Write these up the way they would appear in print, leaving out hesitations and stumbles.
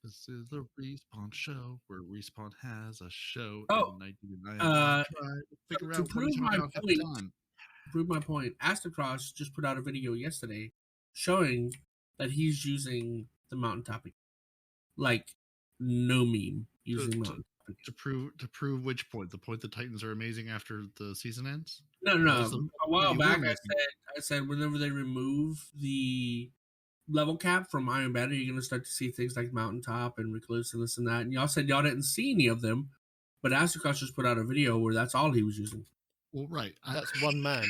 This is the Respawn show where Respawn has a show Oh, in 1999. uh, Try to figure to out what prove he's my talking about half the time. prove my point, Astacross just put out a video yesterday showing that he's using the mountaintop, like no meme using mountaintop. To prove which point? The point the Titans are amazing after the season ends? No. A while you back, were making- I said whenever they remove the level cap from Iron Banner, you're going to start to see things like Mountaintop and Recluse and this and that. And y'all said y'all didn't see any of them, but Astacross just put out a video where that's all he was using. Well, right. That's one man.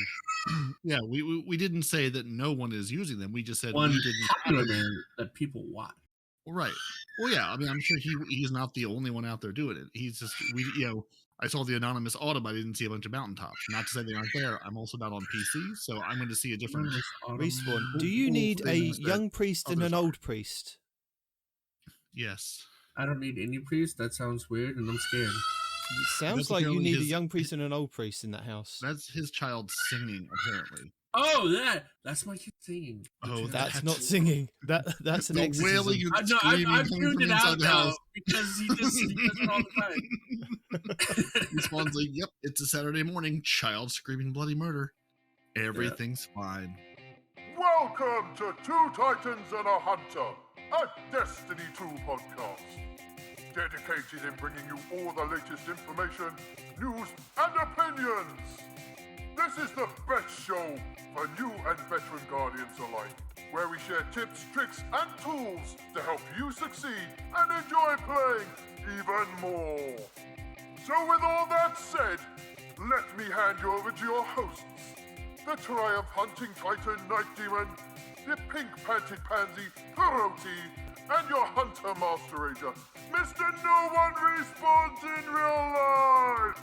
Yeah, we didn't say that no one is using them. We just said One we didn't popular man that people watch. Well, right. Well, yeah. I mean, I'm sure he's not the only one out there doing it. He's just I saw the anonymous autumn. I didn't see a bunch of mountaintops. Not to say they aren't there. I'm also not on PC, so I'm going to see a different Respawn. Do you need a young priest and an old priest? Yes. I don't need any priest. That sounds weird, and I'm scared. It sounds like you need a young priest and an old priest in that house. That's his child singing, apparently. Oh, that's my kid singing. Oh, that's not singing. That's an exorcism. I've tuned it out now because he does it all the time. Respawn's like, yep, it's a Saturday morning. Child screaming bloody murder. Everything's fine. Welcome to Two Titans and a Hunter, a Destiny 2 podcast. Dedicated in bringing you all the latest information, news, and opinions. This is the best show for new and veteran Guardians alike, where we share tips, tricks, and tools to help you succeed and enjoy playing even more. So with all that said, let me hand you over to your hosts, the Triumph Hunting Titan Nitedemon, the pink-panted pansy Peroty, and your Hunter Master Ranger, Mr. No One Respawns in Real Life!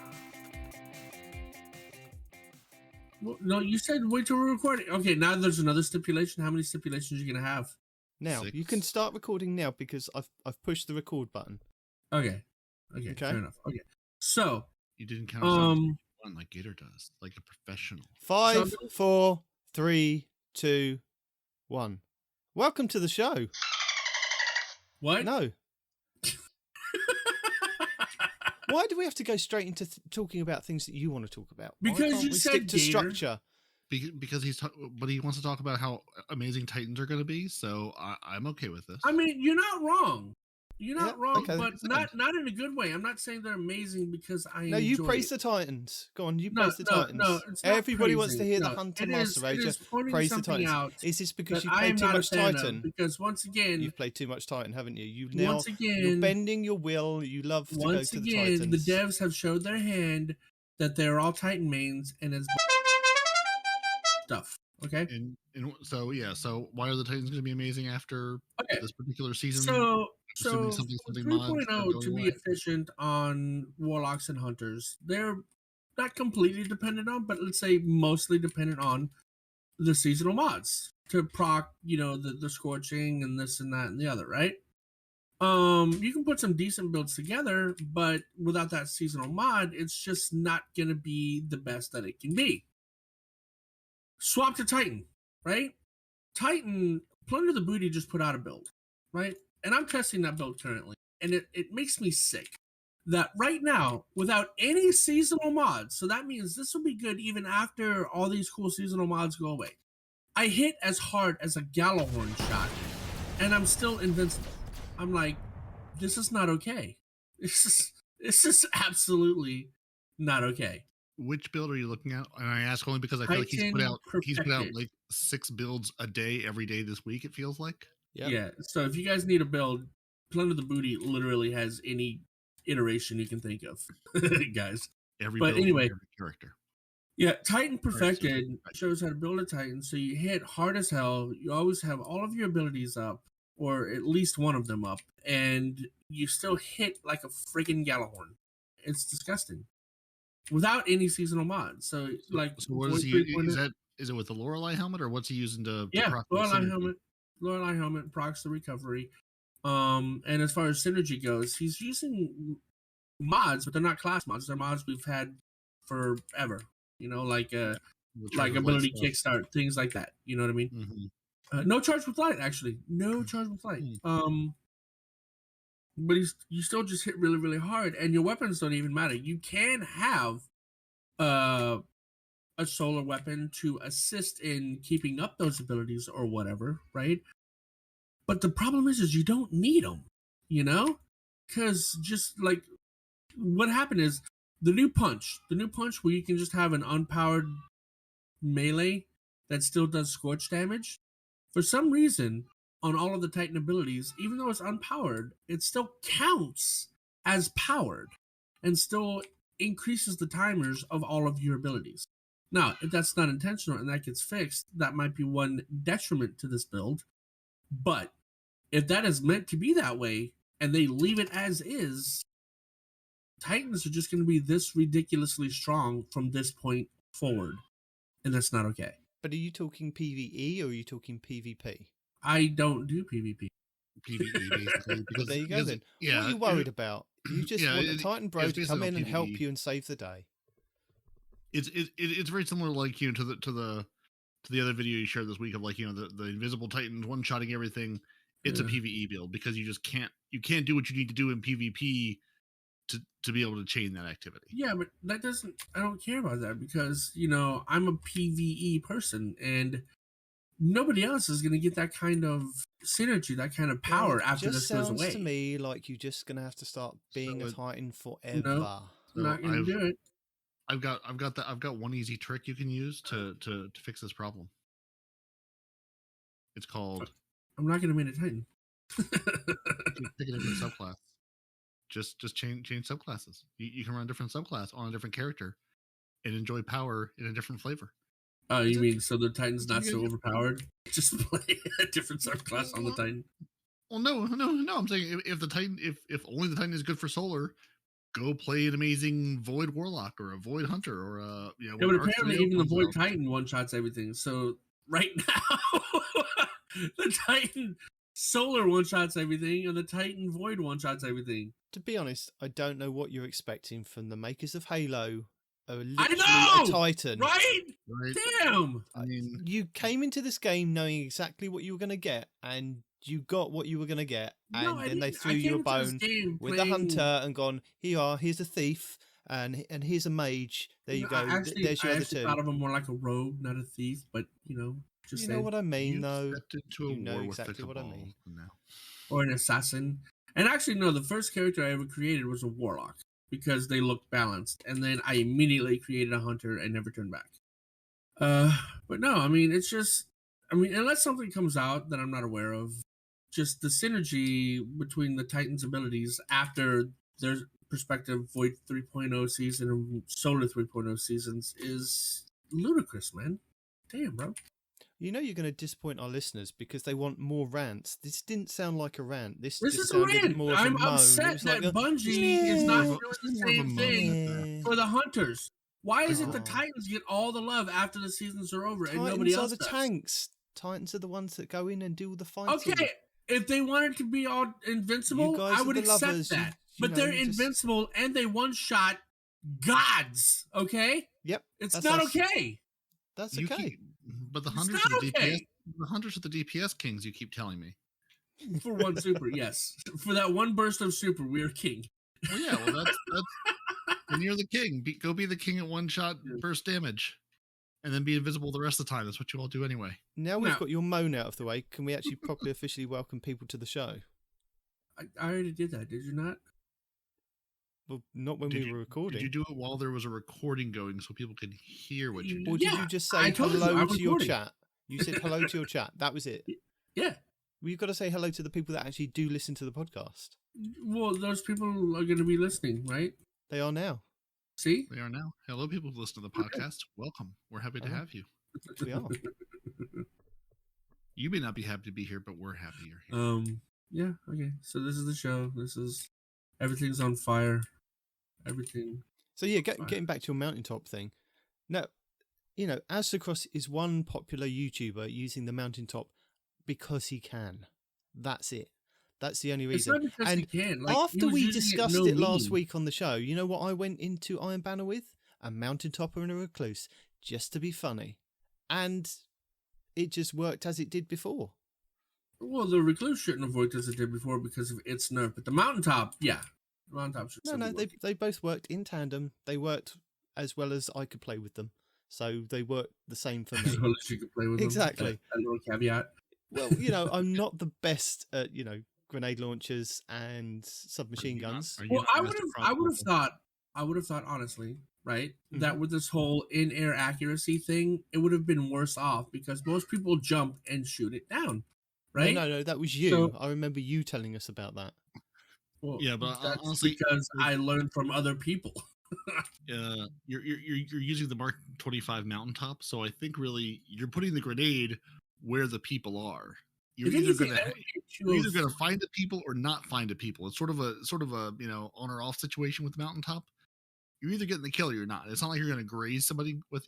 Well, no, you said wait till we're recording. Okay, now there's another stipulation. How many stipulations are you going to have? Now, 6. you can start recording now because I've pushed the record button. Okay, fair enough. Okay, so... You didn't count one like Gator does, like a professional. 5, 4, 3, 2, 1. Welcome to the show. What? No. Why do we have to go straight into talking about things that you want to talk about? Because you said stick to Gator. structure. Because but he wants to talk about how amazing Titans are going to be, so I'm okay with this. I mean, you're not wrong. You're not wrong, okay. but not in a good way. I'm not saying they're amazing because I No, you enjoy praise it. the Titans. Go on, you praise the Titans. No, it's not Everybody wants to praising. hear No, the Hunter it Master is Ranger pointing praise the something Titans. out Is this because that you I played am too not a much fan Titan? of, because once again, You've played too much Titan, haven't you? You're again, bending your will. You love to go to the Titans. the devs have showed their hand that they're all Titan mains and it's stuff. Okay. And so why are the Titans going to be amazing after this particular season? So Assuming something mods 3.0 to be efficient on Warlocks and Hunters, they're not completely dependent on, but let's say mostly dependent on the seasonal mods to proc, the Scorching and this and that and the other, right? You can put some decent builds together, but without that seasonal mod, it's just not going to be the best that it can be. Swap to Titan, right? Titan, Plunder the Booty just put out a build, right? And I'm testing that build currently. And it makes me sick that right now, without any seasonal mods, so that means this will be good even after all these cool seasonal mods go away. I hit as hard as a Gallahorn shot, and I'm still invincible. I'm like, this is not okay. This is absolutely not okay. Which build are you looking at? And I ask only because I feel like he's put out like 6 builds a day every day this week, it feels like. Yep. Yeah, so if you guys need a build, Plunder the Booty literally has any iteration you can think of, guys. Every character. Yeah, Titan Perfected shows how to build a Titan, so you hit hard as hell, you always have all of your abilities up, or at least one of them up, and you still hit like a friggin' Gallahorn. It's disgusting. Without any seasonal mods. So what is he? Is it with the Lorelei helmet, or what's he using to? Lorelei helmet procs the recovery. And as far as synergy goes, he's using mods, but they're not class mods. They're mods we've had forever. Like ability kickstart, things like that. You know what I mean? Mm-hmm. No charge with light, actually. No charge with light. but you still just hit really, really hard, and your weapons don't even matter. You can have a solar weapon to assist in keeping up those abilities or whatever, right? But the problem is you don't need them, you know? Because just like what happened is the new punch where you can just have an unpowered melee that still does scorch damage. For some reason, on all of the Titan abilities, even though it's unpowered, it still counts as powered and still increases the timers of all of your abilities. Now, if that's not intentional and that gets fixed, that might be one detriment to this build. But if that is meant to be that way and they leave it as is, Titans are just going to be this ridiculously strong from this point forward. And that's not okay. But are you talking PvE or are you talking PvP? I don't do PvP. PvE basically. Because, There you go then. Yeah, what are you worried about? You just want a Titan bro to come in and help you and save the day. It's very similar, like, you know, to the other video you shared this week of, like, you know, the invisible Titans one-shotting everything. It's a PvE build because you just can't do what you need to do in PvP to be able to chain that activity. Yeah, but that doesn't. I don't care about that because, you know, I'm a PvE person and nobody else is going to get that kind of synergy, that kind of power after this goes away. It sounds to me like you're just going to have to start being a Titan forever. No, So not going to do it. I've got one easy trick you can use to fix this problem. It's called. I'm not going to main a Titan. Pick a different subclass. Just change subclasses. You can run a different subclass on a different character and enjoy power in a different flavor. Oh, you mean so the Titan's not so overpowered? Just play a different subclass on the Titan. Well, no. I'm saying if the Titan, if only the Titan is good for solar, go play an amazing Void Warlock or a Void Hunter or a Yeah, but apparently even the Void Titan one shots everything. So right now, the Titan Solar one shots everything, and the Titan Void one shots everything. To be honest, I don't know what you're expecting from the makers of Halo. I know, a Titan, right? Damn! I mean, you came into this game knowing exactly what you were going to get, and you got what you were going to get, and then they threw you a bone with a hunter and gone, here you are, here's a thief, and here's a mage. There you go. There's your other two. I thought of him more like a rogue, not a thief, but you know, just you know what I mean, though. You know exactly what I mean. Or an assassin. And actually, no, the first character I ever created was a warlock because they looked balanced, and then I immediately created a hunter and never turned back. But no, I mean, it's just, I mean, unless something comes out that I'm not aware of, just the synergy between the Titans' abilities after their respective Void 3.0 season and Solar 3.0 seasons is ludicrous, man. Damn, bro. You know you're going to disappoint our listeners because they want more rants. This didn't sound like a rant. This is just a sounded rant. more of I'm a moan. upset that Bungie is not doing the same thing for the hunters. Why is it the Titans get all the love after the seasons are over and nobody else does? Titans are the tanks. Titans are the ones that go in and do all the fighting. Okay, if they wanted to be all invincible, I would accept that. But they're invincible and they one-shot gods, okay? Yep. It's not okay. That's okay. But the hunters are the DPS. The hunters are the DPS kings. You keep telling me. For one super, yes. For that one burst of super, we are king. Well, yeah. Well, that's and you're the king. Go be the king at one shot burst damage, and then be invisible the rest of the time. That's what you all do anyway. Now we've got your moan out of the way. Can we actually properly officially welcome people to the show? I already did that. Did you not? Well, not when we were recording. Did you do it while there was a recording going so people could hear what you did? Or did you just say hello to your chat? You said hello to your chat. That was it. Yeah. Well, you've got to say hello to the people that actually do listen to the podcast. Well, those people are going to be listening, right? They are now. See? They are now. Hello, people who listen to the podcast. Welcome. We're happy to have you. We are. You may not be happy to be here, but we're happy you're here. Yeah, okay. So this is the show. Everything's on fire. Everything. So yeah, getting back to your mountaintop thing. Now, you know, Aztecross is one popular YouTuber using the mountaintop because he can. That's it. That's the only reason. It's not because he can. Like, after we discussed it last week on the show, you know what I went into Iron Banner with? A mountaintopper and a recluse, just to be funny. And it just worked as it did before. Well, the recluse shouldn't have worked as it did before because of its nerf, but the mountaintop, yeah, the mountaintop should still be working. They both worked in tandem. They worked as well as I could play with them, so they worked the same for me. As well as you could play with Exactly. them. That little caveat. Well, I'm not the best at grenade launchers and submachine guns. Well, I would have thought honestly, right, that with this whole in-air accuracy thing, it would have been worse off because most people jump and shoot it down, right? No, that was you. So, I remember you telling us about that. Well, yeah, but that's honestly, because I learned from other people. You're using the Mark 25 mountaintop, so I think really you're putting the grenade where the people are. You're either gonna find the people or not find the people. It's sort of a on or off situation with the mountaintop. You're either getting the kill or you're not. It's not like you're gonna graze somebody with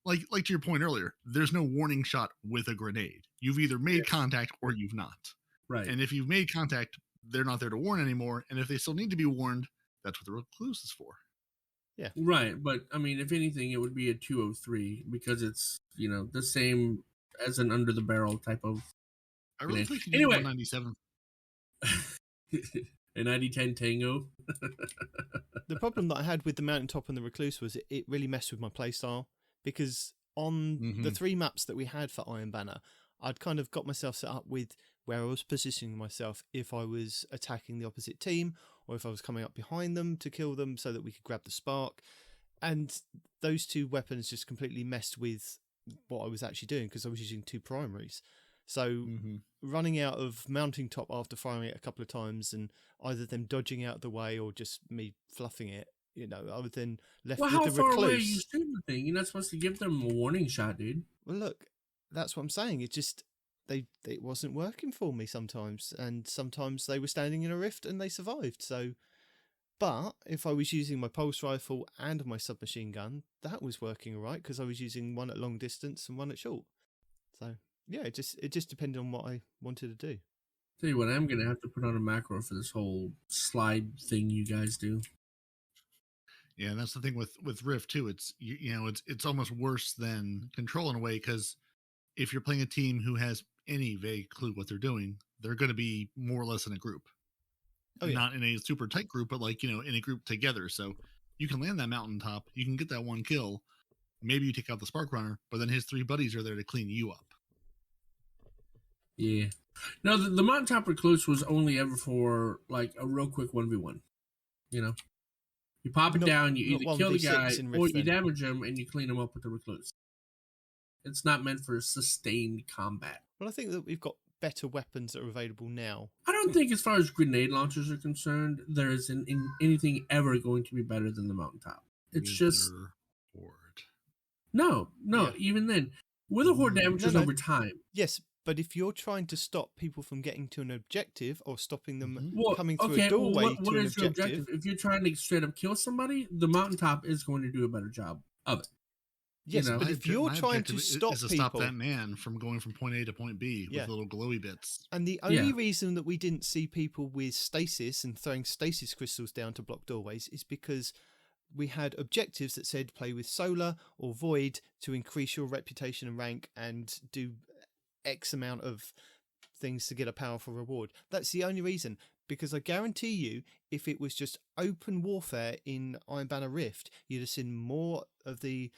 like to your point earlier. There's no warning shot with a grenade. You've either made contact or you've not. Right. And if you've made contact, they're not there to warn anymore. And if they still need to be warned, that's what the recluse is for. Yeah. Right, but I mean, if anything, it would be a 203 because it's the same as an under the barrel type of. I really think you need 197. A 90-10 Tango. The problem that I had with the mountaintop and the recluse was it really messed with my playstyle because on the 3 maps that we had for Iron Banner, I'd kind of got myself set up with where I was positioning myself if I was attacking the opposite team or if I was coming up behind them to kill them so that we could grab the spark. And those 2 weapons just completely messed with what I was actually doing because I was using 2 primaries. So running out of mounting top after firing it a couple of times and either them dodging out of the way or just me fluffing it, I was then left with the recluse. How far away are you shooting the thing? You're not supposed to give them a warning shot, dude. Well, look, that's what I'm saying. It just it wasn't working for me sometimes, and sometimes they were standing in a rift and they survived. So, but if I was using my pulse rifle and my submachine gun, that was working all right because I was using one at long distance and one at short. So. Yeah, it just depended on what I wanted to do. Tell you what, I'm gonna have to put on a macro for this whole slide thing you guys do. Yeah, and that's the thing with Rift too. It's it's almost worse than Control in a way because if you're playing a team who has any vague clue what they're doing, they're going to be more or less in a group. Oh, yeah. Not in a super tight group, but in a group together. So you can land that mountaintop, you can get that 1 kill. Maybe you take out the Spark Runner, but then his 3 buddies are there to clean you up. Yeah. No, the mountaintop recluse was only ever for like a real quick 1v1. You pop it down, you either kill the guy or you damage him and you clean him up with the recluse. It's not meant for sustained combat. Well, I think that we've got better weapons that are available now. I don't think as far as grenade launchers are concerned, there isn't anything ever going to be better than the mountaintop. It's just... Horde. No, even then. With a horde damages over time. Yes, but if you're trying to stop people from getting to an objective or stopping them coming through a doorway to an objective... If you're trying to straight up kill somebody, the mountaintop is going to do a better job of it. Yes, but if you're trying to stop people... stop that man from going from point A to point B with little glowy bits. And the only reason that we didn't see people with stasis and throwing stasis crystals down to block doorways is because we had objectives that said play with solar or void to increase your reputation and rank and do X amount of things to get a powerful reward. That's the only reason, because I guarantee you if it was just open warfare in Iron Banner Rift, you'd have seen more of the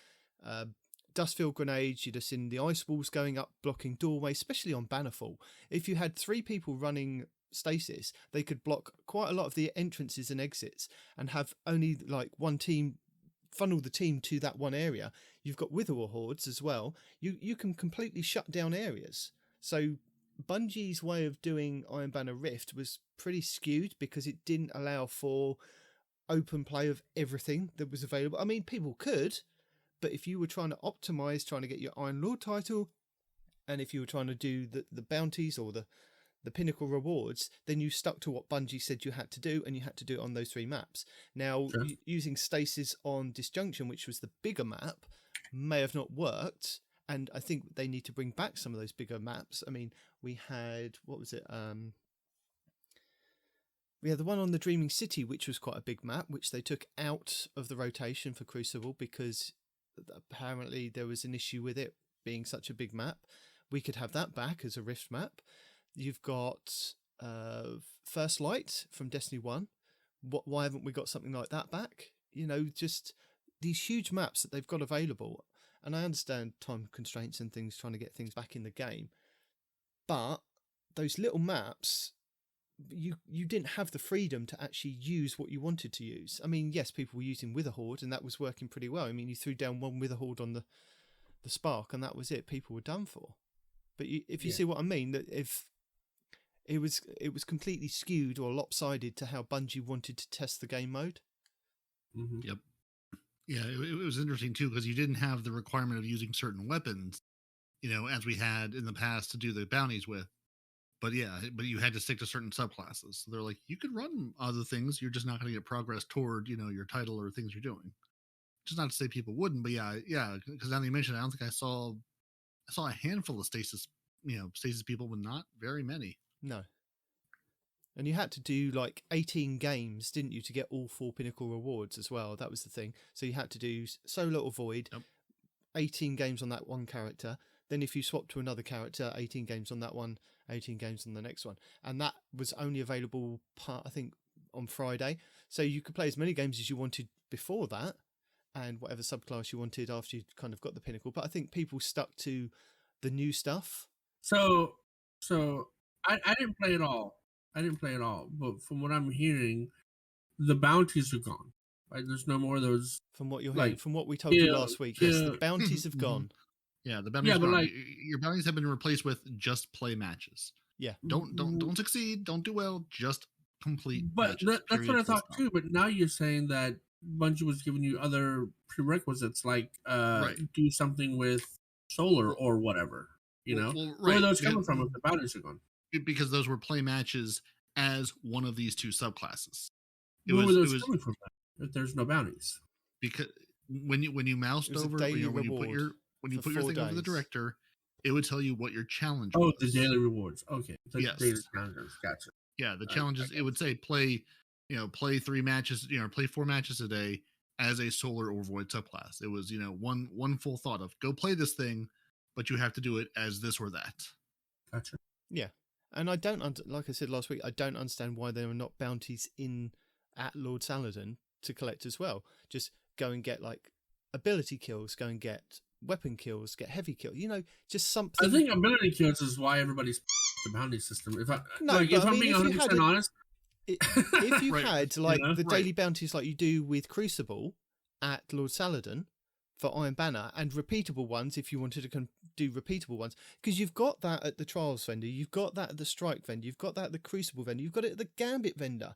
dust-filled grenades, you'd have seen the ice walls going up blocking doorways, especially on Bannerfall. If you had 3 people running stasis, they could block quite a lot of the entrances and exits and have only like one team funnel the team to that one area. You've got Wither Hordes as well. You can completely shut down areas. So Bungie's way of doing Iron Banner Rift was pretty skewed because it didn't allow for open play of everything that was available. I mean, people could, but if you were trying to optimize, trying to get your Iron Lord title, and if you were trying to do the bounties or the pinnacle rewards, then you stuck to what Bungie said you had to do, and you had to do it on those 3 maps. Now, using stasis on Disjunction, which was the bigger map, may have not worked, and I think they need to bring back some of those bigger maps. I mean, we had, what was it? We had the one on the Dreaming City, which was quite a big map, which they took out of the rotation for Crucible because apparently there was an issue with it being such a big map. We could have that back as a Rift map. You've got First Light from Destiny 1. Why haven't we got something like that back? You know, just these huge maps that they've got available. And I understand time constraints and things, trying to get things back in the game. But those little maps, you didn't have the freedom to actually use what you wanted to use. I mean, yes, people were using Witherhoard, and that was working pretty well. I mean, you threw down one Witherhoard on the Spark, and that was it. People were done for. But if you see what I mean, that if it was completely skewed or lopsided to how Bungie wanted to test the game mode. Mm-hmm. Yep. Yeah, it was interesting too, because you didn't have the requirement of using certain weapons, you know, as we had in the past to do the bounties with. But you had to stick to certain subclasses. So they're like, you could run other things, you're just not going to get progress toward, you know, your title or things you're doing. Just not to say people wouldn't, but yeah, because now that you mentioned it, I don't think I saw a handful of stasis people, but not very many. No. And you had to do like 18 games, didn't you, to get all 4 pinnacle rewards as well. That was the thing. So you had to do solo or void, 18 games on that one character. Then if you swap to another character, 18 games on that one, 18 games on the next one. And that was only available, I think, on Friday. So you could play as many games as you wanted before that, and whatever subclass you wanted after you kind of got the pinnacle. But I think people stuck to the new stuff. So I didn't play it all. But from what I'm hearing, the bounties are gone. Right? There's no more of those. From what you're hearing, from what we told you last week, yes, the bounties have gone. Yeah, the bounties. But like, your bounties have been replaced with just play matches. Yeah, don't succeed, don't do well, just complete. But matches, that's what I thought too. But now you're saying that Bungie was giving you other prerequisites, like do something with solar or whatever. You know, where are those coming from if the bounties are gone? Because those were play matches as one of these 2 subclasses. Where were those coming from if there's no bounties? Because when you moused over, when you put your thing over the director, it would tell you what your challenge was. The daily rewards. Okay. Yes. Daily challenges. Gotcha. Yeah, the challenges, it would say play 3 matches, play 4 matches a day as a solar or void subclass. It was, one full thought of go play this thing, but you have to do it as this or that. Gotcha. Yeah. And I don't, like I said last week, I don't understand why there are not bounties at Lord Saladin to collect as well. Just go and get like ability kills, go and get weapon kills, get heavy kills. Just something. I think ability kills is why everybody's the bounty system. If I'm being 100% honest, if you had like the daily bounties like you do with Crucible at Lord Saladin for Iron Banner, and repeatable ones if you wanted to do repeatable ones, because you've got that at the Trials vendor, you've got that at the Strike vendor, you've got that at the Crucible vendor, you've got it at the Gambit vendor.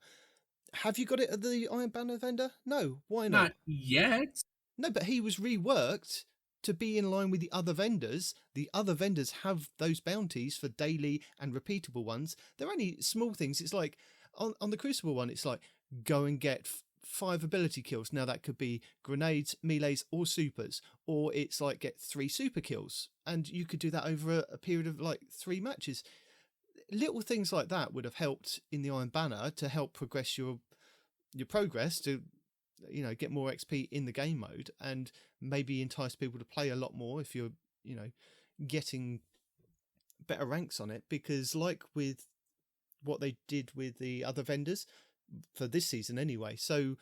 Have you got it at the Iron Banner vendor? No. Why not? Not yet. No, but he was reworked to be in line with the other vendors. The other vendors have those bounties for daily and repeatable ones. They're only small things. It's like on the Crucible one, it's like go and get 5 ability kills. Now that could be grenades, melees, or supers, or it's like get 3 super kills, and you could do that over a period of like 3 matches. Little things like that would have helped in the Iron Banner to help progress your progress to get more XP in the game mode, and maybe entice people to play a lot more if you're getting better ranks on it. Because like with what they did with the other vendors for this season anyway, so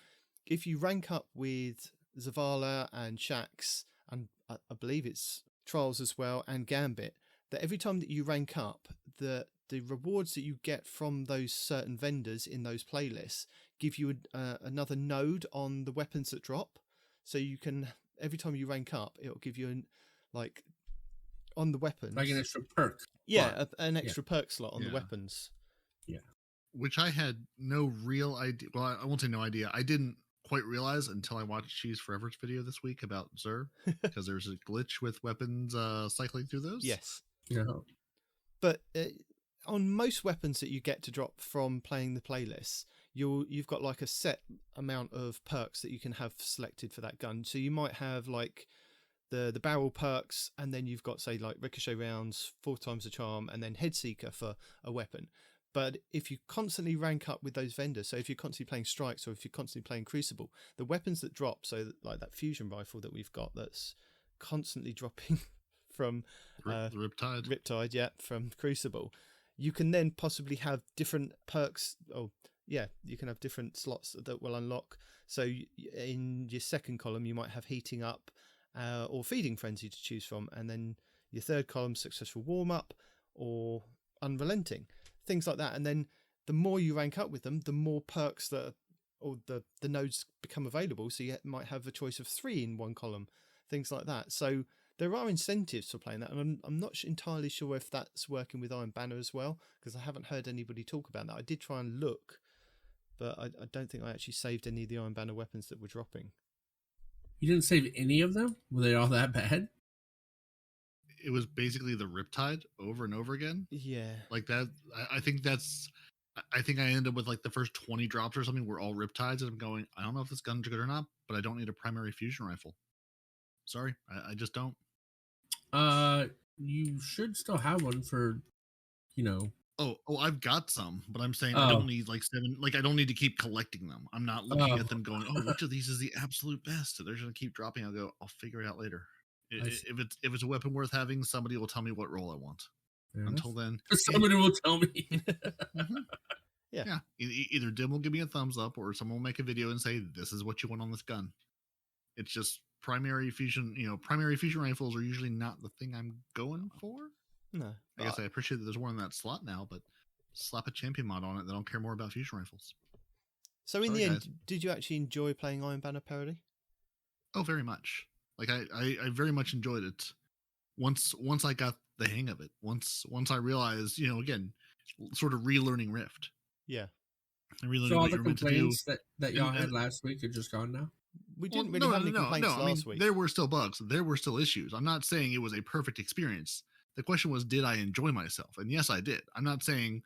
if you rank up with Zavala and Shax, and I believe it's Trials as well, and Gambit, that every time that you rank up, the rewards that you get from those certain vendors in those playlists give you another node on the weapons that drop. So you can, every time you rank up, it'll give you on the weapons, like an extra perk. Yeah, an extra perk slot on the weapons. Yeah. Which I had no real idea. Well, I won't say no idea. I didn't quite realize until I watched Cheese Forever's video this week about Xur, because there's a glitch with weapons cycling through those. Yes. Yeah. But on most weapons that you get to drop from playing the playlists, you've got like a set amount of perks that you can have selected for that gun. So you might have like the barrel perks, and then you've got say like ricochet rounds, 4 times the charm, and then head seeker for a weapon. But if you constantly rank up with those vendors, so if you're constantly playing Strikes or if you're constantly playing Crucible, the weapons that drop, so like that fusion rifle that we've got that's constantly dropping from the Riptide. Riptide, yeah, from Crucible, you can then possibly have different perks. Oh, yeah, you can have different slots that will unlock. So in your second column, you might have heating up or feeding frenzy to choose from, and then your third column, successful warm up or unrelenting, things like that. And then the more you rank up with them, the more perks that or the nodes become available. So you might have a choice of 3 in one column, things like that. So there are incentives for playing that, and I'm not entirely sure if that's working with Iron Banner as well, because I haven't heard anybody talk about that. I did try and look, but I don't think I actually saved any of the Iron Banner weapons that were dropping. You didn't save any of them? Were they all that bad? It was basically the Riptide over and over again. Yeah. Like that. I think that's... I think I ended up with like the first 20 drops or something were all Riptides, and I'm going, I don't know if this gun's good or not, but I don't need a primary fusion rifle. Sorry, I just don't. You should still have one for, Oh, I've got some, but I'm saying I don't need like 7. Like I don't need to keep collecting them. I'm not looking at them going, oh, which of these is the absolute best? So they're going to keep dropping. I'll go, I'll figure it out later. If it's a weapon worth having, somebody will tell me what role I want. Until then, somebody will tell me. Mm-hmm. Yeah. Either Dim will give me a thumbs up, or someone will make a video and say, this is what you want on this gun. It's just primary fusion. Primary fusion rifles are usually not the thing I'm going for. No. I guess I appreciate that there's one in that slot now, but slap a champion mod on it. They don't care more about fusion rifles. So in the end, did you actually enjoy playing Iron Banner Peroty? Oh, very much. Like I very much enjoyed it. Once I got the hang of it. Once I realized, again, sort of relearning Rift. Yeah. So all the complaints that y'all had last week are just gone now? We didn't really have any complaints last week. There were still bugs. There were still issues. I'm not saying it was a perfect experience. The question was, did I enjoy myself? And yes, I did. I'm not saying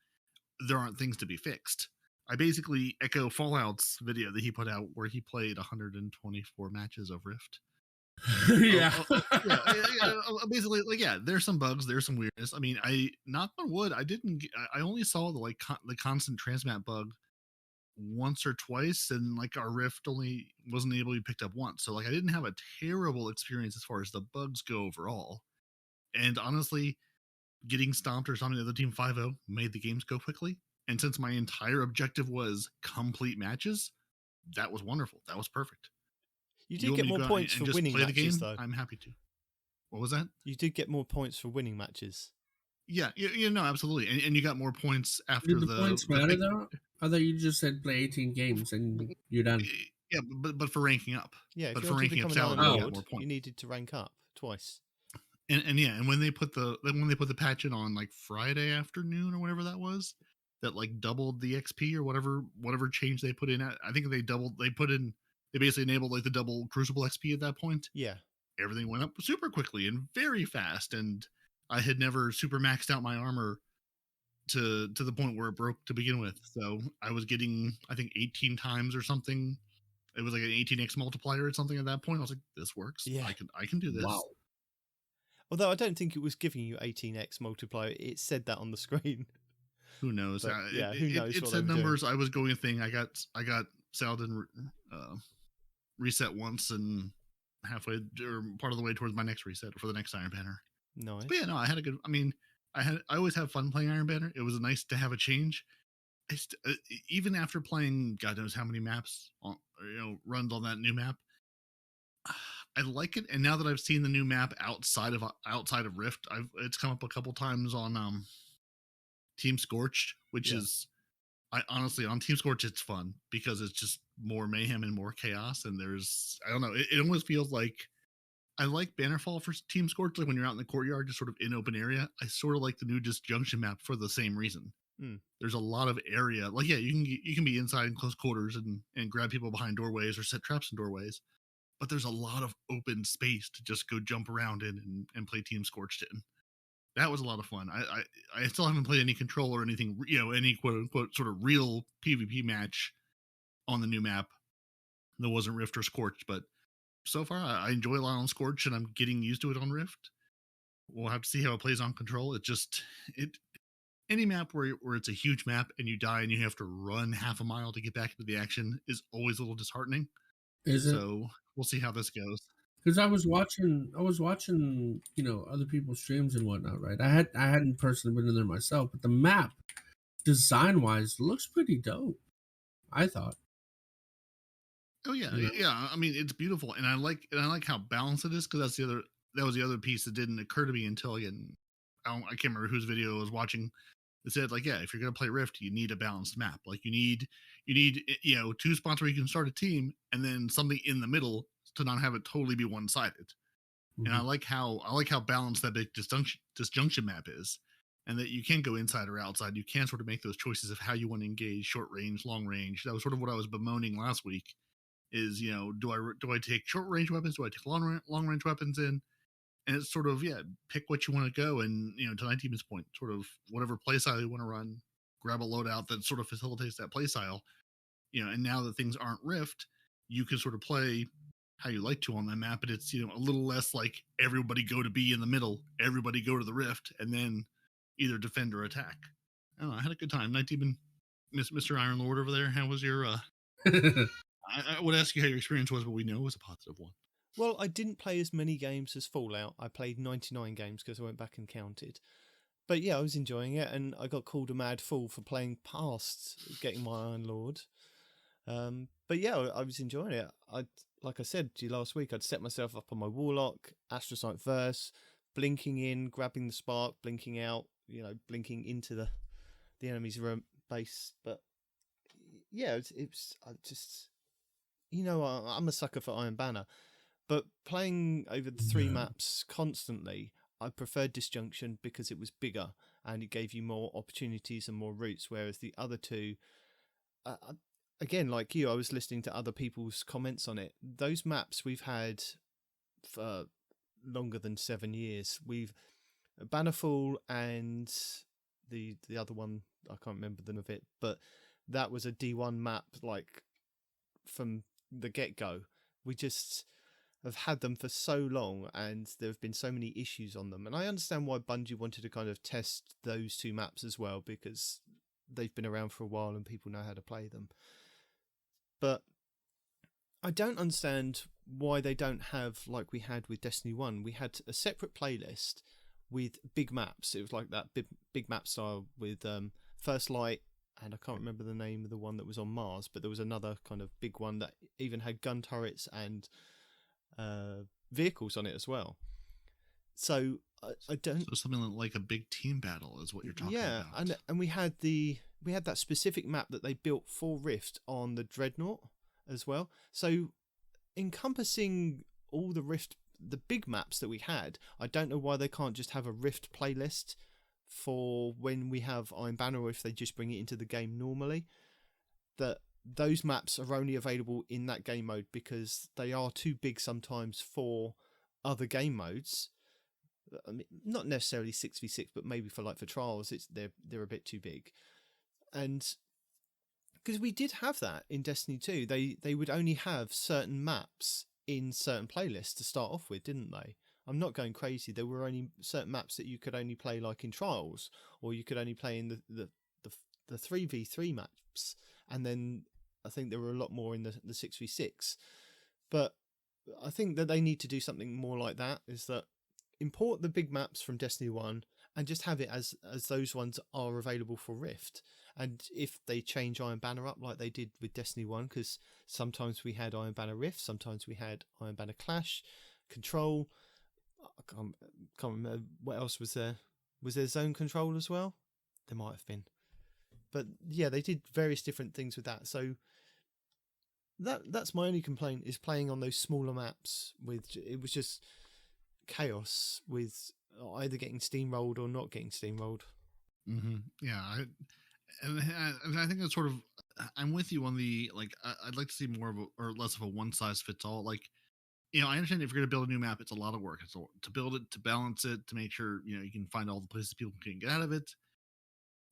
there aren't things to be fixed. I basically echo Fallout's video that he put out where he played 124 matches of Rift. Yeah. Basically, there's some bugs, there's some weirdness. I mean, I knock on wood, I only saw the constant transmat bug once or twice, and our Rift only wasn't able to be picked up once. So I didn't have a terrible experience as far as the bugs go overall. And honestly, getting stomped or something the other team 5-0 made the games go quickly. And since my entire objective was complete matches, that was wonderful. That was perfect. You did get more points for winning matches, though. I'm happy to. What was that? You did get more points for winning matches. Yeah, absolutely. And you got more points after the points matter, though? I thought you just said play 18 games and you're done. Yeah, but for ranking up. Yeah, but for ranking up salad, you got more points. You needed to rank up twice. And when they put the patch in on Friday afternoon or whatever that was, that doubled the XP or whatever change they put in. I think they basically enabled the double Crucible XP at that point. Yeah. Everything went up super quickly and very fast, and I had never super maxed out my armor to the point where it broke to begin with. So I was getting, I think, 18 times or something. It was an 18x multiplier or something at that point. I was like, this works. Yeah. I can do this. Wow. Although I don't think it was giving you 18x multiplier. It said that on the screen. Who knows? But, who knows? It said numbers. Doing. I was going thing. I got Saladin reset once and halfway or part of the way towards my next reset for the next Iron Banner. Nice. But yeah, no, I had a good. I mean, I always have fun playing Iron Banner. It was nice to have a change. Even after playing God knows how many maps on, runs on that new map, I like it. And now that I've seen the new map outside of Rift, it's come up a couple times on Team Scorched, which is, I honestly, on Team Scorched, it's fun because it's just more mayhem and more chaos. And I don't know, it almost feels like I like Bannerfall for Team Scorched, when you're out in the courtyard, just sort of in open area. I sort of like the new Disjunction map for the same reason. There's a lot of area, you can be inside in close quarters and grab people behind doorways or set traps in doorways, but there's a lot of open space to just go jump around in and play Team Scorched in. That was a lot of fun. I still haven't played any Control or anything, any quote unquote sort of real PvP match on the new map that wasn't Rift or Scorched, but so far I enjoy a lot on Scorched and I'm getting used to it on Rift. We'll have to see how it plays on Control. Any map where it's a huge map and you die and you have to run half a mile to get back into the action is always a little disheartening. Is it? So we'll see how this goes. Because I was watching, other people's streams and whatnot, right? I hadn't personally been in there myself, but the map, design wise, looks pretty dope. I thought. Oh yeah, yeah. I mean, it's beautiful, and I like how balanced it is, because that was the other piece that didn't occur to me until, again, I can't remember whose video I was watching. It said, like, yeah, if you're gonna play Rift, you need a balanced map. Like, you need 2 spots where you can start a team, and then something in the middle to not have it totally be one sided. Mm-hmm. And I like how balanced that big disjunction map is, and that you can go inside or outside. You can sort of make those choices of how you want to engage, short range, long range. That was sort of what I was bemoaning last week. Is, do I take short range weapons? Do I take long range weapons in? And it's sort of, pick what you want to go, and to Nitedemon point, sort of whatever playstyle you want to run, grab a loadout that sort of facilitates that playstyle. And now that things aren't Rift, you can sort of play how you like to on that map, but it's a little less like everybody go to B in the middle, everybody go to the Rift, and then either defend or attack. I don't know, I had a good time. Nitedemon, Mr. Iron Lord over there, how was your I would ask you how your experience was, but we know it was a positive one. Well, I didn't play as many games as Fallout. I played 99 games because I went back and counted. But yeah, I was enjoying it, and I got called a mad fool for playing past getting my Iron Lord. But yeah, I was enjoying it. Like I said to you last week, I'd set myself up on my Warlock, Astrocyte Verse, blinking in, grabbing the spark, blinking out, blinking into the enemy's base. But yeah, it's I just... I'm a sucker for Iron Banner, but playing over the 3 maps constantly, I preferred Disjunction because it was bigger and it gave you more opportunities and more routes, whereas the other 2, again, like you, I was listening to other people's comments on it. Those maps we've had for longer than 7 years. We've Bannerfall and the other one, I can't remember the name of it, but that was a D1 map, like, from the get-go. We just have had them for so long, and there have been so many issues on them, and I understand why Bungie wanted to kind of test those 2 maps as well, because they've been around for a while and people know how to play them. But I don't understand why they don't have, like we had with Destiny 1, we had a separate playlist with big maps. It was like that big map style with First Light, and I can't remember the name of the one that was on Mars, but there was another kind of big one that even had gun turrets and vehicles on it as well. So I don't... So something like a big team battle is what you're talking about. Yeah, and we had that specific map that they built for Rift on the Dreadnought as well. So encompassing all the Rift, the big maps that we had, I don't know why they can't just have a Rift playlist for when we have Iron Banner, or if they just bring it into the game normally, that those maps are only available in that game mode because they are too big sometimes for other game modes. I mean, not necessarily 6v6, but maybe for trials, they're a bit too big. And because we did have that in Destiny 2, they would only have certain maps in certain playlists to start off with, didn't they? I'm not going crazy. There were only certain maps that you could only play like in trials, or you could only play in the 3v3 maps, and then I think there were a lot more in the 6v6. But I think that they need to do something more like that, is that import the big maps from Destiny 1 and just have it as those ones are available for Rift. And if they change Iron Banner up like they did with Destiny 1, because sometimes we had Iron Banner Rift, sometimes we had Iron Banner Clash, Control. I can't remember what else was there. Was there Zone Control as well? There might have been. But yeah, they did various different things with that. So that's my only complaint, is playing on those smaller maps it was just chaos with either getting steamrolled or not getting steamrolled. Mm-hmm. Yeah, I think that's sort of, I'm with you on the, like, I'd like to see more of or less of a one size fits all. Like, I understand if you're going to build a new map, it's a lot of work. It's to build it, to balance it, to make sure you can find all the places people can get out of it.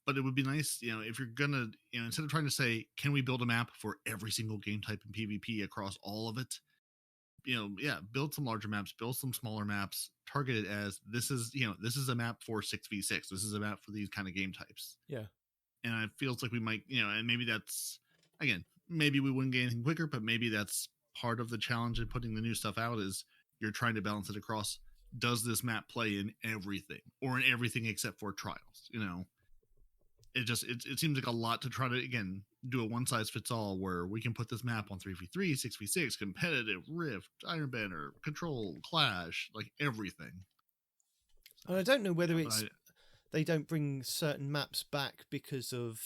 But it would be nice, if you're gonna, instead of trying to say, can we build a map for every single game type in PvP across all of it? Build some larger maps, build some smaller maps, target it as this is a map for 6v6. This is a map for these kind of game types. Yeah. And it feels like we might, and maybe that's, again, maybe we wouldn't get anything quicker, but maybe that's part of the challenge in putting the new stuff out, is you're trying to balance it across. Does this map play in everything, or in everything except for trials? It seems like a lot to try to, again, do a one size fits all where we can put this map on 3v3, 6v6, competitive, Rift, Iron Banner, Control, Clash, like everything. And I don't know whether they don't bring certain maps back because of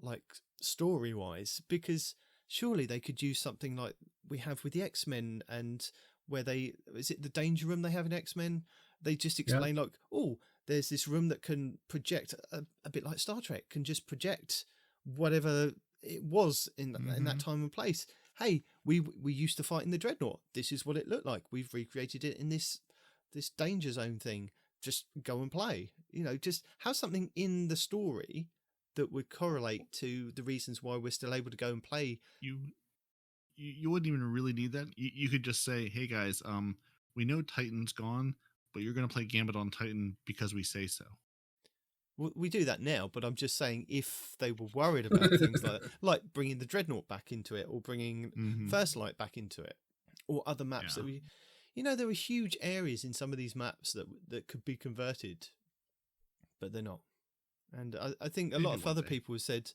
like story wise, because surely they could use something like we have with the X-Men, and where is it the danger room they have in X-Men? They just explain like, oh, there's this room that can project a bit like Star Trek, can just project whatever it was in that time and place. Hey, we used to fight in the Dreadnought. This is what it looked like. We've recreated it in this danger zone thing. Just go and play. Just have something in the story that would correlate to the reasons why we're still able to go and play. You wouldn't even really need that. You could just say, hey guys, we know Titan's gone, but you're going to play Gambit on Titan because we say so. Well, we do that now, but I'm just saying if they were worried about things like bringing the Dreadnought back into it, or bringing First Light back into it, or other maps that we... there are huge areas in some of these maps that could be converted, but they're not. And I think a lot of other people have said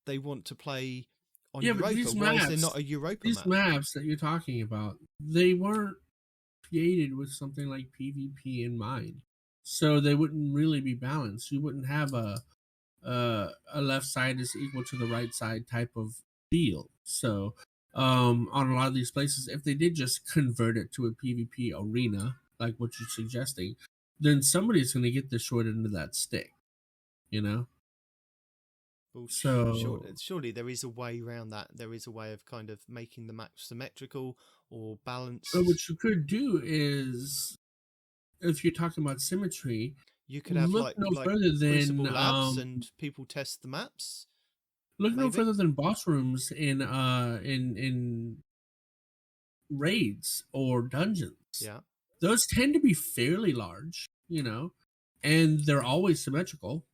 they want to play on Europa. Why is there not a Europa map? These maps that you're talking about, they weren't created with something like PvP in mind, so they wouldn't really be balanced. You wouldn't have a left side is equal to the right side type of deal. So on a lot of these places, if they did just convert it to a PvP arena, like what you're suggesting, then somebody's going to get the short end of that stick, Well, so surely there is a way around that. There is a way of kind of making the map symmetrical or balanced. So what you could do is, if you're talking about symmetry, you could have look like further than Crucible labs and people test the maps. Look no further than boss rooms in raids or dungeons. Yeah, those tend to be fairly large, and they're always symmetrical.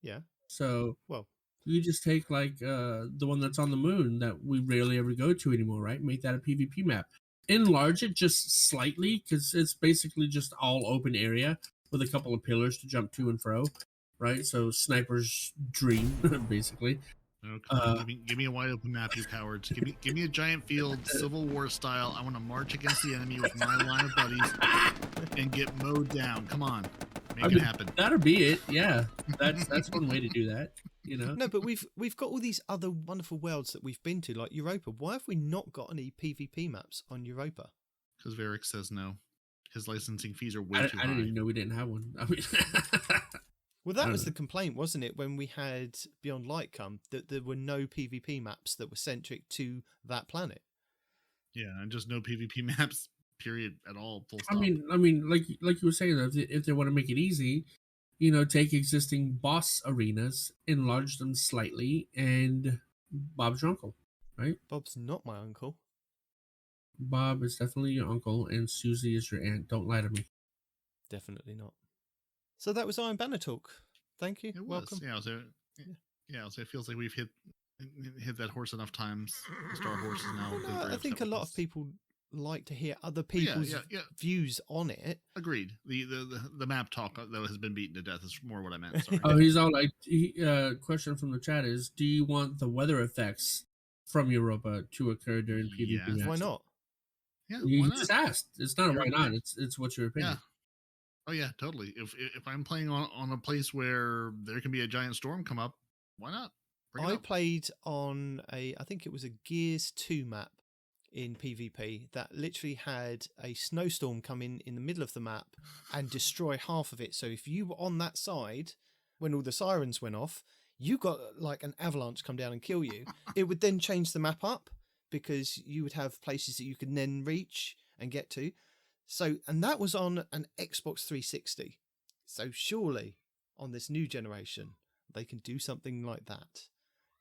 Yeah. So, you just take like the one that's on the moon that we rarely ever go to anymore, right? Make that a PvP map. Enlarge it just slightly, because it's basically just all open area with a couple of pillars to jump to and fro, right? So sniper's dream, basically. Okay. Give me a wide open map, you cowards. Give me a giant field, Civil War style. I want to march against the enemy with my line of buddies and get mowed down. Come on. Make it happen. That'll be it. Yeah, that's one way to do that. No, but we've got all these other wonderful worlds that we've been to, like Europa. Why have we not got any PvP maps on Europa? Because Varric says no. His licensing fees are way too high. I didn't even know we didn't have one. I mean, well, that was the complaint, wasn't it, when we had Beyond Light come, that there were no PvP maps that were centric to that planet. Yeah, and just no PvP maps. Period at all. Full stop. I mean, like you were saying, if they want to make it easy, take existing boss arenas, enlarge them slightly, and Bob's your uncle, right? Bob's not my uncle. Bob is definitely your uncle, and Suzie is your aunt. Don't lie to me. Definitely not. So that was Iron Banner talk. Thank you. Welcome. Yeah, so it feels like we've hit that horse enough times. The Star Horse is now. I think a lot of people like to hear other people's views on it. Agreed. The map talk though has been beaten to death is more what I meant. Sorry. Oh, he's all like, question from the chat is, do you want the weather effects from Europa to occur during PvP? Yeah. Why not? Yeah, you just asked. It's not a why not. It's what's your opinion. Yeah. Oh yeah, totally. If I'm playing on a place where there can be a giant storm come up, why not? I played on I think it was a Gears 2 map in PvP that literally had a snowstorm come in the middle of the map and destroy half of it. So if you were on that side when all the sirens went off, you got like an avalanche come down and kill you. It would then change the map up because you would have places that you could then reach and get to. So, and that was on an Xbox 360. So surely on this new generation, they can do something like that.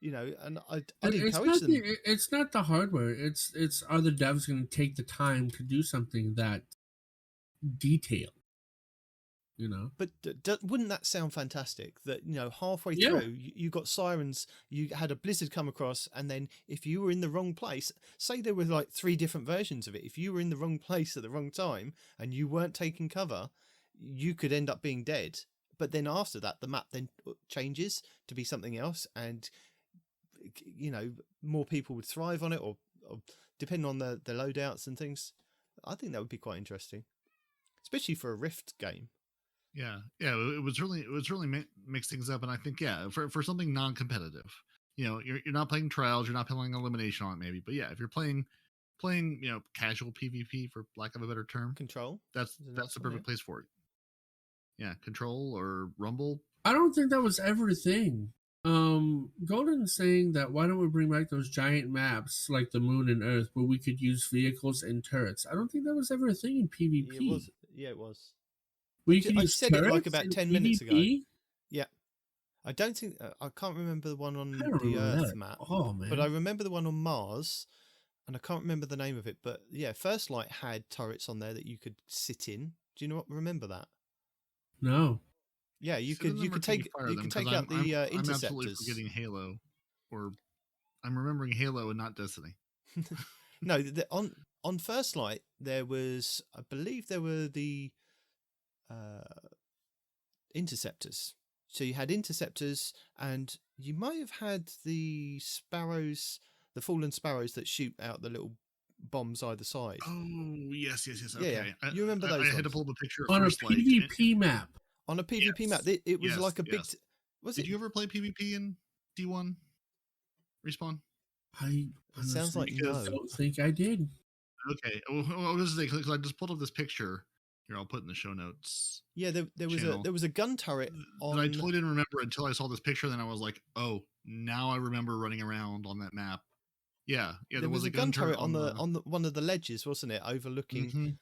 And I'd encourage them. It's not the hardware. It's are the devs going to take the time to do something that detailed? But wouldn't that sound fantastic? That halfway Yeah. through you got sirens, you had a blizzard come across, and then if you were in the wrong place, say there were like 3 different versions of it. If you were in the wrong place at the wrong time and you weren't taking cover, you could end up being dead. But then after that, the map then changes to be something else, and more people would thrive on it, or depending on the loadouts and things. I think that would be quite interesting, especially for a Rift game. Yeah, it was really mix things up, and I think for something non-competitive, you're not playing trials, you're not playing elimination on it maybe, but if you're playing casual PvP, for lack of a better term, Control, that's the perfect place for it. Yeah, Control or Rumble. I don't think that was ever a thing. Golden's saying that why don't we bring back those giant maps like the Moon and Earth where we could use vehicles and turrets? I don't think that was ever a thing in PvP. It was. I said it like about 10 minutes ago. Yeah. I don't think... I can't remember the one on the Earth map. Oh, man. But I remember the one on Mars, and I can't remember the name of it. But yeah, First Light had turrets on there that you could sit in. Do you remember that? No. Yeah, you could take out the interceptors. I'm absolutely forgetting Halo, or I'm remembering Halo and not Destiny. No, on First Light there was, I believe there were the interceptors. So you had interceptors, and you might have had the sparrows, the fallen sparrows that shoot out the little bombs either side. Oh yes. Okay, yeah. You remember those? I had to pull the picture on a PvP map. On a PvP map, it was like a big. Did you ever play PvP in D1 Respawn? I sounds like no. I don't think I did. Okay, well, I was going to say, because I just pulled up this picture. Here, I'll put in the show notes. Yeah, there was a gun turret on. I totally didn't remember until I saw this picture. Then I was like, oh, now I remember running around on that map. Yeah. There was a gun turret on the one of the ledges, wasn't it, overlooking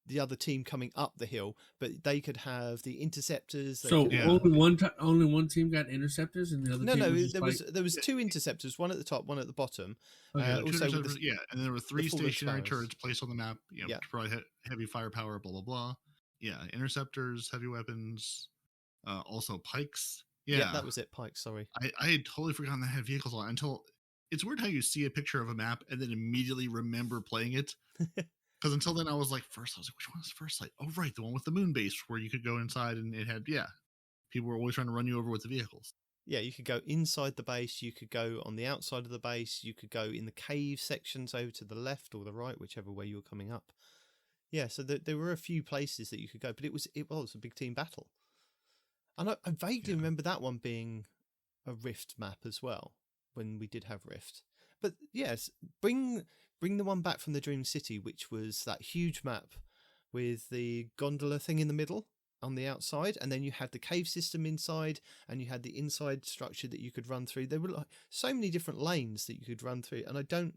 the other team coming up the hill, but they could have the interceptors. Only one team got interceptors, and the other team there was 2 interceptors, one at the top, one at the bottom. Okay, and there were 3 stationary turrets placed on the map. To provide heavy firepower. Blah blah blah. Yeah, interceptors, heavy weapons, also pikes. Yeah, that was it. Pikes. Sorry, I had totally forgotten that had vehicles on until. It's weird how you see a picture of a map and then immediately remember playing it. Because until then, I was like, which one was First Light? Oh, right, the one with the moon base where you could go inside and it had, people were always trying to run you over with the vehicles. Yeah, you could go inside the base, you could go on the outside of the base, you could go in the cave sections over to the left or the right, whichever way you were coming up. Yeah, so there were a few places that you could go, but it was a big team battle. And I vaguely remember that one being a Rift map as well, when we did have Rift. But yes, bring the one back from the Dream City, which was that huge map with the gondola thing in the middle on the outside, and then you had the cave system inside, and you had the inside structure that you could run through. There were like so many different lanes that you could run through, and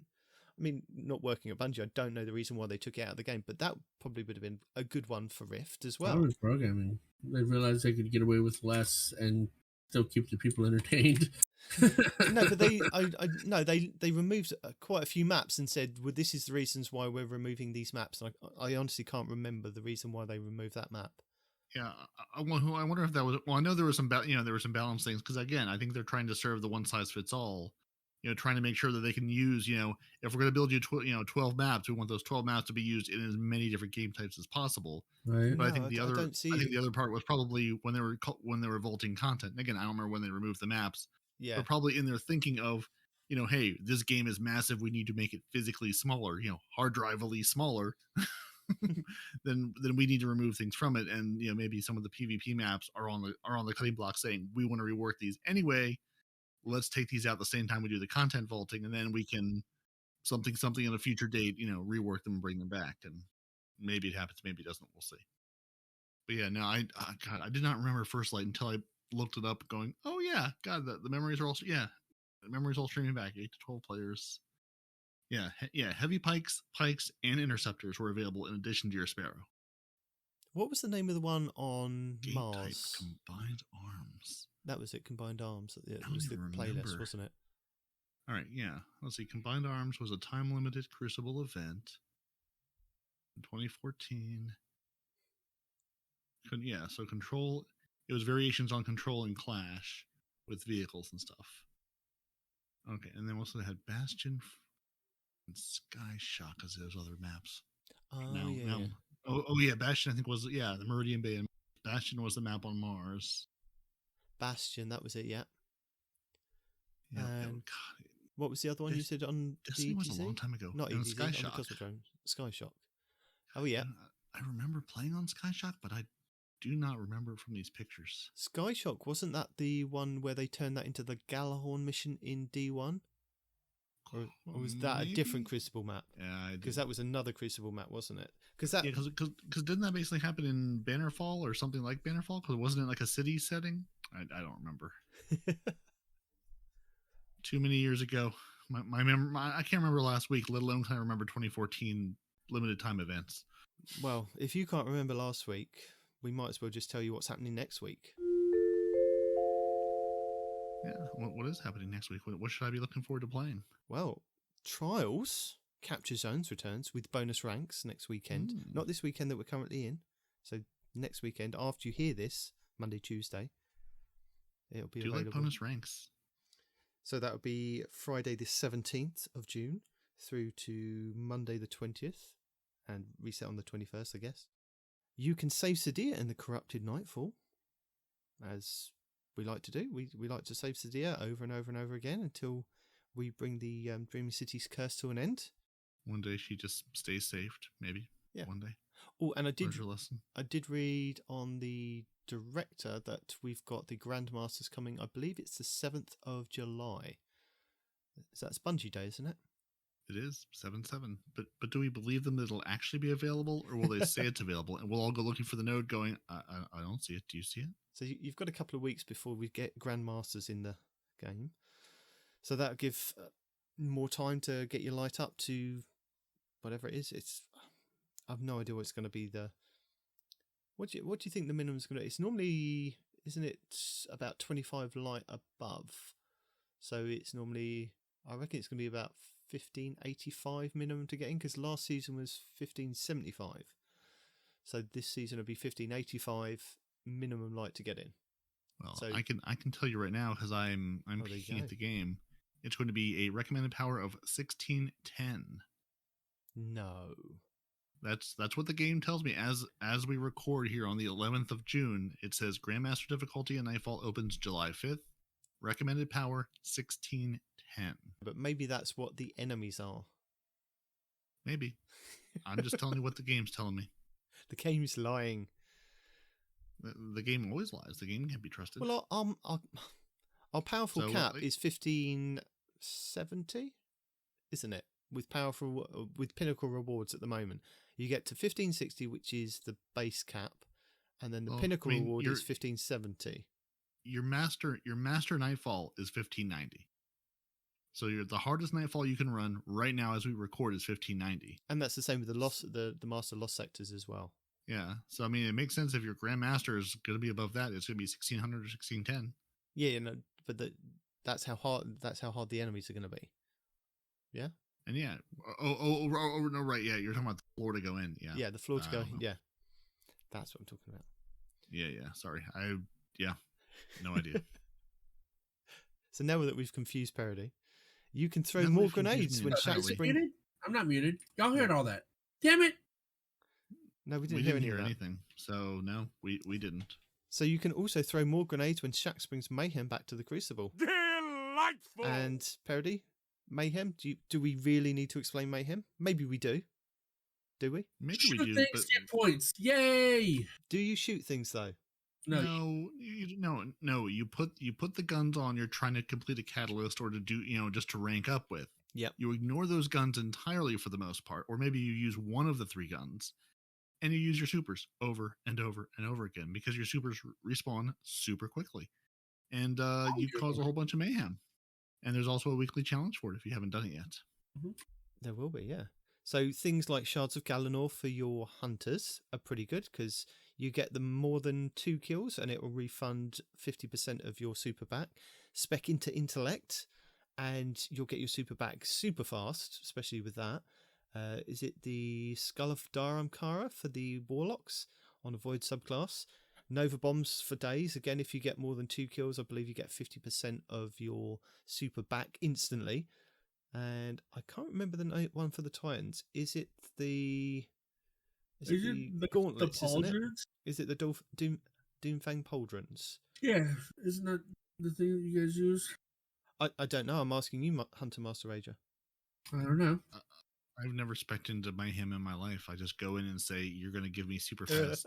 not working at Bungie, I don't know the reason why they took it out of the game, but that probably would have been a good one for Rift as well. Probably programming. They realized they could get away with less and still keep the people entertained. No, but they removed quite a few maps and said, well, this is the reasons why we're removing these maps. And I honestly can't remember the reason why they removed that map. Yeah, I wonder if that was. Well, I know there was some balance things, because again, I think they're trying to serve the one size fits all. Trying to make sure that they can use. If we're going to build you 12 maps, we want those 12 maps to be used in as many different game types as possible. Right. But I think the other part was probably when they were vaulting content. And again, I don't remember when they removed the maps. Yeah. But probably in their thinking of, hey, this game is massive. We need to make it physically smaller. Hard drive-ally smaller. then we need to remove things from it, and maybe some of the PvP maps are on the cutting block, saying we want to rework these anyway. Let's take these out at the same time we do the content vaulting, and then we can something in a future date, rework them and bring them back. And maybe it happens, maybe it doesn't. We'll see. But yeah, no, I did not remember First Light until I looked it up, going, oh yeah, God, the memories are also the memories all streaming back. 8 to 12 players. Yeah, heavy pikes, and interceptors were available in addition to your Sparrow. What was the name of the one on Game Mars? Type Combined Arms. That was it, Combined Arms. It was the playlist, wasn't it? All right, yeah. Let's see. Combined Arms was a time-limited Crucible event in 2014. So control. It was variations on control and clash with vehicles and stuff. Okay, and then also they had Bastion and Sky Shock as those other maps. Oh, yeah. Oh yeah, Bastion I think was the Meridian Bay, and Bastion was the map on Mars. Bastion, that was it. Yeah. Yeah. God, what was the other one you said on Destiny the EDZ? was a long time ago. Not and EDZ, Sky on Shock. the Cosmodrome. Sky Shock. Oh yeah. And I remember playing on Sky Shock, but I do not remember it from these pictures. Sky Shock, wasn't that the one where they turned that into the Galahorn mission in D1? Or was that a different Crucible map? Yeah, because that was another Crucible map, wasn't it? Because didn't that basically happen in Bannerfall or something like Bannerfall? Because wasn't it like a city setting? I don't remember. Too many years ago. I can't remember last week, let alone can I remember 2014 limited time events. Well, if you can't remember last week, we might as well just tell you what's happening next week. Yeah, what is happening next week? What should I be looking forward to playing? Well, Trials Capture Zones returns with bonus ranks next weekend. Not this weekend that we're currently in. So next weekend, after you hear this, Monday, Tuesday, it'll be available. Like bonus ranks? So that would be Friday the 17th of June through to Monday the 20th and reset on the 21st, I guess. You can save Sadia in the Corrupted Nightfall, as we like to do. We like to save Sadia over and over and over again until we bring the Dreaming City's curse to an end. One day she just stays saved, maybe. Yeah. One day. Oh, and I did read on the director that we've got the Grandmasters coming. I believe it's the 7th of July. That's Bungie Day, isn't it? It is 7/7. But do we believe them that it'll actually be available, or will they say it's available and we'll all go looking for the node going, I don't see it. Do you see it? So you've got a couple of weeks before we get Grandmasters in the game. So that'll give more time to get your light up to whatever it is. I've no idea what it's going to be. What do you think the minimum is going to be? It's normally, isn't it, about 25 light above? So it's normally, I reckon it's going to be about 1585 minimum to get in, because last season was 1575. So this season will be 1585 minimum light to get in. Well, so, I can tell you right now, because I'm peeking at the game. It's going to be a recommended power of 1610. No. That's what the game tells me. As we record here on the 11th of June, it says Grandmaster difficulty in Nightfall opens July 5th. Recommended power 1610. But maybe that's what the enemies are. Maybe. I'm just telling you what the game's telling me. The game's lying. The game always lies. The game can't be trusted. Well, our powerful cap is 1570, isn't it? With pinnacle rewards at the moment, you get to 1560, which is the base cap, and then the pinnacle reward is 1570. Your master Nightfall is 1590. So the hardest Nightfall you can run right now as we record is 1590. And that's the same with the Master Lost sectors as well. Yeah. So I mean, it makes sense if your Grandmaster is going to be above that, it's going to be 1600 or 1610. Yeah, but that's how hard the enemies are going to be. Yeah. And yeah. Oh no, right. Yeah, you're talking about the floor to go in. Yeah. Yeah, the floor to go. Yeah. That's what I'm talking about. Yeah. Sorry. No idea. So now that we've confused Peroty, you can throw more grenades when Shaq's bring. I'm not muted. Y'all heard all that. Damn it! No, we didn't hear anything. So no, we didn't. So you can also throw more grenades when Shax brings Mayhem back to the Crucible. Delightful! And Peroty, Mayhem, do we really need to explain Mayhem? Maybe we do. Do we? Maybe shoot we do. Things, get points. Yay! Do you shoot things though? No. You put the guns on you're trying to complete a catalyst or to do, just to rank up with. Yep. You ignore those guns entirely for the most part, or maybe you use one of the three guns. And you use your supers over and over and over again because your supers respawn super quickly. And you cause a whole bunch of mayhem. And there's also a weekly challenge for it if you haven't done it yet. Mm-hmm. There will be, yeah. So things like Shards of Galanor for your hunters are pretty good because you get them more than 2 kills and it will refund 50% of your super back. Spec into Intellect and you'll get your super back super fast, especially with that. Is it the Skull of Dharamkara for the Warlocks? on a Void subclass. Nova Bombs for days. Again, if you get more than 2 kills, I believe you get 50% of your super back instantly. And I can't remember the one for the Titans. Is it the Gauntlets, isn't it? Is it the Doomfang Pauldrons? Yeah, isn't that the thing that you guys use? I don't know. I'm asking you, Hunter Master Rager. I don't know. I've never spec'd into Mayhem in my life. I just go in and say, you're going to give me super fast,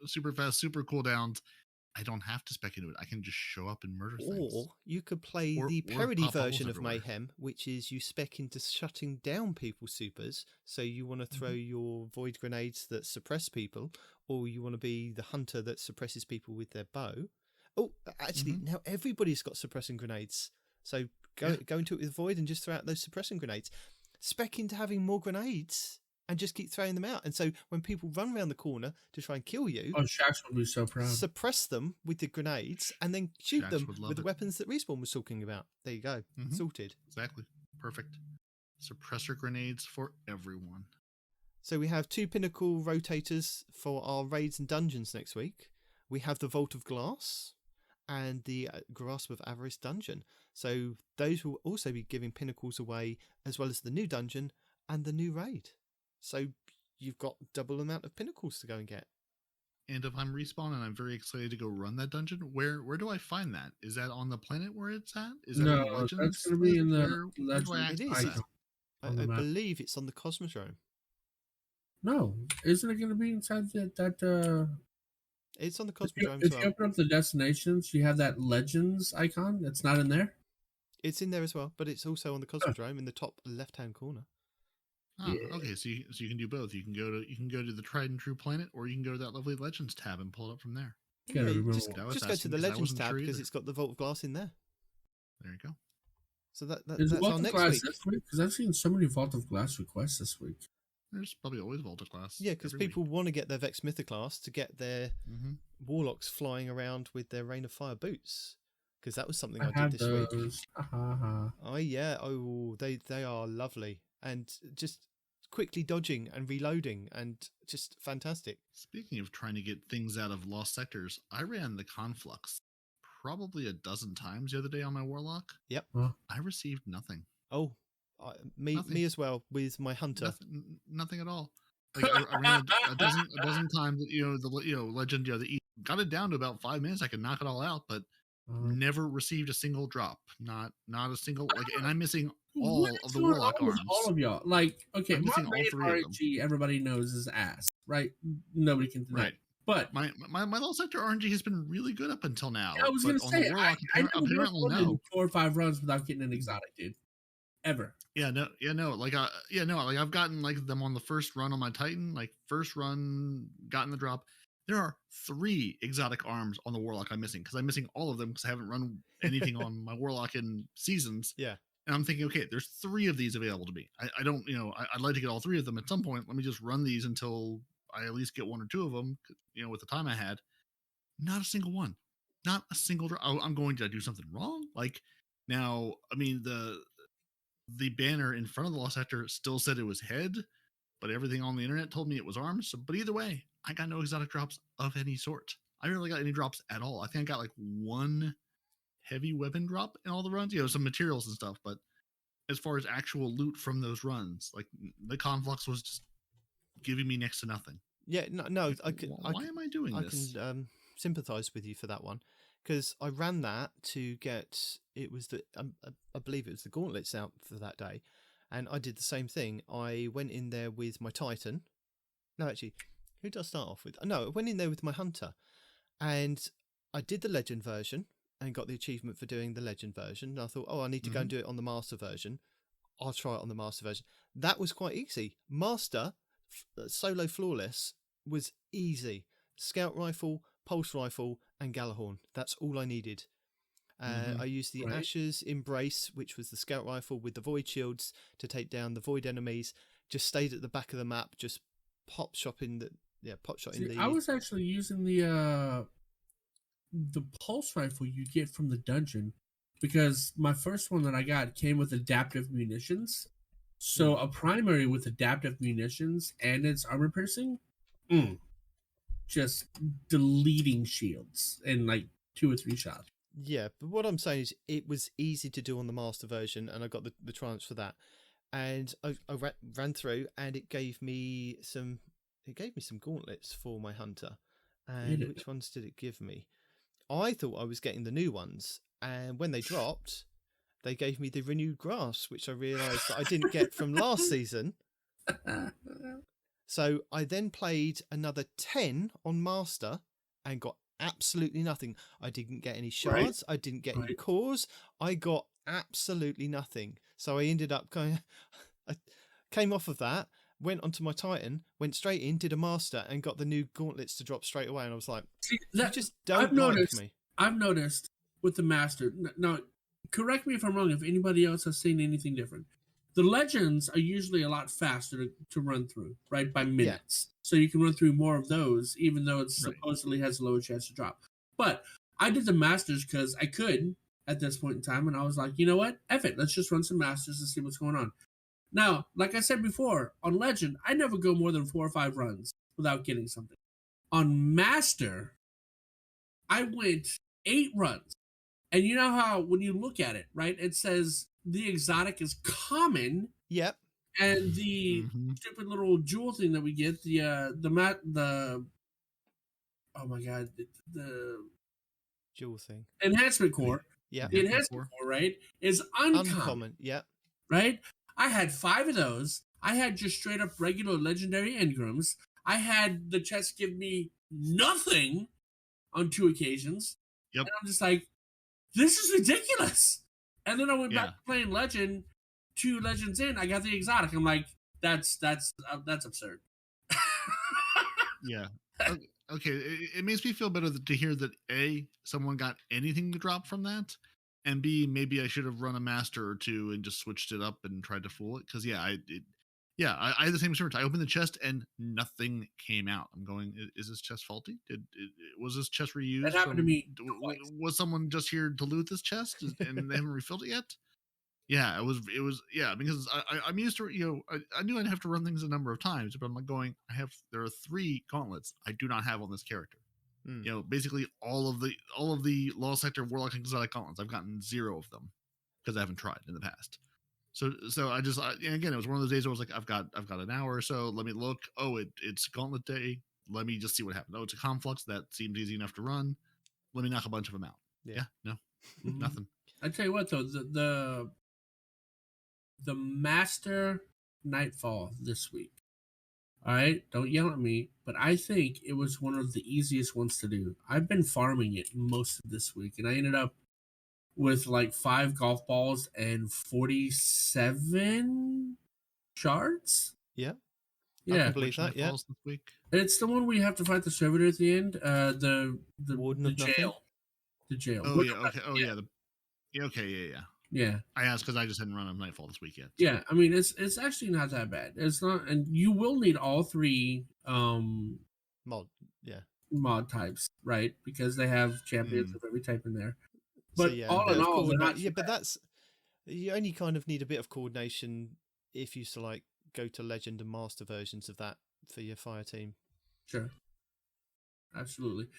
super cooldowns. I don't have to spec into it. I can just show up and murder things. Or you could play the parody version of Mayhem, which is you spec into shutting down people's supers. So you want to throw your void grenades that suppress people, or you want to be the hunter that suppresses people with their bow. Oh, actually, now everybody's got suppressing grenades. So go into it with void and just throw out those suppressing grenades. Spec into having more grenades and just keep throwing them out. And so when people run around the corner to try and kill you, Shax would be so proud. Suppress them with the grenades and then shoot them with the weapons that Respawn was talking about. There you go. Sorted. Exactly. Perfect. Suppressor grenades for everyone. So we have 2 pinnacle rotators for our raids and dungeons next week. We have the Vault of Glass and the Grasp of Avarice dungeon. So those will also be giving pinnacles away, as well as the new dungeon and the new raid. So you've got double amount of pinnacles to go and get. And if I'm Respawn and I'm very excited to go run that dungeon, where do I find that? Is that on the planet where it's at? Is that no, in Legends? That's going to be in the Legends. It is. I believe it's on the Cosmodrome. No, isn't it going to be inside that It's on the Cosmodrome. If you open up the destinations, you have that Legends icon. It's not in there. It's in there as well, but it's also on the Cosmodrome in the top left-hand corner. Oh, okay. So you can do both. You can go to the tried and true planet, or you can go to that lovely Legends tab and pull it up from there. Yeah, just go to the Legends tab because it's got the Vault of Glass in there. There you go. So that's Vault our of next Glass week. this week, because I've seen so many Vault of Glass requests this week. There's probably always Vault of Glass. Yeah, because people want to get their Vex Mythoclast to get their Warlocks flying around with their Rain of Fire boots. Because that was something I did this week. Oh yeah, they are lovely and just quickly dodging and reloading and just fantastic. Speaking of trying to get things out of lost sectors, I ran the Conflux probably a dozen times the other day on my Warlock. Yep. I received nothing. Oh, me as well with my Hunter. Nothing at all. Like I ran a dozen times. The legend. Got it down to about 5 minutes. I could knock it all out, but never received a single drop. Not a single. And I'm missing all of the Warlock arms. All of y'all. Okay, my RNG everybody knows is ass, right? Nobody can deny. Right. But my lost sector RNG has been really good up until now. I was going to say, I apparently no 4 or 5 runs without getting an exotic, dude. Ever. I've gotten them on the first run on my Titan, first run, gotten the drop. There are 3 exotic arms on the Warlock I'm missing, because I'm missing all of them because I haven't run anything on my Warlock in seasons. Yeah. And I'm thinking, okay, there's 3 of these available to me. I don't, I'd like to get all 3 of them at some point. Let me just run these until I at least get 1 or 2 of them, with the time I had. Not a single one. Not a single drop. I'm going to do something wrong. Now, the banner in front of the lost sector still said it was head, but everything on the internet told me it was arms. But either way, I got no exotic drops of any sort. I rarely got any drops at all. I think I got 1 heavy weapon drop in all the runs, some materials and stuff. But as far as actual loot from those runs, the Conflux was just giving me next to nothing. Yeah, no. Why am I doing this? I can sympathize with you for that one. Because I ran that to get, it was I believe it was the Gauntlets out for that day. And I did the same thing. I went in there with my Titan. No, actually, who did I start off with? No, I went in there with my Hunter. And I did the Legend version and got the achievement for doing the Legend version. And I thought, I need to go and do it on the Master version. I'll try it on the Master version. That was quite easy. Master, solo flawless, was easy. Scout Rifle, Pulse Rifle, and Galahorn. That's all I needed. I used the Asher's Embrace, which was the Scout Rifle with the Void Shields to take down the Void enemies. Just stayed at the back of the map, just pop shot in the. I was actually using the Pulse Rifle you get from the dungeon, because my first one that I got came with adaptive munitions. So a primary with adaptive munitions and its armor piercing, just deleting shields in like 2 or 3 shots. Yeah, but what I'm saying is it was easy to do on the master version, and I got the triumphs for that. And I ran through, and it gave me some gauntlets for my hunter. And which ones did it give me? I thought I was getting the new ones, and when they dropped, they gave me the renewed grass, which I realised that I didn't get from last season. So I then played another 10 on master and got absolutely nothing. I didn't get any shards. Right. I didn't get any cores. I got absolutely nothing. So I ended up going. I came off of that, went onto my Titan, went straight in, did a master, and got the new gauntlets to drop straight away. And I was like, you just don't like me. I've noticed with the master. Now, correct me if I'm wrong. If anybody else has seen anything different, the legends are usually a lot faster to run through, right, by minutes. Yeah. So you can run through more of those, even though it supposedly has a lower chance to drop. But I did the masters because I could at this point in time, and I was like, you know what? F it. Let's just run some masters and see what's going on. Now, like I said before, on Legend, I never go more than 4 or 5 runs without getting something. On Master, I went 8 runs. And you know how when you look at it, right, it says the exotic is common. Yep. And the stupid little jewel thing that we get, the oh my god, the jewel thing. Enhancement core. Yeah. The enhancement core, right, is uncommon. Yep. Right? I had 5 of those. I had just straight up regular legendary engrams. I had the chest give me nothing on 2 occasions. Yep. And I'm just like, this is ridiculous. And then I went back to playing Legend. 2 legends in, I got the exotic. I'm like, that's absurd. Yeah. Okay. It makes me feel better to hear that A, someone got anything to drop from that, and B, maybe I should have run a master or 2 and just switched it up and tried to fool it. Because I had the same experience. I opened the chest and nothing came out. I'm going, is this chest faulty? Was this chest reused? That happened to me. Was someone just here to loot this chest and they haven't refilled it yet? Yeah, it was because I'm used to, I knew I'd have to run things a number of times, but I'm like going, there are 3 gauntlets I do not have on this character. Basically all of the Lost Sector Warlock and Exotic gauntlets, I've gotten 0 of them because I haven't tried in the past. So I just, again, it was one of those days where I was like, I've got an hour or so. Let me look. Oh, it's Gauntlet Day. Let me just see what happens. Oh, it's a Conflux. That seems easy enough to run. Let me knock a bunch of them out. Yeah no, nothing. I tell you what though, the Master Nightfall this week. All right, don't yell at me, but I think it was one of the easiest ones to do. I've been farming it most of this week, and I ended up with like 5 golf balls and 47 shards. Yeah. Yeah. I can believe that, yeah. This week? It's the one where you have to fight the servitor at the end. The Warden the of jail. Nothing? The jail. Oh, yeah, okay. Oh, yeah. Yeah. Yeah. I asked because I just hadn't run a Nightfall this week yet. Yeah, I mean it's actually not that bad. It's not, and you will need all 3 mod types, right? Because they have champions of every type in there. But so, all in all, they're not. Yeah, but you only kind of need a bit of coordination if you go to Legend and Master versions of that for your fire team. Sure, absolutely.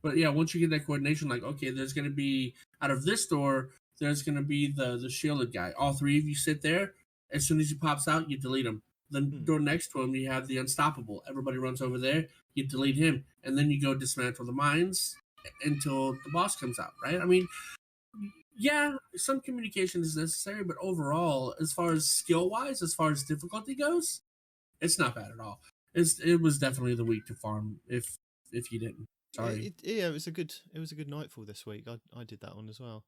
But yeah, once you get that coordination, like, okay, there's going to be out of this door. There's going to be the shielded guy. All 3 of you sit there. As soon as he pops out, you delete him. Then door next to him, you have the unstoppable. Everybody runs over there. You delete him. And then you go dismantle the mines until the boss comes out, right? I mean, yeah, some communication is necessary, but overall, as far as skill-wise, as far as difficulty goes, it's not bad at all. It was definitely the week to farm if you didn't. Sorry. It was a good Nightfall this week. I did that one as well.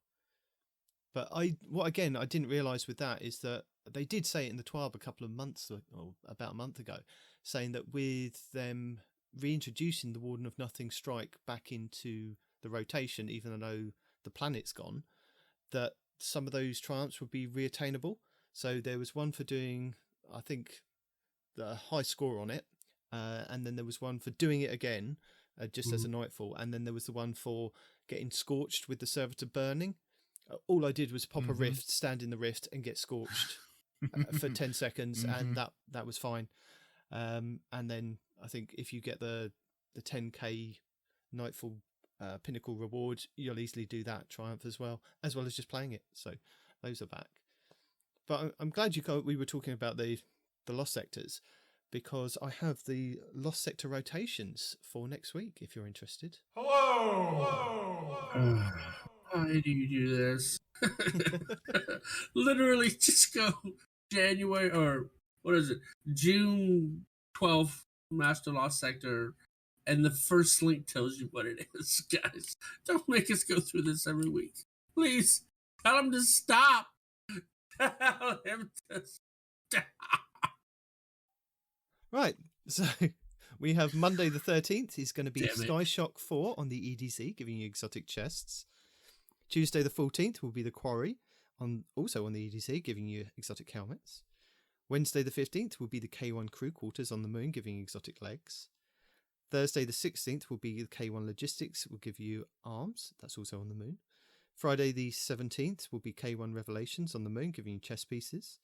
But I didn't realise with that is that they did say it in the TWAB a couple of months, or about a month ago, saying that with them reintroducing the Warden of Nothing strike back into the rotation, even though the planet's gone, that some of those triumphs would be reattainable. So there was one for doing, I think, the high score on it, and then there was one for doing it again, just as a Nightfall, and then there was the one for getting scorched with the servitor burning. All I did was pop a rift, stand in the rift, and get scorched for 10 seconds, and that was fine. And then I think if you get the the 10k Nightfall Pinnacle reward, you'll easily do that Triumph as well as just playing it. So those are back. But I'm glad we were talking about the Lost Sectors, because I have the Lost Sector rotations for next week, if you're interested. How do you do this? Literally just go January, or what is it, June 12th, Master Lost Sector, and the first link tells you what it is. Guys, don't make us go through this every week. Please, tell him to stop. Tell him to stop. Right, so we have Monday the 13th is going to be Sky Shock 4 on the EDC, giving you exotic chests. Tuesday the 14th will be the Quarry, also on the EDC, giving you exotic helmets. Wednesday the 15th will be the K1 Crew Quarters on the Moon, giving you exotic legs. Thursday the 16th will be the K1 Logistics, will give you arms, that's also on the Moon. Friday the 17th will be K1 Revelations on the Moon, giving you chest pieces.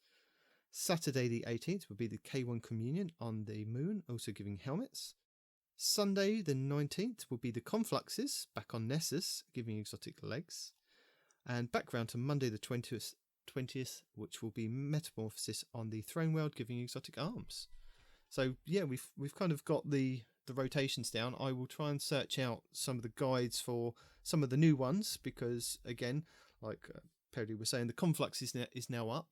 Saturday the 18th will be the K1 Communion on the Moon, also giving helmets. Sunday the 19th will be the Confluxes, back on Nessus, giving exotic legs. And back round to Monday the 20th, which will be Metamorphosis on the Throne World, giving exotic arms. So yeah, we've kind of got the rotations down. I will try and search out some of the guides for some of the new ones, because again, like Peroty was saying, the Conflux is now up.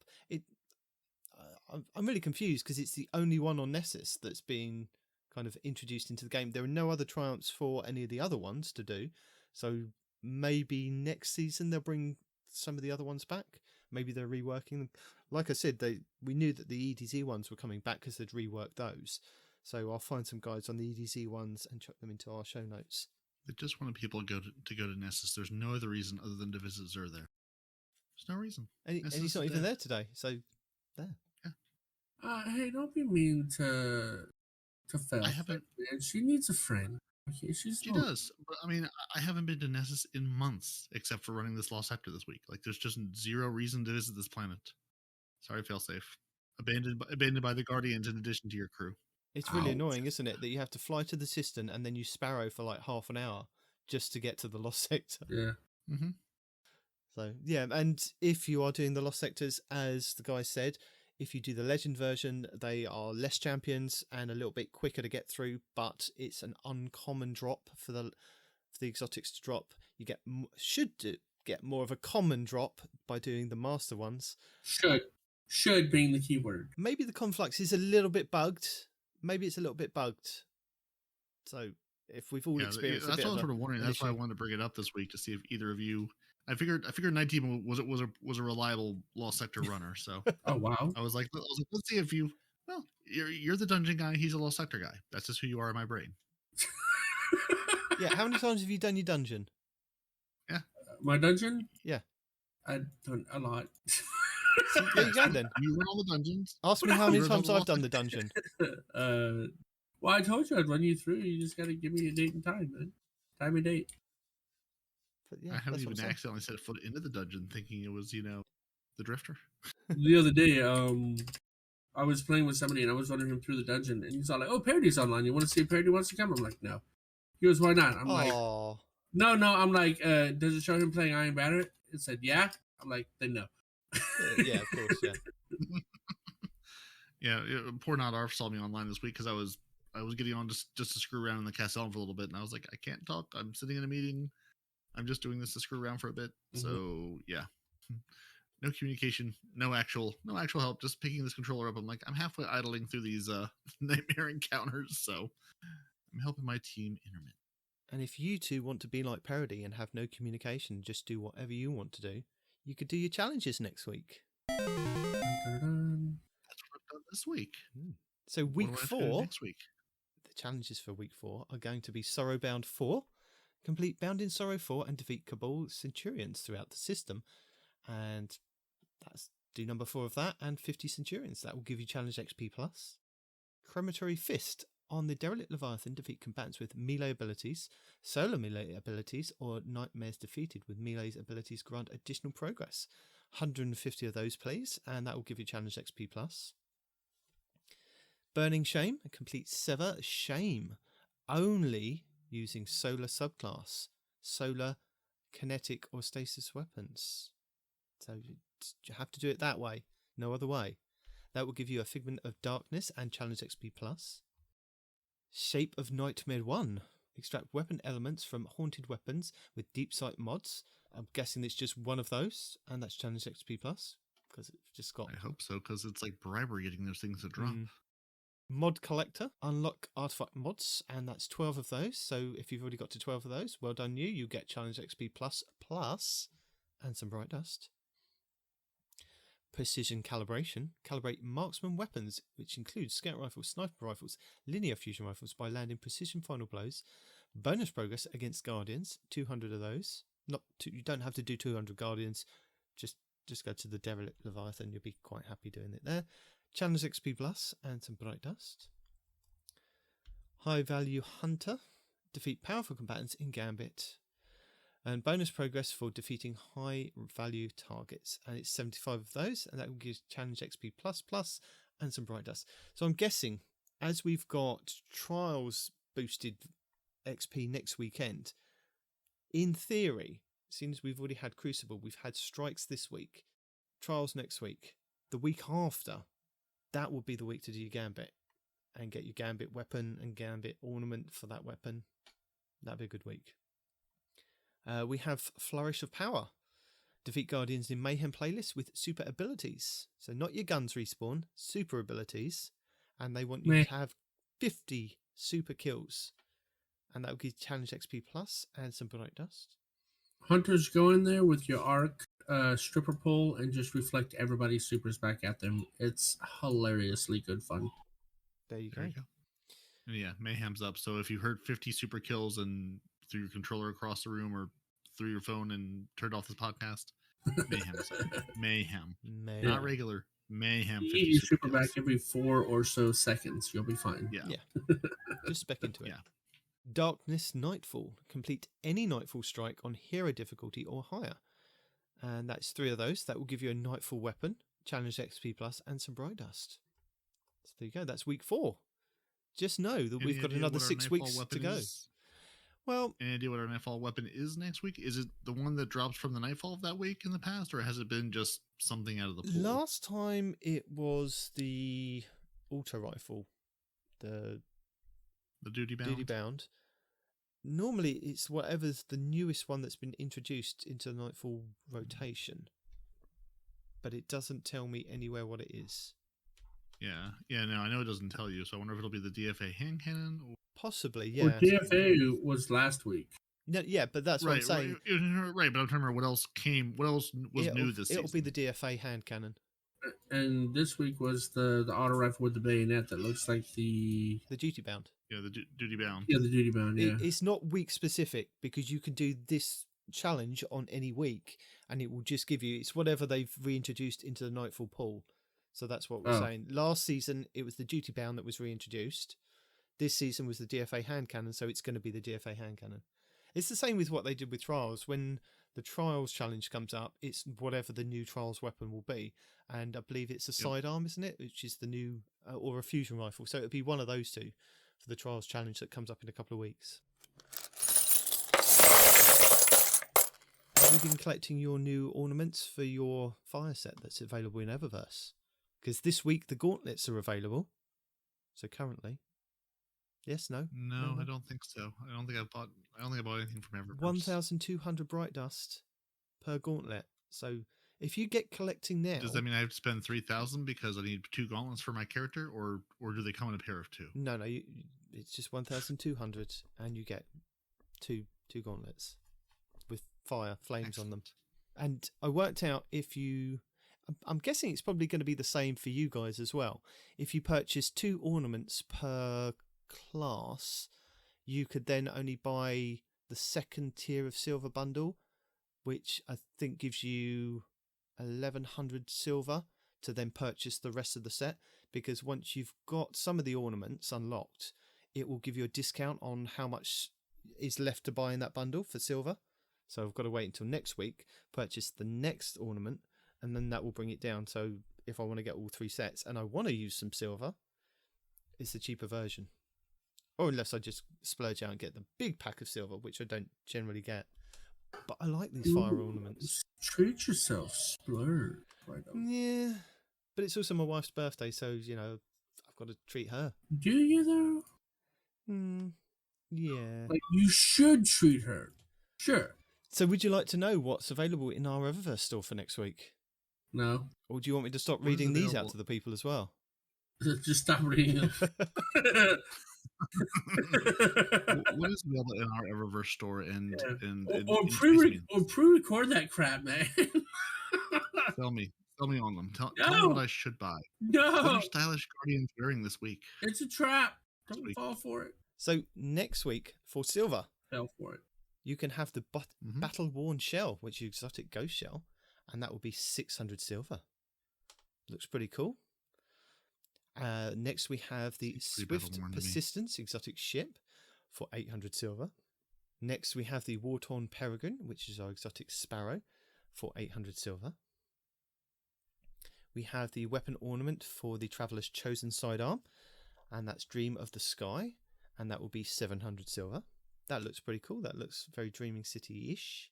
I'm really confused because it's the only one on Nessus that's been kind of introduced into the game. There are no other triumphs for any of the other ones to do. So maybe next season they'll bring some of the other ones back. Maybe they're reworking them. Like I said, we knew that the EDZ ones were coming back because they'd reworked those. So I'll find some guides on the EDZ ones and chuck them into our show notes. They just wanted people to go to Nessus. There's no other reason other than to visit Zur there. There's no reason. And he's not even there today. So there. Hey, don't be mean to Fel. I haven't. Man. She needs a friend. Okay, she does. But I mean, I haven't been to Nessus in months, except for running this Lost Sector this week. Like, there's just zero reason to visit this planet. Sorry, Failsafe. Abandoned by the Guardians in addition to your crew. It's really annoying, isn't it, that you have to fly to the Cistern and then you sparrow for like half an hour just to get to the Lost Sector. Yeah. Mm-hmm. So yeah, and if you are doing the Lost Sectors, as the guy said, if you do the Legend version, they are less champions and a little bit quicker to get through, but it's an uncommon drop for the exotics to drop. You should get more of a common drop by doing the master ones. Should being the key word. Maybe the Conflux is a little bit bugged. So if we've all experienced that's a bit what I was of sort of wondering. That's why I wanted to bring it up this week to see if either of you. I figured Nitedemon was a reliable Lost Sector runner. So oh wow, I was like, let's see if you. Well, you're the dungeon guy. He's a Lost Sector guy. That's just who you are in my brain. Yeah. How many times have you done your dungeon? Yeah, my dungeon. Yeah, I've done a lot. So there you go then. You run all the dungeons. Ask me how many times I've done the dungeon. Well, I told you I'd run you through. You just got to give me a date and time, man. Time and date. But yeah, I haven't even accidentally set foot into the dungeon thinking it was, the Drifter. The other day, I was playing with somebody and I was running him through the dungeon, and he's all like, "Oh, Peroty's online. You want to see if Peroty wants to come?" I'm like, "No." He goes, "Why not?" I'm like, No. I'm like, "Does it show him playing Iron Banner?" It said, "Yeah." I'm like, "Then no." Yeah, of course, yeah. Yeah, poor Not Arf saw me online this week because I was getting on just to screw around in the castle for a little bit, and I was like, I can't talk. I'm sitting in a meeting. I'm just doing this to screw around for a bit. Mm-hmm. So yeah, no communication, no actual help. Just picking this controller up. I'm like, I'm halfway idling through these nightmare encounters, so I'm helping my team intermittent. And if you two want to be like Peroty and have no communication, just do whatever you want to do, you could do your challenges next week. That's what I've done this week. So week 4, next week. The challenges for week 4 are going to be Sorrowbound 4, complete Bound in Sorrow 4, and defeat Cabal Centurions throughout the system. And do number 4 of that and 50 Centurions. That will give you challenge XP+. Crematory Fist. On the Derelict Leviathan, defeat combatants with melee abilities, solo melee abilities, or nightmares defeated with melee's abilities grant additional progress. 150 of those, please, and that will give you challenge XP+. Burning Shame, complete Sever Shame. only using solar subclass, solar, kinetic, or stasis weapons. So you have to do it that way, no other way. That will give you a Figment of Darkness and Challenge XP+. Shape of Nightmare 1. Extract weapon elements from haunted weapons with deep sight mods. I'm guessing it's just one of those, and that's Challenge XP+, because it's just got... I hope so, because it's like bribery getting those things to drop. Mod Collector. Unlock artifact mods, and that's 12 of those. So if you've already got to 12 of those, well done you. You get Challenge XP++, and some Bright Dust. Precision Calibration. Calibrate marksman weapons, which includes scout rifles, sniper rifles, linear fusion rifles by landing precision final blows. Bonus progress against guardians, 200 of those. You don't have to do 200 guardians. Just go to the Derelict Leviathan. You'll be quite happy doing it there. Challenge XP Plus and some Bright Dust. High Value Hunter. Defeat powerful combatants in Gambit. And bonus progress for defeating high value targets. And it's 75 of those. And that will give Challenge XP Plus and some Bright Dust. So I'm guessing as we've got Trials boosted XP next weekend, in theory, seeing as we've already had Crucible, we've had Strikes this week, Trials next week, the week after, that will be the week to do your Gambit and get your Gambit weapon and Gambit ornament for that weapon. That'd be a good week. We have Flourish of Power. Defeat Guardians in Mayhem playlist with super abilities. So not your guns respawn, super abilities. And they want you to have 50 super kills. And that will give Challenge XP Plus and some Bright Dust. Hunters, go in there with your arc stripper pole and just reflect everybody's supers back at them. It's hilariously good fun. There you go. And yeah, Mayhem's up. So if you heard 50 super kills and threw your controller across the room or through your phone and turned off this podcast, Mayhem's up. Mayhem. Not regular. Mayhem. You get your super back every 4 or so seconds. You'll be fine. Yeah. Just spec into it. Yeah. Darkness Nightfall. Complete any Nightfall strike on hero difficulty or higher. And that's 3 of those. That will give you a Nightfall weapon, Challenge XP Plus, and some Bright Dust. So there you go. That's week 4. Just know that we've got another 6 weeks to go. Well, any idea what our Nightfall weapon is next week? Is it the one that drops from the Nightfall of that week in the past, or has it been just something out of the pool? Last time it was the auto rifle, the duty bound. Duty bound. Normally, it's whatever's the newest one that's been introduced into the Nightfall rotation, but it doesn't tell me anywhere what it is. Yeah. No, I know it doesn't tell you. So I wonder if it'll be the DFA hand cannon. Or... Possibly, yeah. Well, DFA was last week. No, yeah, but that's what I'm saying. Right, but I'm trying to remember what else was new this season. It'll be the DFA hand cannon. And this week was the auto rifle with the bayonet that looks like the duty bound. Yeah, the duty bound. Yeah, the duty bound. Yeah, it's not week specific because you can do this challenge on any week, and it will just give you it's whatever they've reintroduced into the Nightfall pool. So that's what we're saying. Last season it was the duty bound that was reintroduced. This season was the DFA hand cannon, so it's going to be the DFA hand cannon. It's the same with what they did with Trials. When the Trials challenge comes up, it's whatever the new Trials weapon will be. And I believe it's a sidearm, isn't it? Which is the new, or a fusion rifle. So it'll be one of those two for the Trials challenge that comes up in a couple of weeks. Have you been collecting your new ornaments for your fire set that's available in Eververse? Because this week the gauntlets are available. So currently... Yes, no? No, I don't think so. I don't think I bought anything from Eververse. 1,200 Bright Dust per gauntlet. So if you get collecting now... Does that mean I have to spend 3,000 because I need 2 gauntlets for my character, or do they come in a pair of 2? No, it's just 1,200 and you get two gauntlets with flames on them. And I worked out I'm guessing it's probably going to be the same for you guys as well. If you purchase 2 ornaments per class, you could then only buy the second tier of silver bundle, which I think gives you 1,100 silver to then purchase the rest of the set, because once you've got some of the ornaments unlocked, it will give you a discount on how much is left to buy in that bundle for silver. So I've got to wait until next week, purchase the next ornament, and then that will bring it down. So if I want to get all 3 sets and I want to use some silver, it's the cheaper version. Or unless I just splurge out and get the big pack of silver, which I don't generally get. But I like these fire ornaments. Treat yourself, splurge. Right on. Yeah, but it's also my wife's birthday, so, you know, I've got to treat her. Do you, though? Yeah. Like, you should treat her. Sure. So would you like to know what's available in our Eververse store for next week? No. Or do you want me to stop reading these out to the people as well? Just stop reading them. What is available in our Eververse store or pre-record that crap, man. Tell me on them. Tell No. me what I should buy. No. What are stylish guardians wearing this week? It's a trap. Don't fall for it. So next week for silver, Fell for it. you can have the battle-worn shell, which is exotic ghost shell, and that will be 600 silver. Looks pretty cool. Next we have the Swift Persistence exotic ship for 800 silver. Next we have the War-Torn Peregrine, which is our exotic sparrow, for 800 silver. We have the weapon ornament for the Traveller's Chosen sidearm, and that's Dream of the Sky, and that will be 700 silver. That looks pretty cool. That looks very Dreaming City-ish.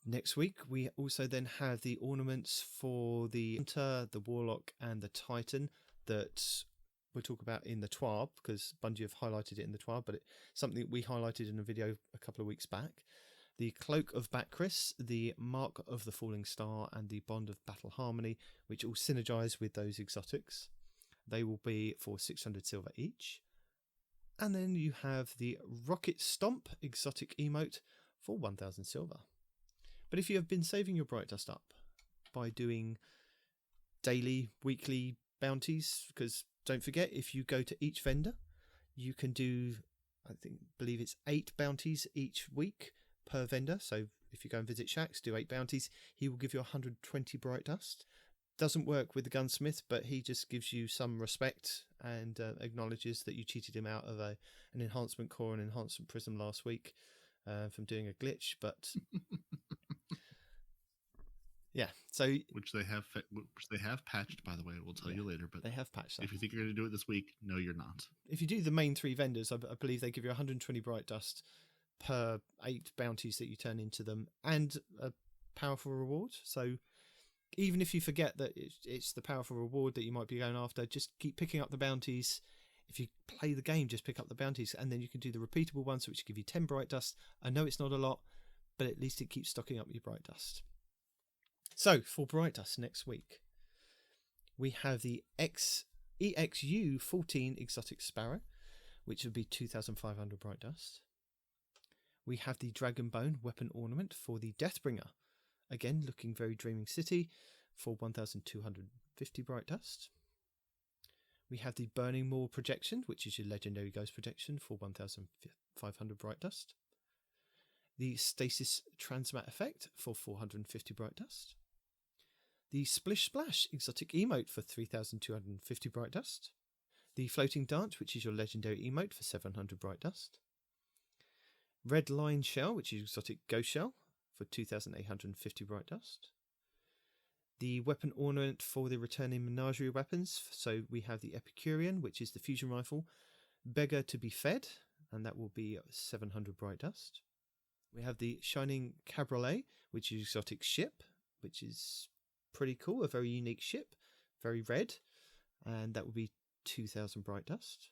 Next week, we also then have the ornaments for the Hunter, the Warlock, and the Titan that we'll talk about in the TWAB, because Bungie have highlighted it in the TWAB, but it's something we highlighted in a video a couple of weeks back. The Cloak of Bakris, the Mark of the Falling Star, and the Bond of Battle Harmony, which all synergize with those exotics. They will be for 600 silver each. And then you have the Rocket Stomp exotic emote for 1000 silver. But if you have been saving your Bright Dust up by doing daily, weekly bounties, because don't forget, if you go to each vendor, you can do, believe it's 8 bounties each week per vendor. So if you go and visit Shax, do 8 bounties, he will give you 120 Bright Dust. Doesn't work with the gunsmith, but he just gives you some respect and acknowledges that you cheated him out of an enhancement core and enhancement prism last week from doing a glitch. But yeah, so which they have patched, by the way. We'll tell you later. But they have patched that. If you think you're going to do it this week, no, you're not. If you do the main 3 vendors, I believe they give you 120 Bright Dust per 8 bounties that you turn into them, and a powerful reward. So even if you forget that it's the powerful reward that you might be going after, just keep picking up the bounties. If you play the game, just pick up the bounties, and then you can do the repeatable ones, which give you 10 Bright Dust. I know it's not a lot, but at least it keeps stocking up your Bright Dust. So, for Bright Dust next week, we have the EXU 14 Exotic Sparrow, which would be 2,500 Bright Dust. We have the Dragon Bone Weapon Ornament for the Deathbringer. Again, looking very Dreaming City for 1,250 Bright Dust. We have the Burning Maul Projection, which is your Legendary Ghost Projection for 1,500 Bright Dust. The Stasis Transmat Effect for 450 Bright Dust. The Splish Splash Exotic Emote for 3,250 Bright Dust. The Floating Dance, which is your Legendary Emote for 700 Bright Dust. Red Line Shell, which is Exotic Ghost Shell for 2,850 Bright Dust. The Weapon Ornament for the Returning Menagerie Weapons, so we have the Epicurean, which is the Fusion Rifle, Beggar to be Fed, and that will be 700 Bright Dust. We have the Shining Cabriolet, which is Exotic Ship, which is pretty cool, a very unique ship, very red, and that will be 2,000 Bright Dust.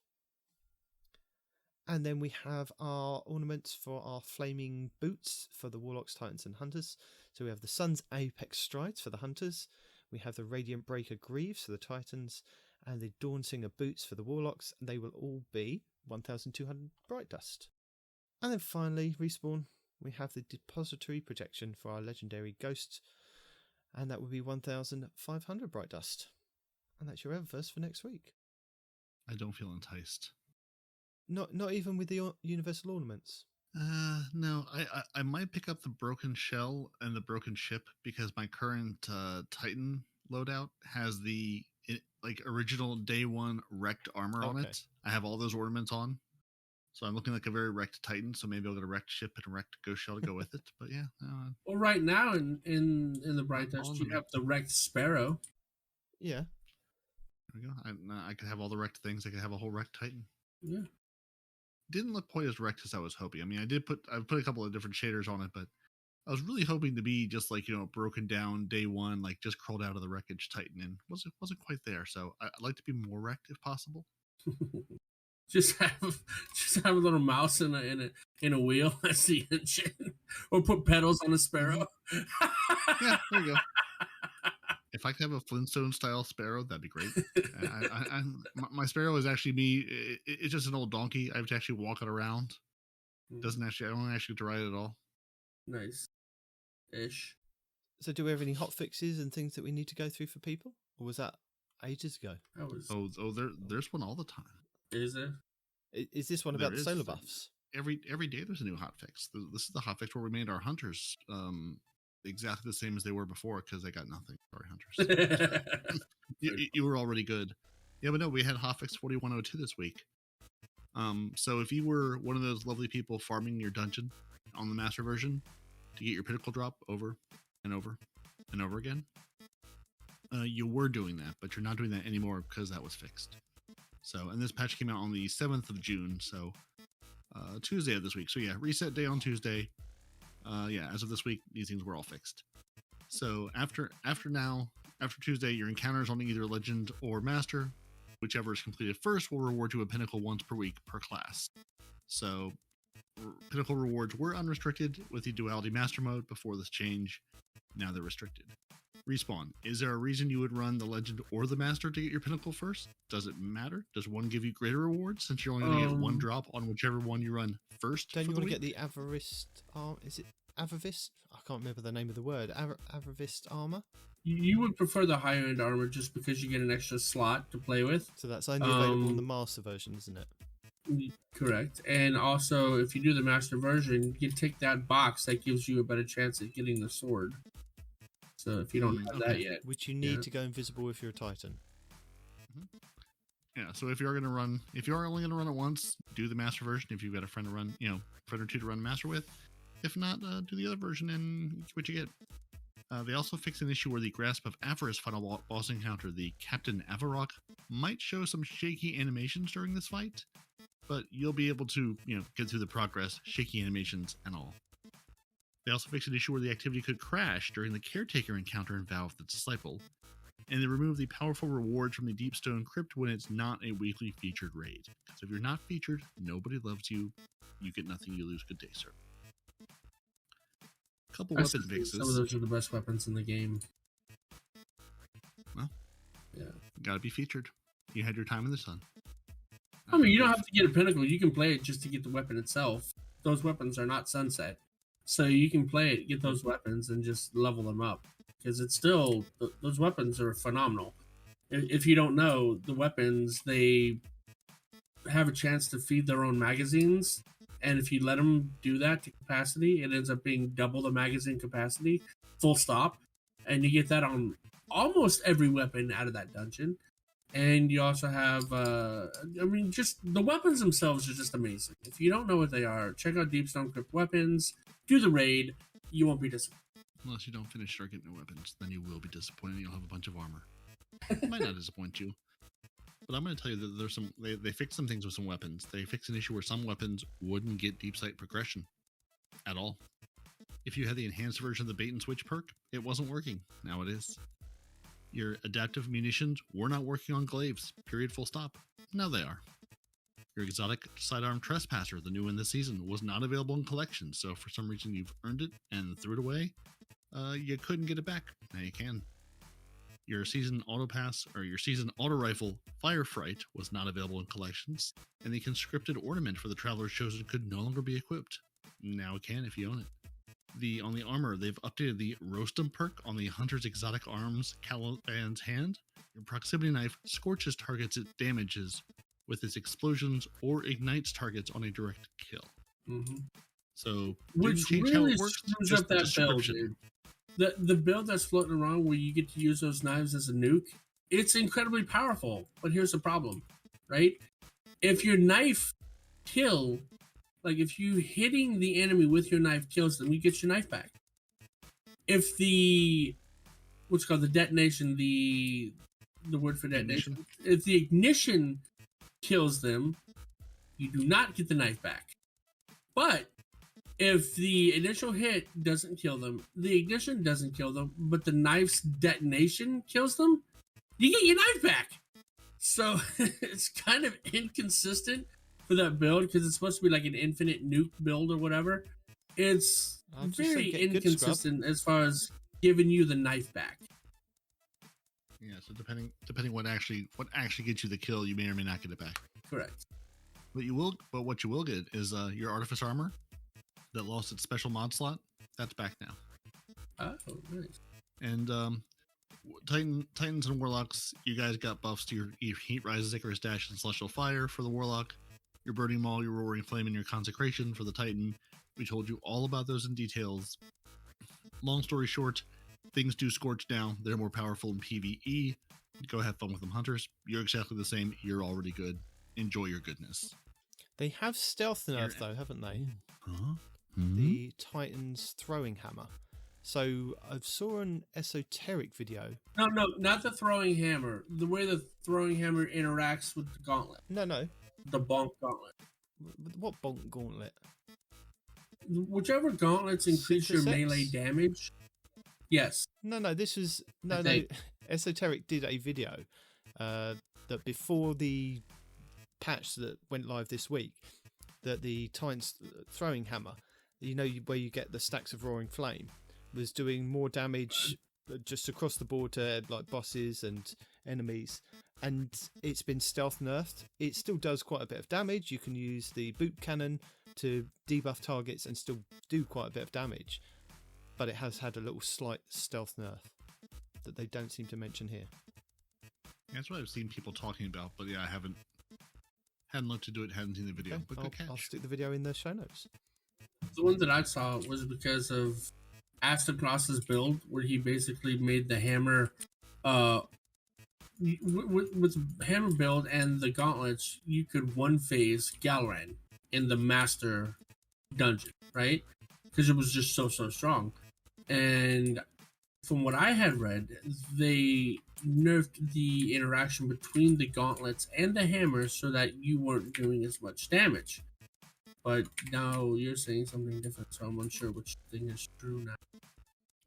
And then we have our ornaments for our flaming boots for the Warlocks, Titans and Hunters. So we have the Sun's Apex Strides for the Hunters. We have the Radiant Breaker Greaves for the Titans. And the Dawnsinger Boots for the Warlocks. They will all be 1,200 Bright Dust. And then finally, Respawn, we have the Depository Projection for our Legendary Ghosts. And that will be 1,500 Bright Dust. And that's your Eververse for next week. I don't feel enticed. Not even with the universal ornaments. No. I might pick up the broken shell and the broken ship because my current Titan loadout has the original day 1 wrecked armor on it. I have all those ornaments on, so I'm looking like a very wrecked Titan. So maybe I'll get a wrecked ship and a wrecked ghost shell to go with it. But yeah. Well, right now in the Bright Dust, you have the wrecked Sparrow. Yeah. There we go. I could have all the wrecked things. I could have a whole wrecked Titan. Yeah. didn't look quite as wrecked as I was hoping. I mean, I put a couple of different shaders on it, but I was really hoping to be just like, broken down day one, like just crawled out of the wreckage Titan, and wasn't quite there. So I'd like to be more wrecked if possible. just have a little mouse in a wheel as the engine, or put pedals on a Sparrow. Yeah, there you go. If I could have a Flintstone style Sparrow, that'd be great. My Sparrow is actually me. It's just an old donkey. I have to actually walk it around. I don't actually get to ride it at all. Nice. Ish. So do we have any hot fixes and things that we need to go through for people? Or was that ages ago? There's one all the time. Is there? Is this one about the solar buffs? Every day there's a new hot fix. This is the hot fix where we made our hunters exactly the same as they were before, because they got nothing. Sorry, hunters. you were already good. Yeah, but no, we had hotfix 4102 this week. So if you were one of those lovely people farming your dungeon on the master version to get your pinnacle drop over and over and over again, you were doing that, but you're not doing that anymore because that was fixed. So, and this patch came out on the 7th of June, so Tuesday of this week. So yeah, reset day on Tuesday. As of this week, these things were all fixed. So after Tuesday, your encounters on either Legend or Master, whichever is completed first, will reward you a pinnacle once per week per class. So pinnacle rewards were unrestricted with the duality master mode before this change. Now they're restricted. Respawn. Is there a reason you would run the Legend or the Master to get your pinnacle first? Does it matter? Does one give you greater rewards since you're only going to get one drop on whichever one you run first? Don't you want to get the Avarist arm? Is it Avarist? I can't remember the name of the word. Avarist armor? You would prefer the higher end armor just because you get an extra slot to play with. So that's only available in the Master version, isn't it? Correct. And also, if you do the Master version, you take that box that gives you a better chance at getting the sword. So if you don't have that yet, which you need to go invisible if you're a Titan. Yeah. So if you're only going to run it once, do the Master version. If you've got a friend to run, friend or two to run Master with. If not, do the other version and see what you get. They also fixed an issue where the Grasp of Avarice final boss encounter, the Captain Avarok, might show some shaky animations during this fight, but you'll be able to, get through the progress, shaky animations and all. They also fixed an issue where the activity could crash during the Caretaker encounter in Vow of the Disciple, and they removed the powerful rewards from the Deepstone Crypt when it's not a weekly featured raid. Because if you're not featured, nobody loves you, you get nothing, you lose. Good day, sir. Couple weapon fixes. Some of those are the best weapons in the game. Well, yeah, gotta be featured. You had your time in the sun. I mean, you don't have to get a pinnacle. You can play it just to get the weapon itself. Those weapons are not sunset, so you can play it, get those weapons, and just level them up. Because it's still those weapons are phenomenal. If you don't know, the weapons, they have a chance to feed their own magazines. And if you let them do that to capacity, it ends up being double the magazine capacity, full stop. And you get that on almost every weapon out of that dungeon. And you also have, just the weapons themselves are just amazing. If you don't know what they are, check out Deepstone Crypt weapons, do the raid, you won't be disappointed. Unless you don't finish start getting the weapons, then you will be disappointed. You'll have a bunch of armor. It might not disappoint you. But I'm going to tell you that there's they fixed some things with some weapons. They fixed an issue where some weapons wouldn't get deep sight progression at all. If you had the enhanced version of the bait and switch perk, it wasn't working. Now it is. Your adaptive munitions were not working on glaives. Period. Full stop. Now they are. Your exotic sidearm trespasser, the new one this season, was not available in collections. So if for some reason you've earned it and threw it away, you couldn't get it back. Now you can. Your season auto pass or your season auto rifle Fire Fright was not available in collections, and the conscripted ornament for the Traveler's Chosen could no longer be equipped. Now it can if you own it. On the armor, they've updated the Roastum perk on the Hunter's Exotic Arms Caliban's hand. Your proximity knife scorches targets it damages with its explosions or ignites targets on a direct kill. Mm-hmm. So, which change really how it works, screws up that build, dude. The build that's floating around where you get to use those knives as a nuke, it's incredibly powerful. But here's the problem, right? If your knife kill, like if you hitting the enemy with your knife kills them, you get your knife back. If the what's called the detonation, the word for detonation, if the ignition kills them, you do not get the knife back. But if the initial hit doesn't kill them, the ignition doesn't kill them, but the knife's detonation kills them, you get your knife back. So it's kind of inconsistent for that build because it's supposed to be like an infinite nuke build or whatever. It's very inconsistent as far as giving you the knife back. Yeah, so depending what actually gets you the kill, you may or may not get it back. Correct. What you will get is your artifice armor that lost its special mod slot. That's back now. Oh, nice. And Titans and Warlocks, you guys got buffs to your Heat Rise, Icarus Dash, and Celestial Fire for the Warlock, your Burning Maul, your Roaring Flame, and your Consecration for the Titan. We told you all about those in details. Long story short, things do scorch now. They're more powerful in PvE. Go have fun with them, Hunters. You're exactly the same. You're already good. Enjoy your goodness. They have stealth nerf though, haven't they? Huh? The Titan's throwing hammer. So I saw an esoteric video. No, not the throwing hammer. The way the throwing hammer interacts with the gauntlet. No. The bonk gauntlet. What bonk gauntlet? Whichever gauntlets increase your melee damage. Yes. No. This was no. Esoteric did a video that before the patch that went live this week, that the Titan's throwing hammer, where you get the stacks of roaring flame, was doing more damage just across the board to like bosses and enemies, and it's been stealth nerfed. It still does quite a bit of damage. You can use the boot cannon to debuff targets and still do quite a bit of damage, but it has had a little slight stealth nerf that they don't seem to mention here. Yeah, that's what I've seen people talking about, but yeah, I hadn't looked into it, hadn't seen the video. Okay, but good catch. I'll stick the video in the show notes. The one that I saw was because of Astocross's build, where he basically made the hammer with hammer build and the gauntlets, you could one phase Galran in the master dungeon, right? Because it was just so strong. And from what I had read, they nerfed the interaction between the gauntlets and the hammers so that you weren't doing as much damage. But now you're saying something different, so I'm unsure which thing is true now.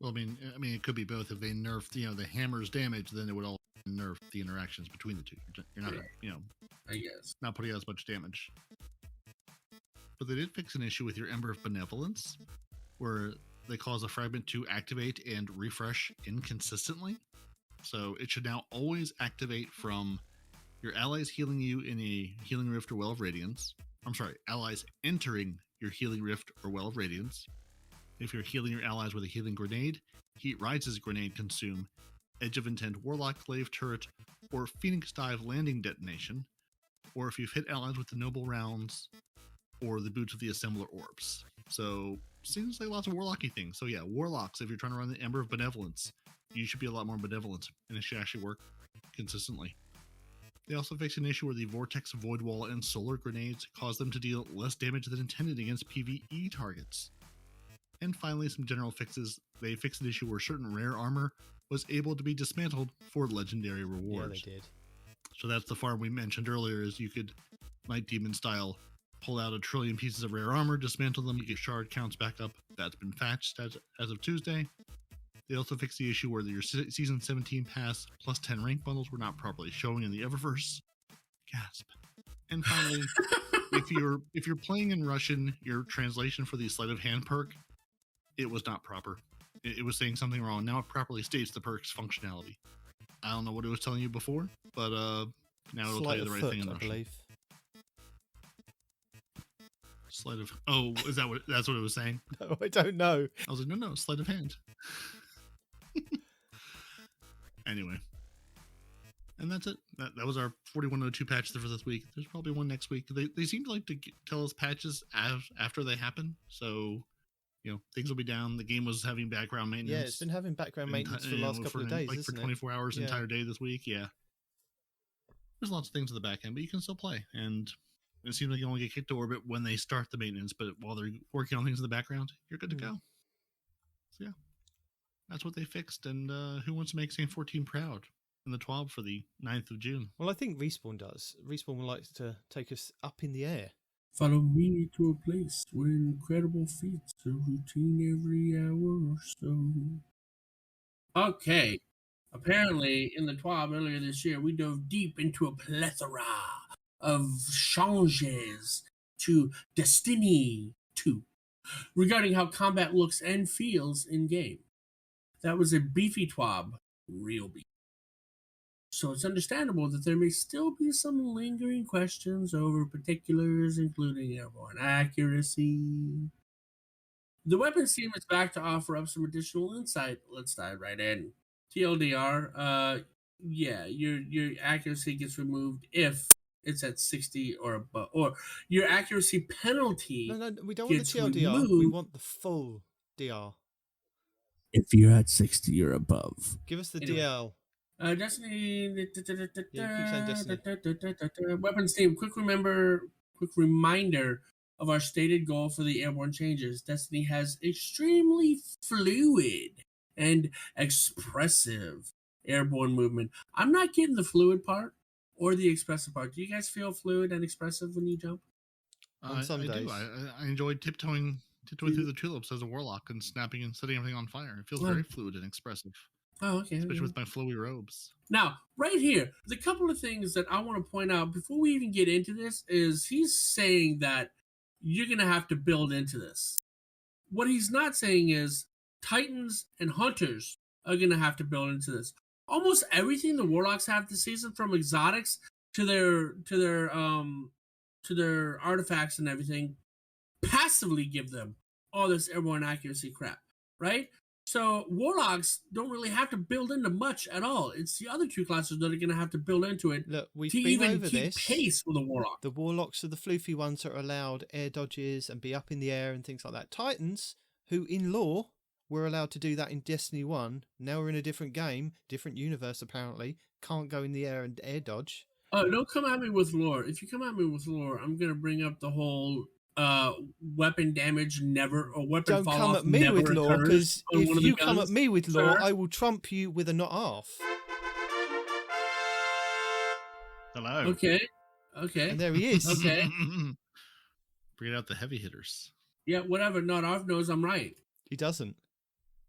Well, I mean, it could be both. If they nerfed, the hammer's damage, then it would all nerf the interactions between the two. You're not, I guess, not putting out as much damage. But they did fix an issue with your Ember of Benevolence, where they cause a fragment to activate and refresh inconsistently. So it should now always activate from your allies healing you in a Healing Rift or Well of Radiance. I'm sorry, allies entering your Healing Rift or Well of Radiance. If you're healing your allies with a Healing Grenade, Heat Rises Grenade Consume, Edge of Intent Warlock Glaive Turret, or Phoenix Dive Landing Detonation, or if you've hit allies with the Noble Rounds, or the Boots of the Assembler Orbs. So, seems like lots of Warlocky things. So yeah, Warlocks, if you're trying to run the Ember of Benevolence, you should be a lot more benevolent, and it should actually work consistently. They also fixed an issue where the Vortex, Void Wall, and Solar Grenades cause them to deal less damage than intended against PvE targets. And finally, some general fixes. They fixed an issue where certain rare armor was able to be dismantled for legendary rewards. Yeah, they did. So that's the farm we mentioned earlier, is you could, Night Demon style, pull out 1 trillion pieces of rare armor, dismantle them, you get shard counts back up. That's been patched as of Tuesday. They also fixed the issue where your Season 17 pass plus 10 rank bundles were not properly showing in the Eververse. Gasp. And finally, if you're playing in Russian, your translation for the Sleight of Hand perk, it was not proper. It was saying something wrong. Now it properly states the perk's functionality. I don't know what it was telling you before, but now it'll tell you the right thing in Russian. I believe. Sleight of... Oh, that's what it was saying? No, I don't know. I was like, no, sleight of hand. Anyway. And that's it. That was our 4102 patch for this week. There's probably one next week. They seem to like to tell us patches after they happen. So, things will be down. The game was having background maintenance. Yeah, it's been having background maintenance for the last couple of days, like for 24 hours the entire day this week. Yeah. There's lots of things in the back end, but you can still play. And it seems like you only get kicked to orbit when they start the maintenance, but while they're working on things in the background, you're good to go. So yeah, that's what they fixed. And who wants to make St. 14 proud in the 12 for the 9th of June? Well, I think Respawn does. Respawn would like to take us up in the air Follow me to a place where incredible feats are routine every hour or so. Okay. Apparently, in the TWAB earlier this year, we dove deep into a plethora of changes to Destiny 2 regarding how combat looks and feels in game. That was a beefy TWAB, real beef. So it's understandable that there may still be some lingering questions over particulars, including airborne accuracy. The weapons team is back to offer up some additional insight. Let's dive right in. TLDR, yeah, your accuracy gets removed if it's at 60 or above, or your accuracy penalty. No, we don't want the TLDR. Removed we want the full DR. if you're at 60 or above. Give us the Anyway. DL. Destiny. Yeah, keep saying Destiny. Weapons team. Quick reminder of our stated goal for the airborne changes. Destiny has extremely fluid and expressive airborne movement. I'm not getting the fluid part or the expressive part. Do you guys feel fluid and expressive when you jump? On some days. do. I enjoyed tiptoeing through the tulips as a warlock and snapping and setting everything on fire. It feels very fluid and expressive. Oh, okay. Especially with my flowy robes. Now, right here, the couple of things that I want to point out before we even get into this is he's saying that you're going to have to build into this. What he's not saying is Titans and Hunters are going to have to build into this. Almost everything the Warlocks have this season, from exotics to their artifacts and everything, passively give them all this airborne accuracy crap, right? So Warlocks don't really have to build into much at all. It's the other two classes that are going to have to build into it. Look, we've to been even over keep this. pace with the Warlock. The Warlocks are the floofy ones that are allowed air dodges and be up in the air and things like that. Titans, who in lore were allowed to do that in Destiny 1, now we're in a different game, different universe apparently, can't go in the air and air dodge. Oh, don't come at me with lore. If you come at me with lore, I'm going to bring up the whole weapon damage never, or weapon Don't fall come off at me never with lore, because occurs on one if of the you come guns, at me with lore, sir. I will trump you with a not half. Hello. Okay. And there he is. Okay. Bring out the heavy hitters. Yeah, whatever. Not off knows I'm right. He doesn't.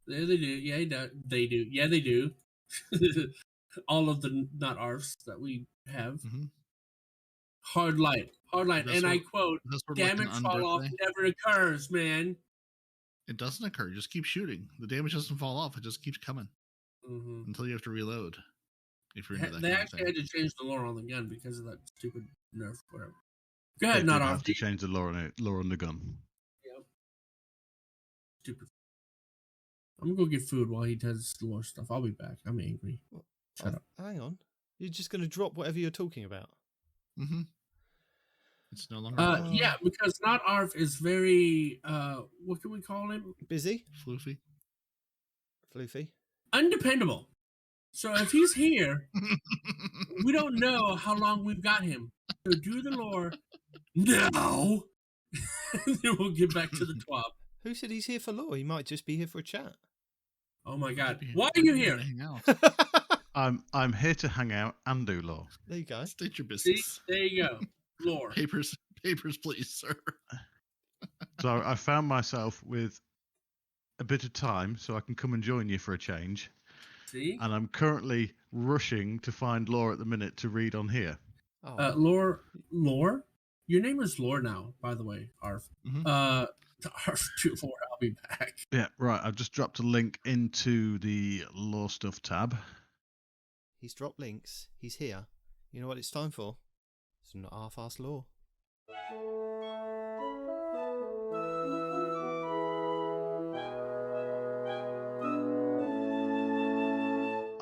Yeah, they do. Yeah, he does. They do. Yeah, they do. All of the not arfs that we have. Mm-hmm. Hard light. And I quote, damage like fall off never occurs, man. It doesn't occur. Just keep shooting. The damage doesn't fall off. It just keeps coming until you have to reload. If you're into that they kind actually of thing. had to change the lore on the gun because of that stupid nerf, whatever. Go ahead, not off. Have to change the lore on the gun. Yep. Stupid. I'm gonna go get food while he does the lore stuff. I'll be back. I'm angry. Shut up. Hang on. You're just going to drop whatever you're talking about. Mm-hmm. It's no longer. Yeah, because not Arf is very what can we call him? Busy? Floofy. Undependable. So if he's here, we don't know how long we've got him. So do the lore now. Then we'll get back to the TWAB. Who said he's here for lore? He might just be here for a chat. Oh my god. Why are you here? Hang out. I'm here to hang out and do lore. There you go. State your See? business. There you go. Lore. Papers, please, sir. So I found myself with a bit of time, so I can come and join you for a change. See? And I'm currently rushing to find lore at the minute to read on here. Oh. Lore? Your name is Lore now, by the way, Arf. Mm-hmm. To Arf to Lore, I'll be back. Yeah, right. I've just dropped a link into the lore stuff tab. He's dropped links. He's here. You know what it's time for? It's not half-assed lore.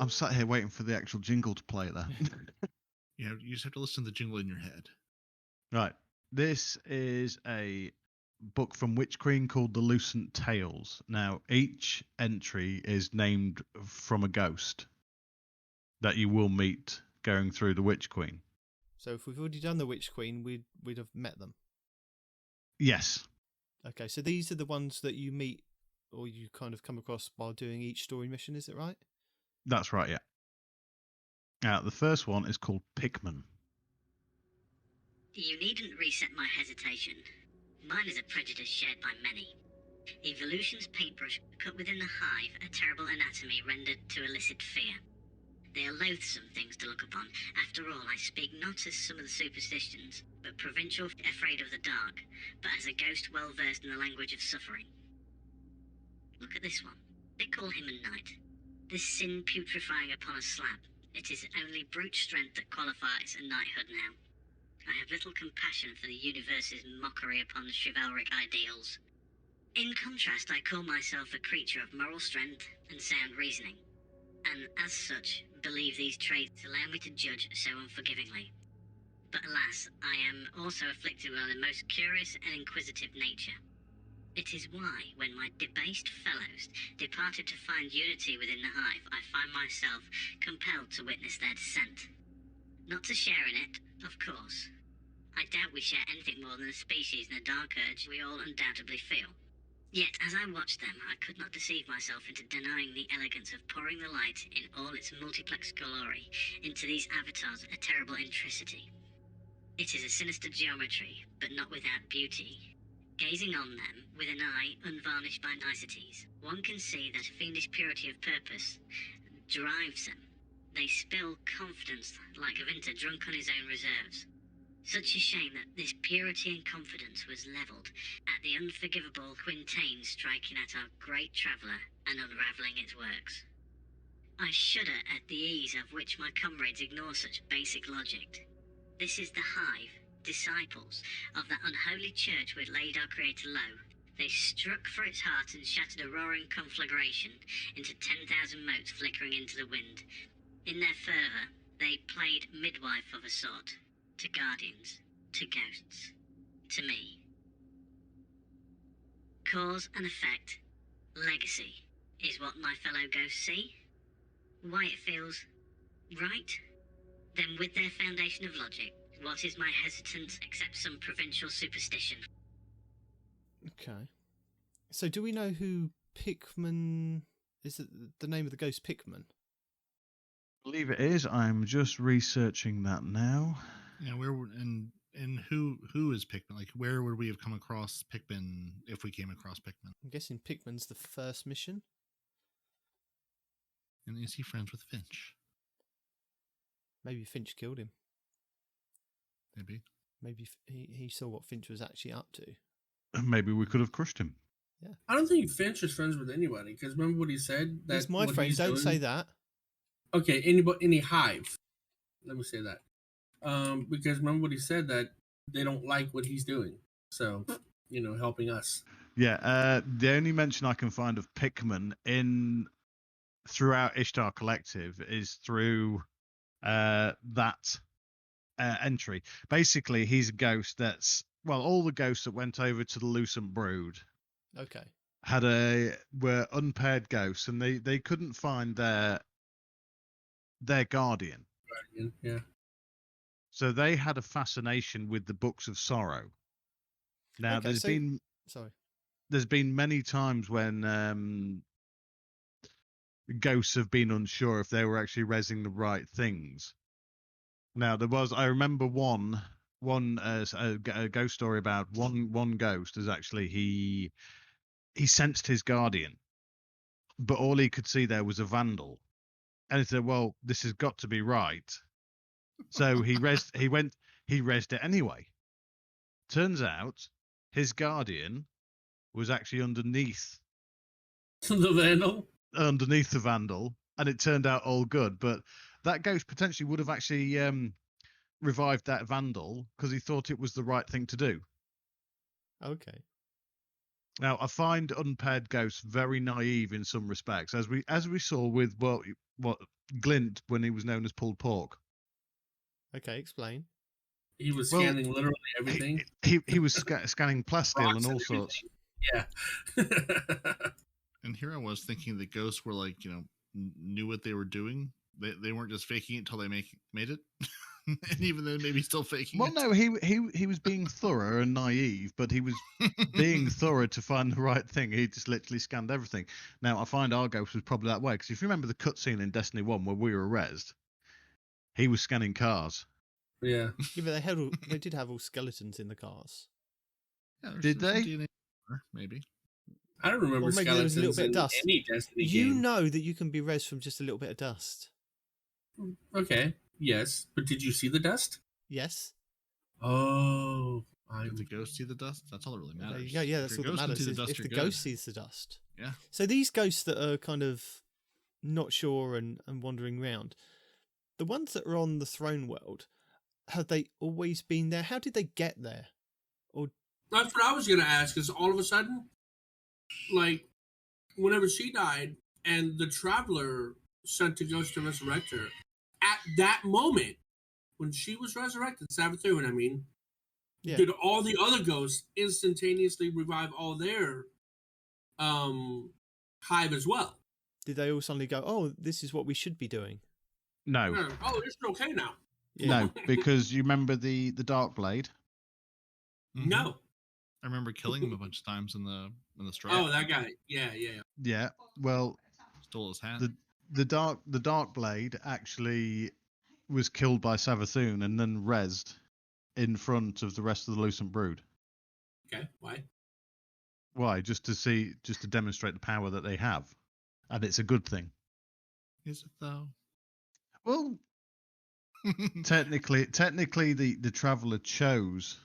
I'm sat here waiting for the actual jingle to play there. You just have to listen to the jingle in your head. Right. This is a book from Witch Queen called The Lucent Tales. Now, each entry is named from a ghost that you will meet going through the Witch Queen. So if we've already done the Witch Queen, we'd have met them. Yes. Okay, so these are the ones that you meet or you kind of come across while doing each story mission, is it right? That's right, yeah. Now, the first one is called Pikmin. You needn't reset my hesitation. Mine is a prejudice shared by many. Evolution's paintbrush cut within the hive a terrible anatomy rendered to elicit fear. They are loathsome things to look upon. After all, I speak not as some of the superstitions, but provincial afraid of the dark, but as a ghost well versed in the language of suffering. Look at this one. They call him a knight. This sin putrefying upon a slab. It is only brute strength that qualifies a knighthood now. I have little compassion for the universe's mockery upon chivalric ideals. In contrast, I call myself a creature of moral strength and sound reasoning, and as such, believe these traits allow me to judge so unforgivingly. But alas, I am also afflicted with a most curious and inquisitive nature. It is why, when my debased fellows departed to find unity within the hive, I find myself compelled to witness their descent. Not to share in it, of course. I doubt we share anything more than the species and the dark urge we all undoubtedly feel. Yet, as I watched them, I could not deceive myself into denying the elegance of pouring the light in all its multiplex glory into these avatars a terrible intricity. It is a sinister geometry, but not without beauty. Gazing on them, with an eye unvarnished by niceties, one can see that a fiendish purity of purpose drives them. They spill confidence like a vinter drunk on his own reserves. Such a shame that this purity and confidence was levelled at the unforgivable Quintain striking at our great traveller and unravelling its works. I shudder at the ease of which my comrades ignore such basic logic. This is the hive, disciples of that unholy church which laid our Creator low. They struck for its heart and shattered a roaring conflagration into 10,000 motes flickering into the wind. In their fervour, they played midwife of a sort. To guardians, to ghosts, to me. Cause and effect, legacy, is what my fellow ghosts see. Why it feels right? Then with their foundation of logic, what is my hesitance except some provincial superstition? Okay. So do we know who Pickman... Is it the name of the ghost Pickman? I believe it is. I'm just researching that now. Yeah, and who is Pickman? Like, where would we have come across Pickman if we came across Pickman? I'm guessing Pickman's the first mission. And is he friends with Finch? Maybe Finch killed him. Maybe he saw what Finch was actually up to. Maybe we could have crushed him. Yeah. I don't think Finch is friends with anybody, because remember what he said? He's my friend, don't say that. Okay, any hive. Let me say that. Because remember what he said, that they don't like what he's doing. So, helping us. Yeah, the only mention I can find of Pickman throughout Ishtar Collective is through that entry. Basically, he's a ghost that's... Well, all the ghosts that went over to the Lucent Brood okay. were unpaired ghosts, and they couldn't find their guardian. Yeah. So they had a fascination with the Books of Sorrow. Now, Okay, there's been many times when ghosts have been unsure if they were actually resing the right things. Now, I remember one a ghost story about one ghost is actually he sensed his guardian, but all he could see there was a vandal, and he said, "Well, this has got to be right." So he resed it anyway. Turns out his guardian was actually underneath the vandal. Underneath the vandal, and it turned out all good. But that ghost potentially would have actually revived that vandal because he thought it was the right thing to do. Okay. Now, I find unpaired ghosts very naive in some respects, as we saw with what Glint when he was known as pulled pork. Okay, explain. He was scanning literally everything. He was scanning plasteel and all sorts. Yeah. And here I was thinking the ghosts were like, knew what they were doing. They weren't just faking it until they made it. And even then, maybe still faking it. Well, no, he was being thorough and naive, but he was being thorough to find the right thing. He just literally scanned everything. Now, I find our ghost was probably that way, because if you remember the cutscene in Destiny 1 where we were rezzed, he was scanning cars. Yeah. Yeah, but they did have all skeletons in the cars. Yeah, Did some they? DNA, maybe. I don't remember Or maybe there was a little skeletons bit of in dust. any Destiny You game. know that you can be res from just a little bit of dust. Okay, yes. But did you see the dust? Yes. Oh. Did the ghost see the dust? That's all that really There matters. you go. Yeah, If that's your all that ghost can matters. see the Is dust, if you're the good. ghost sees the dust. Yeah. So these ghosts that are kind of not sure and wandering around, the ones that are on the throne world, have they always been there? How did they get there? Or That's what I was going to ask, is all of a sudden, like, whenever she died and the Traveler sent to Ghost to resurrect her, at that moment, when she was resurrected, Savathun, I mean, yeah, did all the other ghosts instantaneously revive all their hive as well? did they all suddenly go, "Oh, this is what we should be doing"? No. Yeah. Oh, it's okay now. Yeah. No, because you remember the Dark Blade? Mhm. No. I remember killing him a bunch of times in the strike. Oh, that guy. Yeah. Yeah. Well, Stole his hat. the Dark Blade actually was killed by Savathun and then rezzed in front of the rest of the Lucent Brood. Okay. Why? Why? Just to demonstrate the power that they have, and it's a good thing. Is it though? Well, technically, the Traveler chose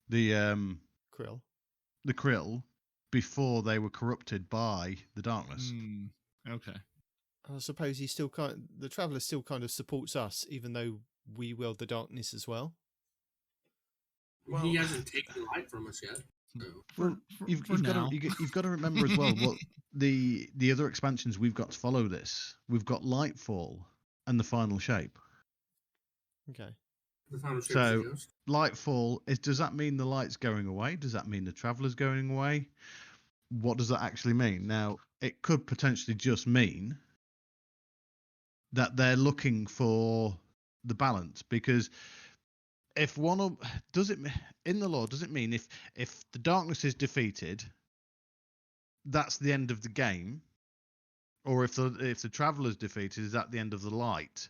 the Krill before they were corrupted by the darkness. Okay. I suppose the Traveller still kind of supports us, even though we wield the darkness as well. Well, he hasn't taken light from us yet. So. Well, you've got to remember as well what the other expansions we've got to follow this. We've got Lightfall and the Final Shape. Okay. The final shape So of the ghost. Lightfall does that mean the light's going away? Does that mean the Traveler's going away? What does that actually mean? Now, it could potentially just mean that they're looking for the balance, because if one of does it in the lore, does it mean if the darkness is defeated, that's the end of the game, or if the Traveler's defeated, is that the end of the light?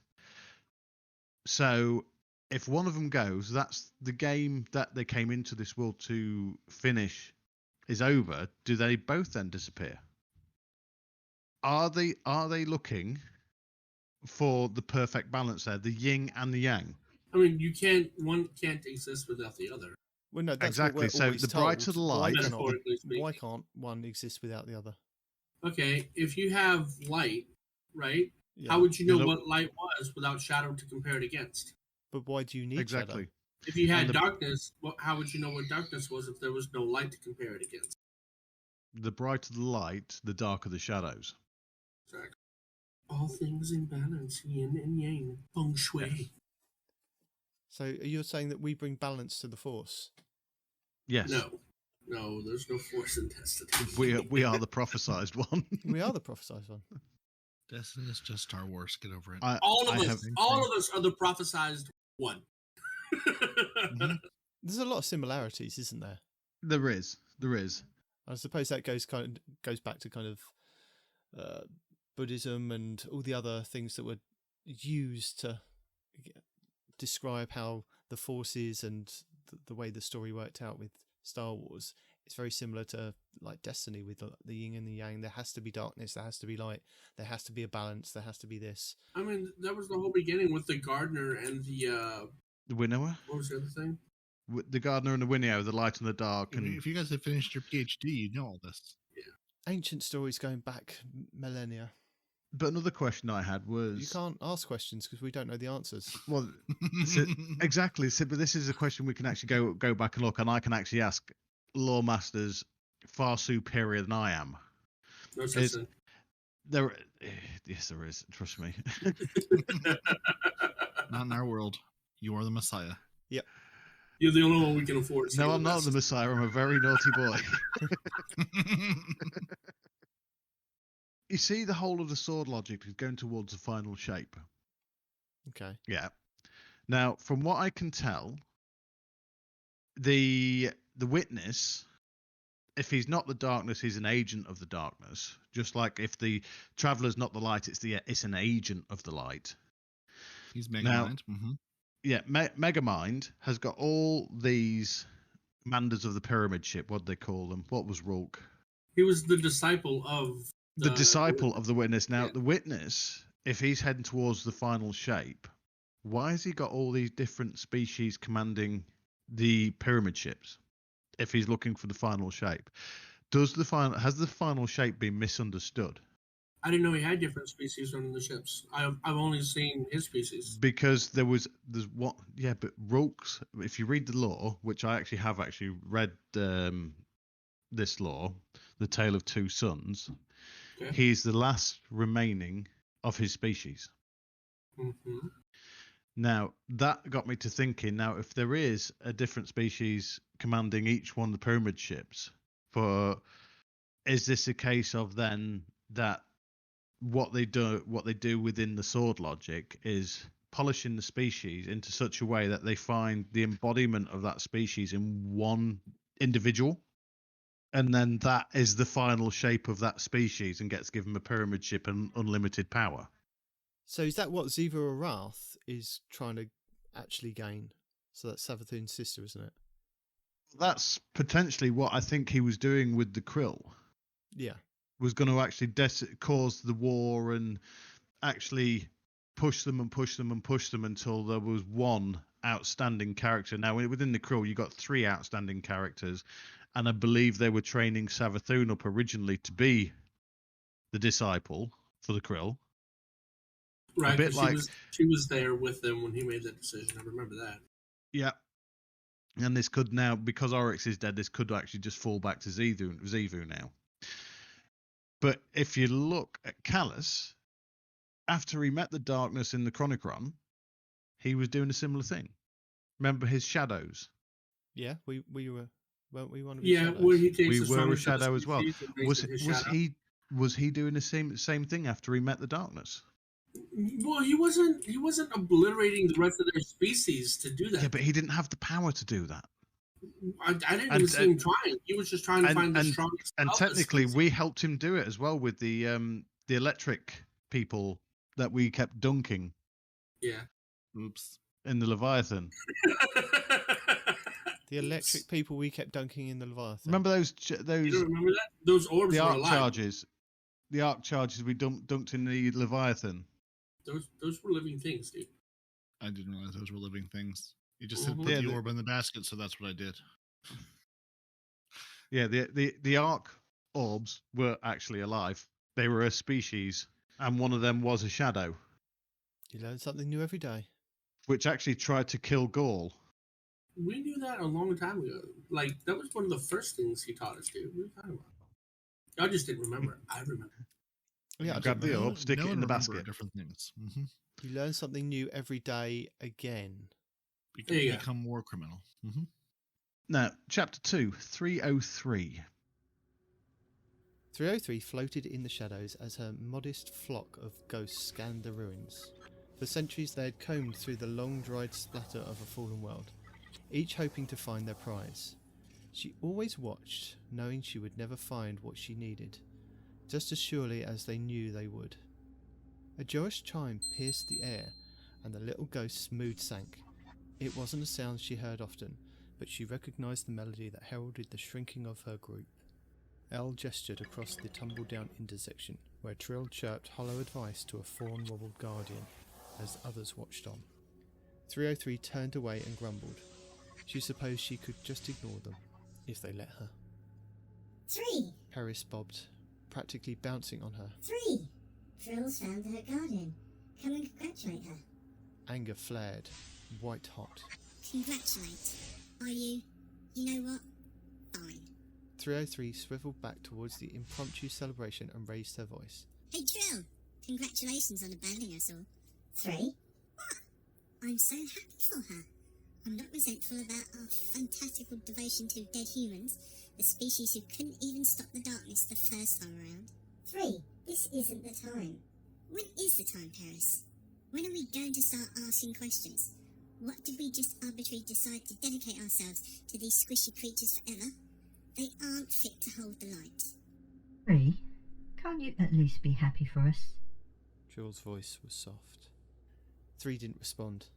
So if one of them goes, that's the game that they came into this world to finish is over. Do they both then disappear? Are they looking for the perfect balance there, the yin and the yang? I mean, one can't exist without the other. Well, no, that's Exactly. What we're So always the told. brighter the light, Metaphorically speaking. Why can't one exist without the other? Okay, if you have light, right? Yeah. How would you know what light was without shadow to compare it against? But why do you need exactly? shadow? If you had darkness, how would you know what darkness was if there was no light to compare it against? The brighter the light, the darker the shadows. Exactly. All things in balance, yin and yang, feng shui. Yes. So you're saying that we bring balance to the Force? Yes. No, there's no force in Destiny. We are the prophesized one. We are the prophesized one. Destiny is just Star Wars. Get over it. All of us are the prophesized one. Mhm. There's a lot of similarities, isn't there? There is. I suppose that goes back to kind of Buddhism and all the other things that were used to describe how the Force is, and the way the story worked out with Star Wars. It's very similar to like Destiny with the yin and the yang. There has to be darkness, there has to be light, there has to be a balance, there has to be this. I mean, that was the whole beginning with the gardener and the winnower. What was the other thing? The gardener and the winnow, the light and the dark. And if you guys have finished your PhD, you know all this. Yeah. Ancient stories going back millennia. But another question I had was... You can't ask questions because we don't know the answers. Well, exactly. So, but this is a question we can actually go back and look, and I can actually ask lore masters far superior than I am. No such thing. Yes, there is. Trust me. Not in our world. You are the Messiah. Yep. You're the only one we can afford. No, I'm not the Messiah. I'm a very naughty boy. You see, the whole of the sword logic is going towards the final shape. Okay. Yeah. Now, from what I can tell, the witness, if he's not the darkness, he's an agent of the darkness. Just like if the traveler's not the light, it's an agent of the light. He's Megamind. Mm-hmm. Megamind has got all these commanders of the pyramid ship. What they call them? What was Rourke? He was the disciple of the disciple of the Witness. Now, Yeah. the Witness, if he's heading towards the final shape, why has he got all these different species commanding the pyramid ships? If he's looking for the final shape, has the final shape been misunderstood? I didn't know he had different species on the ships. I've only seen his species. Because there's what, yeah, but Rourke's, if you read the lore, which I have read this lore, The Tale of Two Sons, Okay. he's the last remaining of his species. Mm-hmm. Now, that got me to thinking, now, if there is a different species commanding each one of the pyramid ships, is this a case of then that what they do within the sword logic is polishing the species into such a way that they find the embodiment of that species in one individual, and then that is the final shape of that species and gets given a pyramid ship and unlimited power? So is that what Ziva Arath is trying to actually gain? So that's Savathun's sister, isn't it? That's potentially what I think he was doing with the Krill. Yeah. Was going to actually cause the war and actually push them until there was one outstanding character. Now, within the Krill, you got 3 outstanding characters, and I believe they were training Savathun up originally to be the disciple for the Krill. Right, a bit like she was there with them when he made that decision. I remember that. Yeah. And this could now, because Oryx is dead, this could actually just fall back to Zivu now. But if you look at Callus, after he met the darkness in the Chronicron, he was doing a similar thing. Remember his shadows? Yeah, we were, weren't we one of his shadows? Where he takes We the were a strongest shadow of as well. the species and makes it his shadow. Was he doing the same thing after he met the darkness? Well, he wasn't obliterating the rest of their species to do that. Yeah, but he didn't have the power to do that. I didn't even see him trying. He was just trying to find the strongest. And technically, we helped him do it as well with the electric people that we kept dunking. Yeah. Oops. In the Leviathan. The electric people we kept dunking in the Leviathan. Remember those? You don't remember that? Those orbs the were arc alive. charges. The arc charges we dunked in the Leviathan. Those were living things, dude. I didn't realize those were living things. You just said put the orb in the basket, so that's what I did. Yeah, the arc orbs were actually alive. They were a species, and one of them was a shadow. You learn something new every day. Which actually tried to kill Gaul. We knew that a long time ago. Like, that was one of the first things he taught us, dude. What are you talking about? I just didn't remember. I remember. Yeah, grab the orb, stick it in the basket. Different things. Mm-hmm. You learn something new every day again. Become more criminal. Mm-hmm. Now, Chapter 2, 303. 303 floated in the shadows as her modest flock of ghosts scanned the ruins. For centuries they had combed through the long-dried splatter of a fallen world, each hoping to find their prize. She always watched, knowing she would never find what she needed, just as surely as they knew they would. A joyous chime pierced the air, and the little ghost's mood sank. It wasn't a sound she heard often, but she recognised the melody that heralded the shrinking of her group. Elle gestured across the tumble-down intersection, where Trill chirped hollow advice to a fawn-wobbled guardian, as others watched on. 303 turned away and grumbled. She supposed she could just ignore them, if they let her. 3. Paris bobbed, practically bouncing on her. 3. Trill's found her guardian. Come and congratulate her. Anger flared, white hot. Congratulate? Are you? You know what? Fine. 303 swiveled back towards the impromptu celebration and raised her voice. Hey Trill, congratulations on abandoning us all. 3. What? I'm so happy for her. I'm not resentful about our fantastical devotion to dead humans, the species who couldn't even stop the darkness the first time around. 3. This isn't the time. When is the time, Paris? When are we going to start asking questions? What did we just arbitrarily decide to dedicate ourselves to these squishy creatures forever? They aren't fit to hold the light. 3. Can't you at least be happy for us? Trill's voice was soft. 3 didn't respond.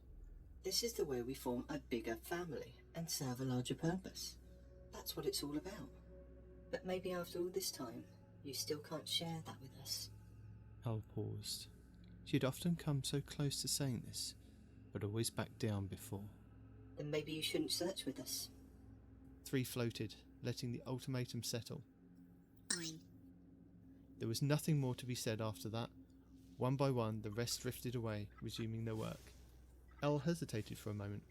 This is the way we form a bigger family and serve a larger purpose. That's what it's all about. But maybe after all this time, you still can't share that with us. Hal paused. She had often come so close to saying this, but always backed down before. Then maybe you shouldn't search with us. 3 floated, letting the ultimatum settle. Fine. There was nothing more to be said after that. One by one, the rest drifted away, resuming their work. Elle hesitated for a moment.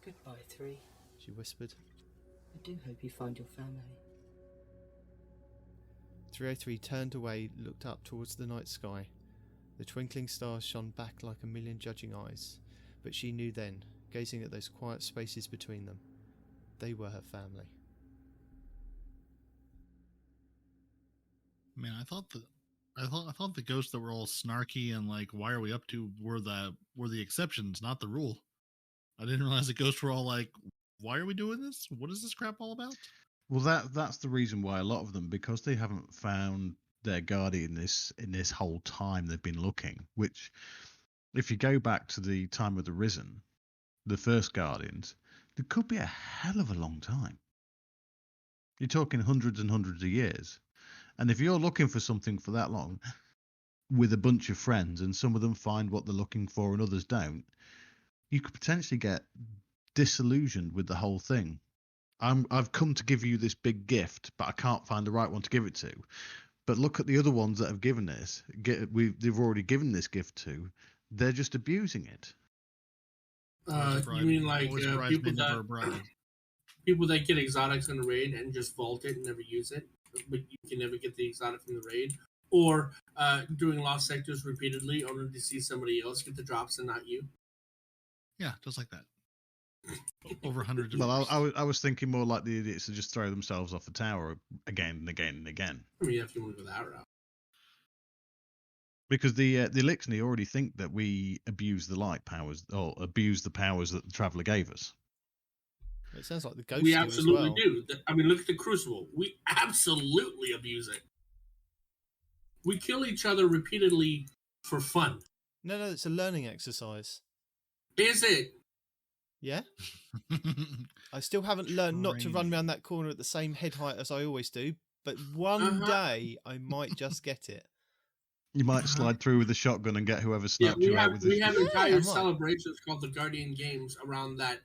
Goodbye, 3. She whispered. I do hope you find your family. 303 turned away, looked up towards the night sky. The twinkling stars shone back like a million judging eyes, but she knew then, gazing at those quiet spaces between them, they were her family. Man, I thought the ghosts that were all snarky and like, why are we up to were the exceptions, not the rule. I didn't realize the ghosts were all like, why are we doing this? What is this crap all about? Well, that's the reason why a lot of them, because they haven't found their guardian in this whole time they've been looking. Which, if you go back to the time of the Risen, the first guardians, there could be a hell of a long time. You're talking hundreds and hundreds of years. And if you're looking for something for that long, with a bunch of friends, and some of them find what they're looking for and others don't, you could potentially get disillusioned with the whole thing. I've come to give you this big gift, but I can't find the right one to give it to. But look at the other ones that have given this. They've already given this gift to. They're just abusing it. You mean like people that get exotics in the raid and just vault it and never use it, but you can never get the exotic from the raid, or doing lost sectors repeatedly only to see somebody else get the drops and not you? Yeah, just like that. Over hundreds of Well, I was thinking more like the idiots that just throw themselves off the tower again and again and again. I mean, if you want to go that route. Because the Elixni already think that we abuse the light powers, or abuse the powers that the Traveller gave us. It sounds like the ghosts We absolutely do. I mean, look at the Crucible. We absolutely abuse it. We kill each other repeatedly for fun. No, it's a learning exercise. Is it? Yeah? I still haven't learned not to run around that corner at the same head height as I always do, but one day I might just get it. You might slide through with a shotgun and get whoever snapped you out with this. We have entire celebrations called the Guardian Games around that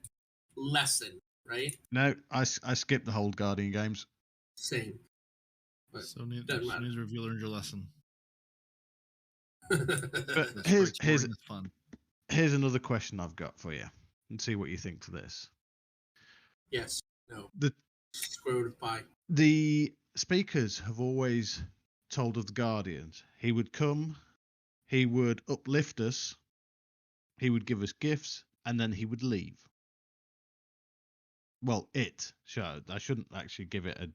lesson, right? No, I skipped the whole Guardian Games. Same. But so neither of you learned your lesson. But here's another question I've got for you, and see what you think to this. Yes. No. The square root of pi. The speakers have always told of the Guardians. He would come, he would uplift us, he would give us gifts, and then he would leave. Well, I shouldn't actually give it a...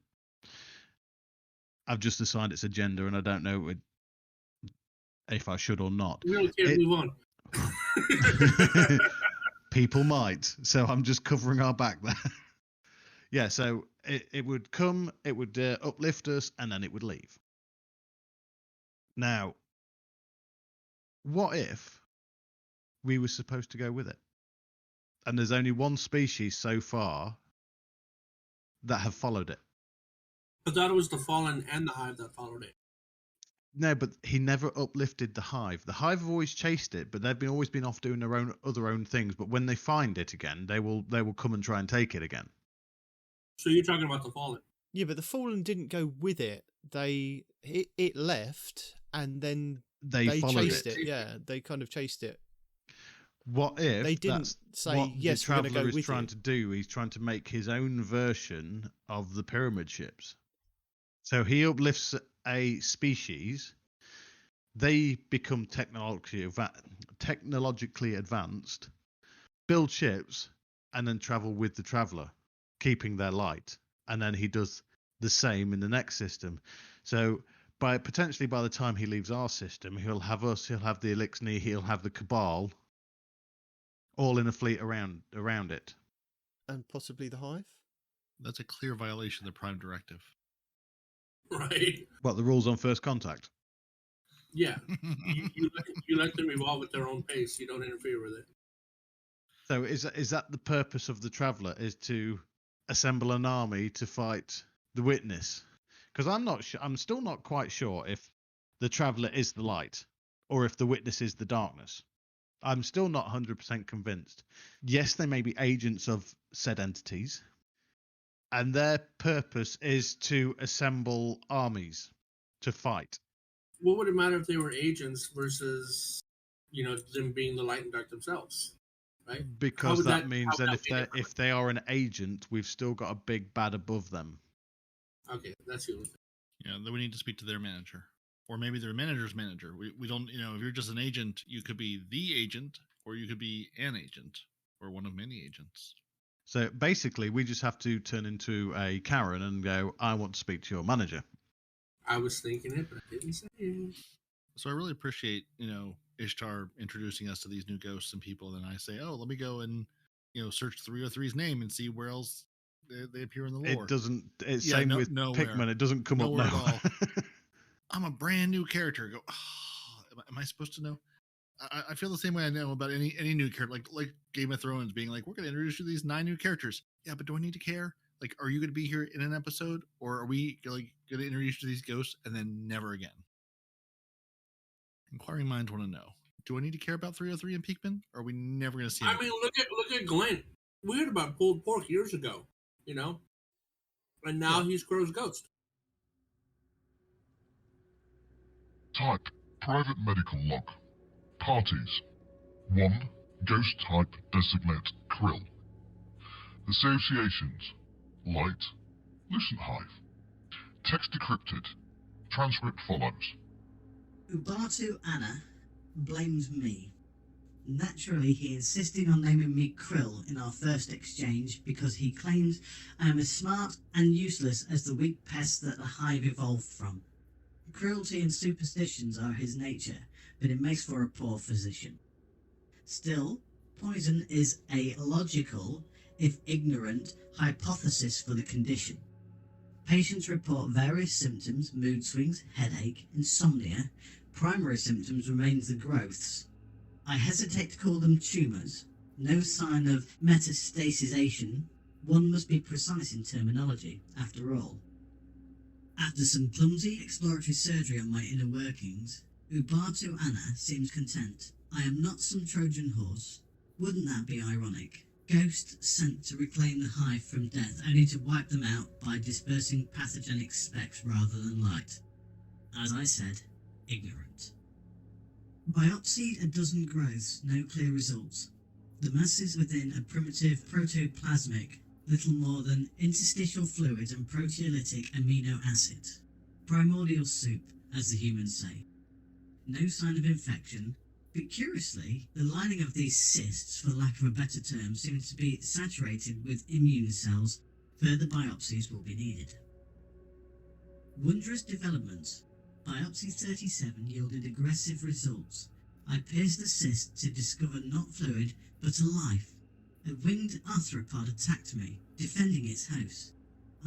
I've just assigned its a gender, and I don't know if I should or not. We don't care, move on. People might, so I'm just covering our back there. Yeah, so it would come, it would uplift us, and then it would leave. Now, what if we were supposed to go with it? And there's only one species so far that have followed it. I thought it was the Fallen and the Hive that followed it. No, but he never uplifted the Hive. The Hive have always chased it, but they've always been off doing their own things. But when they find it again, they will come and try and take it again. So you're talking about the Fallen? Yeah, but the Fallen didn't go with it. It left, and then they chased it. Yeah, they kind of chased it. What if they didn't say yes? The we're going to go Traveller with is trying to do. He's trying to make his own version of the pyramid ships. So he uplifts a species. They become technologically advanced, build ships, and then travel with the Traveller, keeping their light. And then he does the same in the next system. So potentially by the time he leaves our system, he'll have us, he'll have the Elixni, he'll have the Cabal, all in a fleet around it. And possibly the Hive? That's a clear violation of the Prime Directive. Right. What, the rules on first contact? Yeah. you let them evolve at their own pace. You don't interfere with it. So is that the purpose of the Traveller, is to assemble an army to fight the Witness? Because I'm still not quite sure if the Traveller is the light or if the Witness is the darkness. I'm still not 100% convinced. Yes, they may be agents of said entities, and their purpose is to assemble armies to fight. What would it matter if they were agents versus, them being the light and dark themselves? Right? Because that means that if they are an agent, we've still got a big bad above them. Okay, that's the only thing. Yeah, then we need to speak to their manager, or maybe their manager's manager. We don't, if you're just an agent, you could be the agent, or you could be an agent, or one of many agents. So basically, we just have to turn into a Karen and go, "I want to speak to your manager." I was thinking it, but I didn't say it. So I really appreciate, Ishtar introducing us to these new ghosts and people. And then I say, oh, let me go and, search 303's name and see where else they appear in the lore. It doesn't. It's same with Pikmin. It doesn't come up nowhere now. at all. I'm a brand new character. Go, oh, am I supposed to know? I feel the same way I know about any new character, like Game of Thrones being like, we're going to introduce you to these 9 new characters. Yeah, but do I need to care? Like, are you going to be here in an episode, or are we going to introduce you to these ghosts and then never again? Inquiring minds want to know: do I need to care about 303 and Pikmin? Or are we never going to see? I mean, look at Glenn. We heard about pulled pork years ago, and now he's Crow's ghost. Type: Private Medical Log. Parties: 1. Ghost type designate Krill. Associations: Light, Lucent Hive. Text decrypted. Transcript follows. Ubatu Anna blames me. Naturally, he insisted on naming me Krill in our first exchange because he claims I am as smart and useless as the weak pests that the hive evolved from. Cruelty and superstitions are his nature, but it makes for a poor physician. Still, poison is a logical, if ignorant, hypothesis for the condition. Patients report various symptoms: mood swings, headache, insomnia. Primary symptoms remains the growths. I hesitate to call them tumours. No sign of metastasization. One must be precise in terminology, after all. After some clumsy exploratory surgery on my inner workings, Ubatu Anna seems content. I am not some Trojan horse. Wouldn't that be ironic? Ghosts sent to reclaim the hive from death, only to wipe them out by dispersing pathogenic specks rather than light. As I said, ignorant. Biopsied a dozen growths, no clear results. The masses within a primitive protoplasmic, little more than interstitial fluid and proteolytic amino acid. Primordial soup, as the humans say. No sign of infection, but curiously, the lining of these cysts, for lack of a better term, seems to be saturated with immune cells. Further biopsies will be needed. Wondrous developments. Biopsy 37 yielded aggressive results. I pierced the cyst to discover not fluid, but a life. A winged arthropod attacked me, defending its host.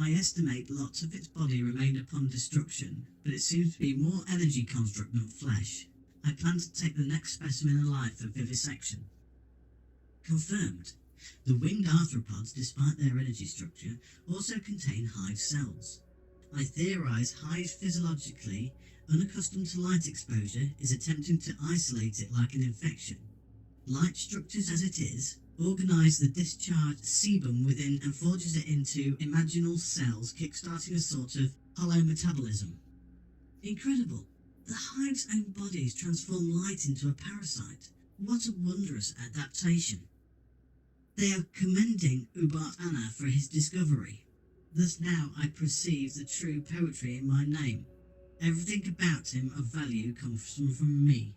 I estimate lots of its body remained upon destruction, but it seems to be more energy construct than flesh. I plan to take the next specimen alive for vivisection. Confirmed. The winged arthropods, despite their energy structure, also contain hive cells. I theorize hive physiologically, unaccustomed to light exposure, is attempting to isolate it like an infection. Light structures as it is, organise the discharged sebum within and forges it into imaginal cells, kickstarting a sort of hollow metabolism. Incredible! The hive's own bodies transform light into a parasite. What a wondrous adaptation! They are commending Ubat Anna for his discovery. Thus now I perceive the true poetry in my name. Everything about him of value comes from me.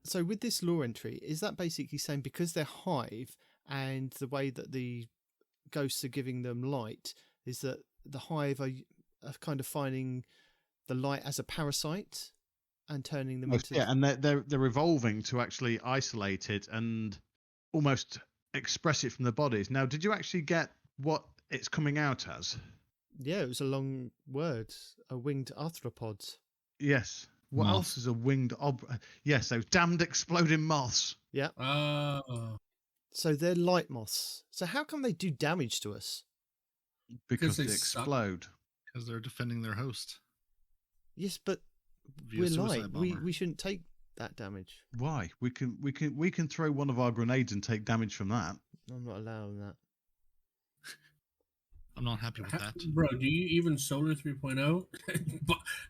So with this lore entry, is that basically saying because they're hive and the way that the ghosts are giving them light is that the hive are kind of finding the light as a parasite and turning them into... Yeah, and they're evolving to actually isolate it and almost express it from the bodies. Now, did you actually get what it's coming out as? Yeah, it was a long word. A winged arthropod. Yes. What Moth. else is a winged Yes, those damned exploding moths. Yeah. So they're light moths. So how come they do damage to us? Because they suck. explode. Because they're defending their host. Yes, but Via we're suicide light. bomber. We shouldn't take that damage. Why? We can throw one of our grenades and take damage from that. I'm not allowing that. I'm not happy with that. Bro, do you even Solar 3.0?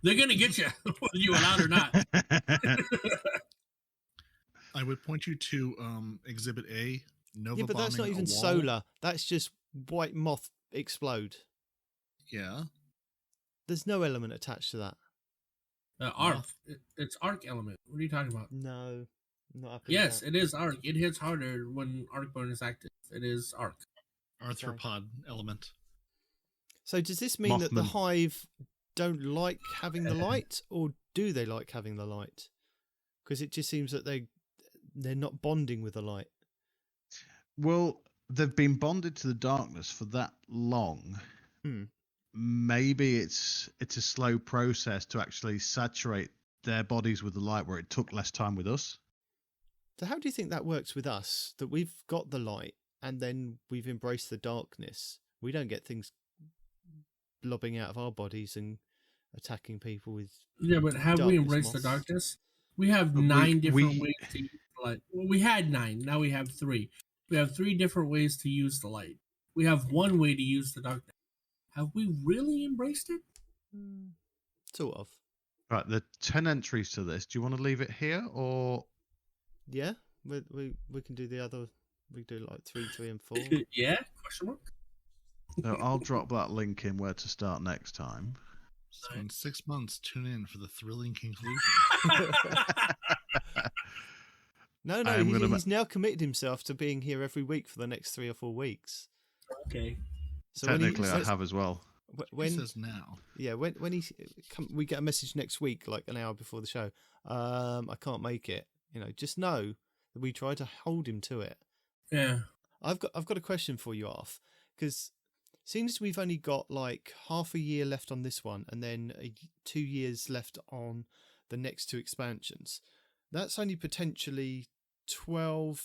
They're going to get you, whether you allow it or not. I would point you to Exhibit A. Nova Yeah, but that's not bombing even a wall. solar. That's just white moth explode. Yeah. There's no element attached to that. Arc. It's arc element. What are you talking about? No, not happy with Yes, that. it is arc. It hits harder when arc burn is active. It is arc. Arthropod element. So does this mean that the Mothman. hive don't like having the light, or do they like having the light? Because it just seems that they're not bonding with the light. Well, they've been bonded to the darkness for that long. Maybe it's a slow process to actually saturate their bodies with the light, where it took less time with us. So how do you think that works with us? That we've got the light and then we've embraced the darkness. We don't get things blobbing out of our bodies and attacking people with. Yeah, but have we embraced the darkness? We have 9 different ways to use the light. Well, we had 9. Now we have 3. We have 3 different ways to use the light. We have 1 way to use the darkness. Have we really embraced it? Sort of. Right, there are 10 entries to this. Do you want to leave it here, or? Yeah, we can do the other. We do like 3, 3, and 4. Yeah? Question mark. No, I'll drop that link in where to start next time. So in 6 months, tune in for the thrilling conclusion. No, he's now committed himself to being here every week for the next 3 or 4 weeks. Okay. So technically, I have as well. When he says now. Yeah, when we get a message next week, like an hour before the show. I can't make it. Just know that we try to hold him to it. Yeah. I've got a question for you, Arth, because seeing as we've only got like half a year left on this one, and then 2 years left on the next 2 expansions, that's only potentially 12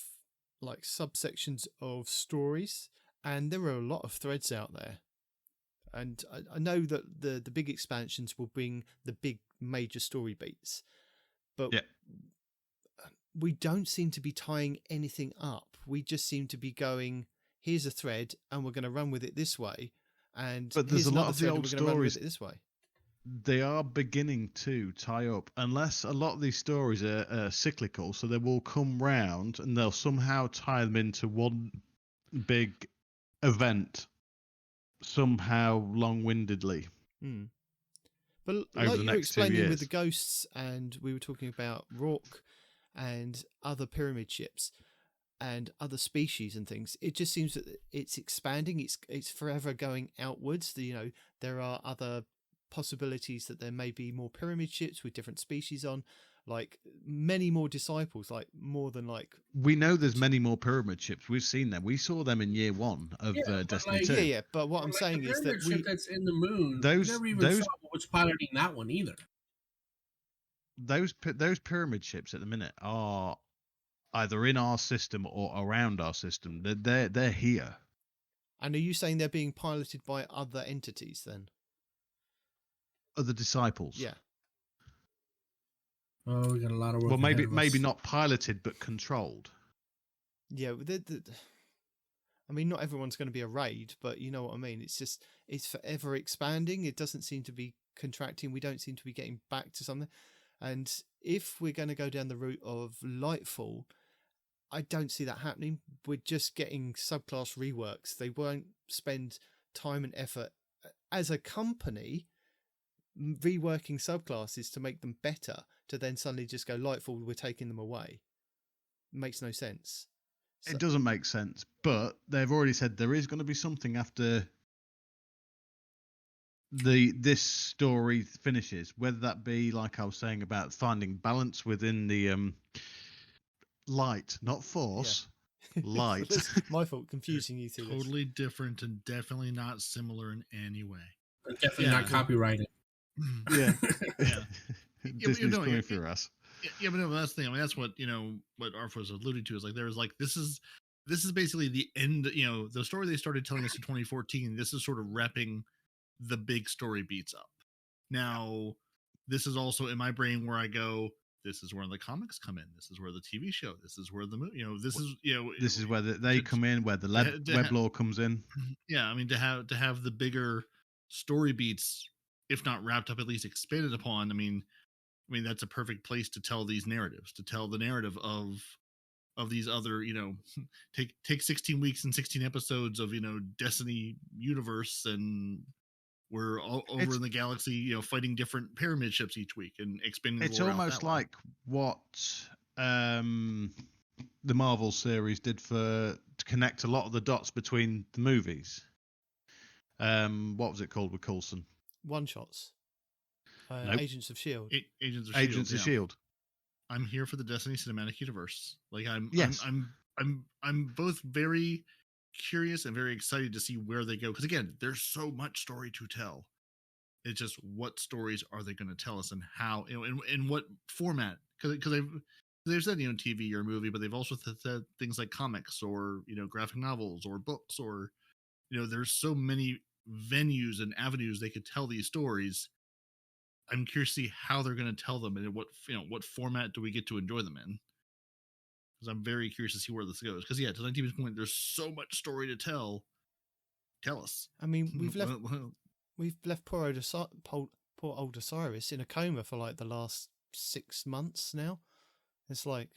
like subsections of stories, and there are a lot of threads out there. And I know that the big expansions will bring the big major story beats, but we don't seem to be tying anything up. We just seem to be going, here's a thread and we're going to run with it this way. But there's a lot of the old stories this way. They are beginning to tie up, unless a lot of these stories are cyclical, so they will come round and they'll somehow tie them into one big event, somehow long-windedly. But over like the you were next 2 explaining years. with the ghosts, and we were talking about Rourke and other pyramid ships and other species and things, it just seems that it's expanding. It's forever going outwards. There are other possibilities that there may be more pyramid ships with different species on, like many more disciples, like more than like. We know there's many more pyramid ships. We've seen them. We saw them in year 1 of Destiny 2. Yeah. But what I'm saying is that ship that's in the moon. Those- never even those- saw what was piloting that one either. Those pyramid ships at the minute are either in our system or around our system. They're here. And are you saying they're being piloted by other entities then? Other disciples. Yeah. Oh, we got a lot of work. Well, ahead of maybe us. not piloted, but controlled. Yeah, I mean, not everyone's going to be a raid, but you know what I mean. It's forever expanding. It doesn't seem to be contracting. We don't seem to be getting back to something. And if we're going to go down the route of Lightfall, I don't see that happening. We're just getting subclass reworks. They won't spend time and effort as a company reworking subclasses to make them better, to then suddenly just go Lightfall, we're taking them away. Makes no sense. It doesn't make sense, but they've already said there is going to be something after this story finishes, whether that be, like I was saying, about finding balance within the light, not force, light. It's my fault confusing you through this. Totally different and definitely not similar in any way. Definitely not copyrighted. Yeah. Disney's coming for us. Yeah, but no, that's the thing. I mean, that's what what Arf was alluding to is like there's like this is basically the end. The story they started telling us in 2014. This is sort of wrapping the big story beats up. Now, this is also in my brain where I go, this is where the comics come in. This is where the TV show. This is where the movie. This is where they come in, where the web lore comes in. Yeah, I mean to have the bigger story beats, if not wrapped up, at least expanded upon. I mean that's a perfect place to tell these narratives, to tell the narrative of these other, take 16 weeks and 16 episodes of Destiny universe, and we're all over in the galaxy, fighting different pyramid ships each week and expanding. It's almost like what the Marvel series did to connect a lot of the dots between the movies. What was it called with Coulson? One shots. Nope. Agents of Shield. Agents of Shield. I'm here for the Destiny cinematic universe. Like I'm both very curious and very excited to see where they go, because again, there's so much story to tell. It's just what stories are they going to tell us, and how, in what format? Because they've said TV or movie, but they've also said things like comics or graphic novels or books, or there's so many venues and avenues they could tell these stories. I'm curious to see how they're going to tell them, and in what format do we get to enjoy them in? Because I'm very curious to see where this goes. Because to 19's point, there's so much story to tell. Tell us. I mean, we've left poor old Osiris in a coma for like the last 6 months now. It's like,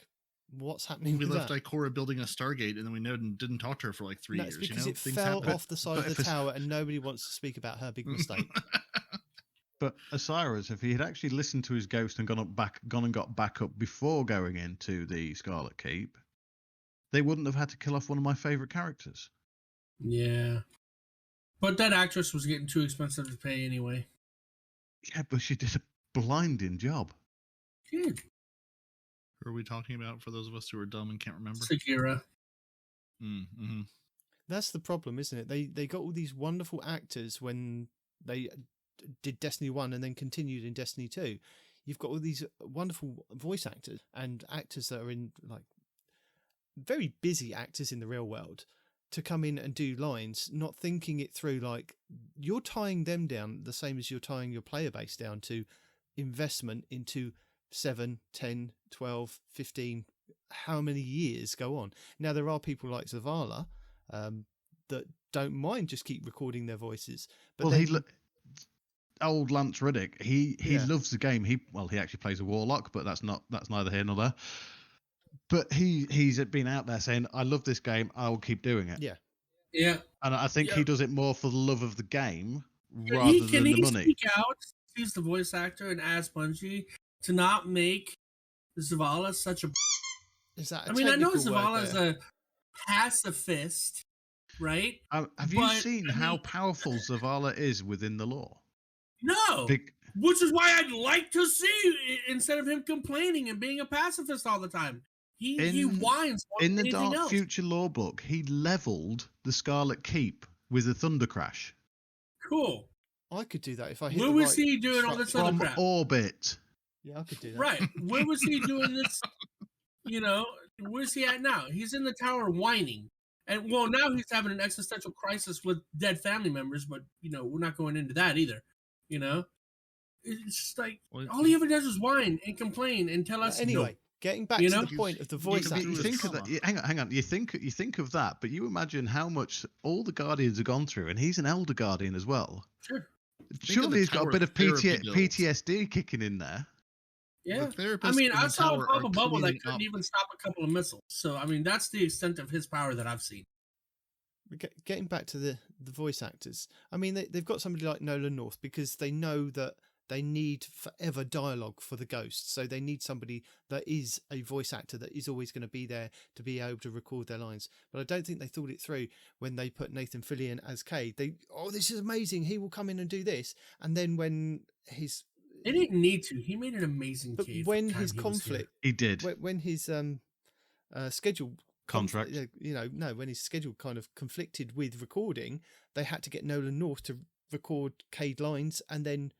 what's happening? We left Ikora building a Stargate, and then we didn't talk to her for like 3 years. It's because it fell off the side of the tower, and nobody wants to speak about her big mistake. But Osiris, if he had actually listened to his ghost and gone and got back up before going into the Scarlet Keep, they wouldn't have had to kill off one of my favorite characters. Yeah. But that actress was getting too expensive to pay anyway. Yeah, but she did a blinding job. She did. Who are we talking about, for those of us who are dumb and can't remember? Sagira. Mm-hmm. That's the problem, isn't it? They got all these wonderful actors when they did Destiny 1 and then continued in Destiny 2. You've got all these wonderful voice actors and actors that are in like very busy actors in the real world to come in and do lines, not thinking it through. Like, you're tying them down the same as you're tying your player base down to investment into 7, 10, 12, 15, how many years go on. Now, there are people like Zavala that don't mind just keep recording their voices. But old Lance Riddick, he loves the game. He actually plays a warlock, but that's neither here nor there. But he's been out there saying, I love this game, I will keep doing it. Yeah. And I think he does it more for the love of the game rather than the money. Speak out, he's the voice actor, and ask Bungie to not make Zavala such a... Is that I know Zavala's a pacifist, right? Have you seen how powerful Zavala is within the lore? No, which is why I'd like to see, instead of him complaining and being a pacifist all the time, he whines more in than the anything Dark else. Future lore book. He leveled the Scarlet Keep with a thunder crash. Cool. I could do that if I hit. Where was he doing all this other crap? From orbit. Yeah, I could do that. Right. Where was he doing this? Where's he at now? He's in the tower whining. And now he's having an existential crisis with dead family members, but we're not going into that either. It's just like all he ever does is whine and complain and tell us. Anyway, getting back to the point of the voice actor. You think of that. Hang on. You think of that, but you imagine how much all the Guardians have gone through, and he's an Elder Guardian as well. Sure. Surely he's got a bit of PTSD kicking in there. Yeah. I saw a Bubble Bubble that couldn't even stop a couple of missiles. So, that's the extent of his power that I've seen. Getting back to the voice actors, they've got somebody like Nolan North because they know that they need forever dialogue for the ghosts. So they need somebody that is a voice actor that is always going to be there to be able to record their lines. But I don't think they thought it through when they put Nathan Fillion as Cade. This is amazing. He will come in and do this. And then when they didn't need to. He made an amazing Cade. When his conflict, he did. When his schedule contract, when his schedule kind of conflicted with recording, they had to get Nolan North to record Cade lines, and then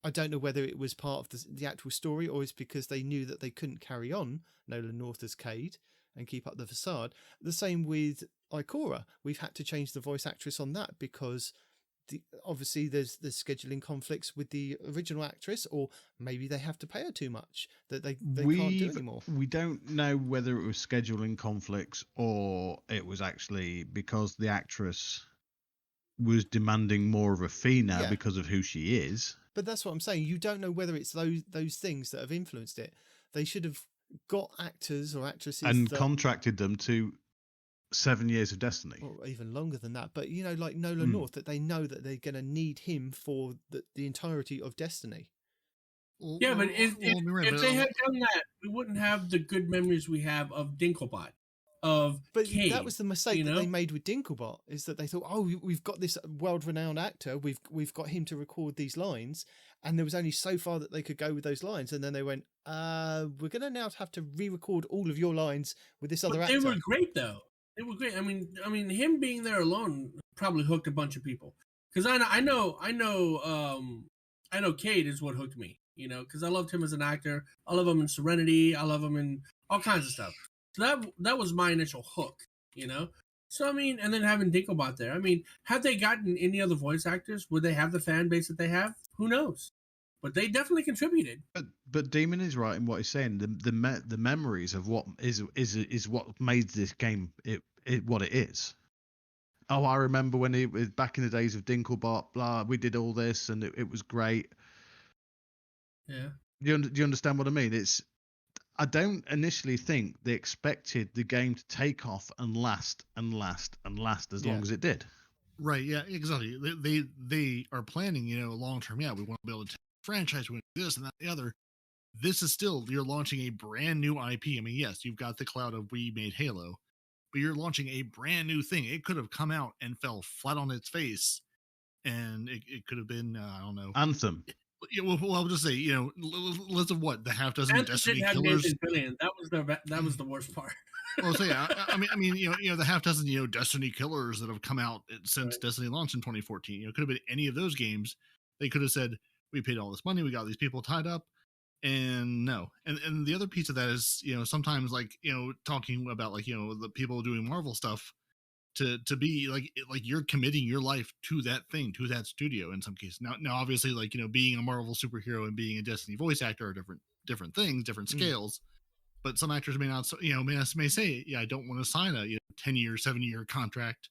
I don't know whether it was part of the actual story or it's because they knew that they couldn't carry on Nolan North as Cade and keep up the facade. The same with Ikora. We've had to change the voice actress on that because obviously there's scheduling conflicts with the original actress, or maybe they have to pay her too much that they can't do anymore. We don't know whether it was scheduling conflicts or it was actually because the actress was demanding more of a fee now because of who she is. But that's what I'm saying. You don't know whether it's those things that have influenced it. They should have got actors or actresses and contracted them to 7 years of Destiny, or even longer than that. But like Nolan North, that they know that they're going to need him for the entirety of Destiny. Yeah, but if they had done that, we wouldn't have the good memories we have of Dinklebot. But Cade, that was the mistake that they made with Dinklebot, is that they thought, oh, we've got this world-renowned actor, we've got him to record these lines, and there was only so far that they could go with those lines, and then they went, we're going to now have to re-record all of your lines with this other actor. They were great, though. They were great. I mean, him being there alone probably hooked a bunch of people. Because I know, Cade is what hooked me. Because I loved him as an actor. I love him in Serenity. I love him in all kinds of stuff. So that was my initial hook. So and then having Dinklebot there. Had they gotten any other voice actors, would they have the fan base that they have? Who knows? But they definitely contributed. But Demon is right in what he's saying. The memories of what is what made this game what it is. Oh, I remember when it was back in the days of Dinklebot. Blah, we did all this and it was great. Yeah. Do you understand what I mean? I don't initially think they expected the game to take off and last as long as it did. Right. Yeah. Exactly. They are planning, long term. Yeah, we want to be able to franchise, we want to do this and that and the other. This is still, you're launching a brand new IP. Yes, you've got the cloud of we made Halo, but you're launching a brand new thing. It could have come out and fell flat on its face, and it could have been I don't know, Anthem. Yeah, well, I'll just say, list of what the half dozen Anthem Destiny didn't have killers. Nathan Fillion. That was the worst part. Well, so yeah, I mean, the half dozen, Destiny killers that have come out since Destiny launched in 2014. It could have been any of those games. They could have said, we paid all this money, we got these people tied up, and no. And the other piece of that is, sometimes like, talking about like, the people doing Marvel stuff, to be like you're committing your life to that thing, to that studio in some cases. Now obviously, like, being a Marvel superhero and being a Destiny voice actor are different things, different scales. But some actors may not, may say, yeah, I don't want to sign a 10-year, 7-year contract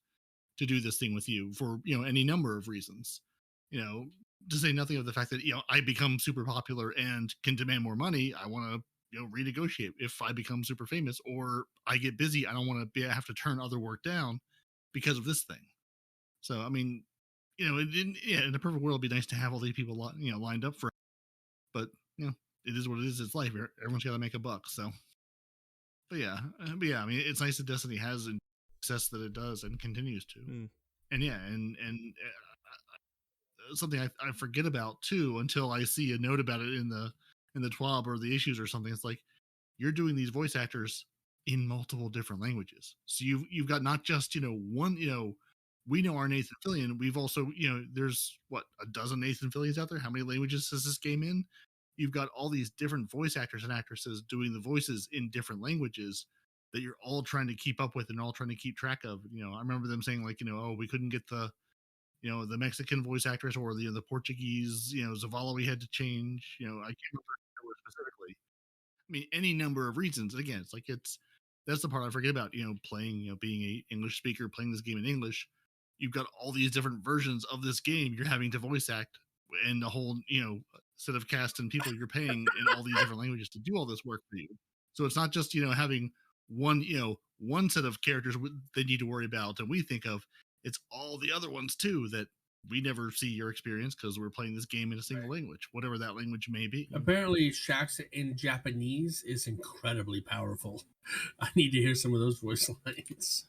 to do this thing with you for, any number of reasons. To say nothing of the fact that, I become super popular and can demand more money. I want to, renegotiate if I become super famous, or I get busy. I don't want to have to turn other work down because of this thing. So, in a perfect world, it'd be nice to have all these people, lined up for it. But, it is what it is. It's life. Everyone's got to make a buck. So, but yeah, it's nice that Destiny has the success that it does and continues to. And yeah, and something I forget about too until I see a note about it in the TWAB or the issues or something. It's like, you're doing these voice actors in multiple different languages. So you've got not just, one, we know our Nathan Fillion. We've also, there's what, a dozen Nathan Fillions out there. How many languages is this game in? You've got all these different voice actors and actresses doing the voices in different languages that you're all trying to keep up with and all trying to keep track of. I remember them saying like, oh, we couldn't get the Mexican voice actress or the Portuguese, Zavala we had to change. I can't remember specifically. Any number of reasons. And again, it's like, that's the part I forget about, playing, being a English speaker, playing this game in English. You've got all these different versions of this game you're having to voice act, and the whole, set of cast and people you're paying in all these different languages to do all this work for you. So it's not just, having one set of characters they need to worry about and we think of. It's all the other ones too that we never see your experience because we're playing this game in a single language, whatever that language may be. Apparently, Shax in Japanese is incredibly powerful. I need to hear some of those voice lines.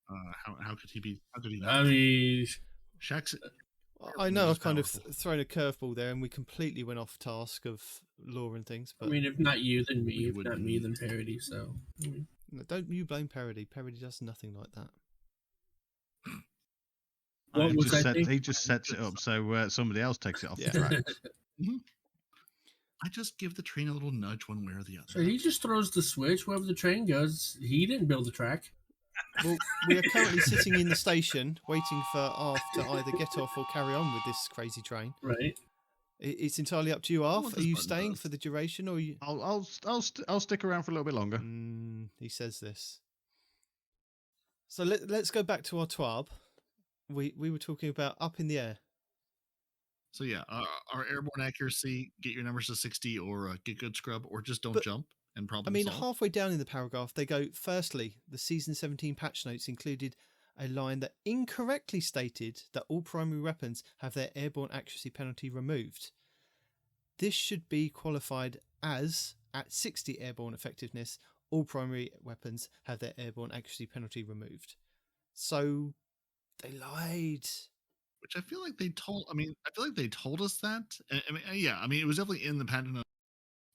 How could he be? How could he not? Shax. I know I've kind of thrown a curveball there, and we completely went off task of lore and things. But if not you, then me. If not me, then Peroty. So don't you blame Peroty? Peroty does nothing like that. He just sets it up so somebody else takes it off the track. I just give the train a little nudge one way or the other. So he just throws the switch wherever the train goes. He didn't build the track. Well, we are currently sitting in the station waiting for Arf to either get off or carry on with this crazy train. Right. It's entirely up to you, Arf. Are you staying for the duration, or are you? I'll stick around for a little bit longer. He says this. So let's go back to our TWAB. We were talking about up in the air. So yeah, our airborne accuracy, get your numbers to 60 or get good scrub, or just don't jump and probably solve. Halfway down in the paragraph, they go, firstly, the Season 17 patch notes included a line that incorrectly stated that all primary weapons have their airborne accuracy penalty removed. This should be qualified as, at 60 airborne effectiveness, all primary weapons have their airborne accuracy penalty removed. So they lied. Which I feel like they told. I feel like they told us that. It was definitely in the patent note,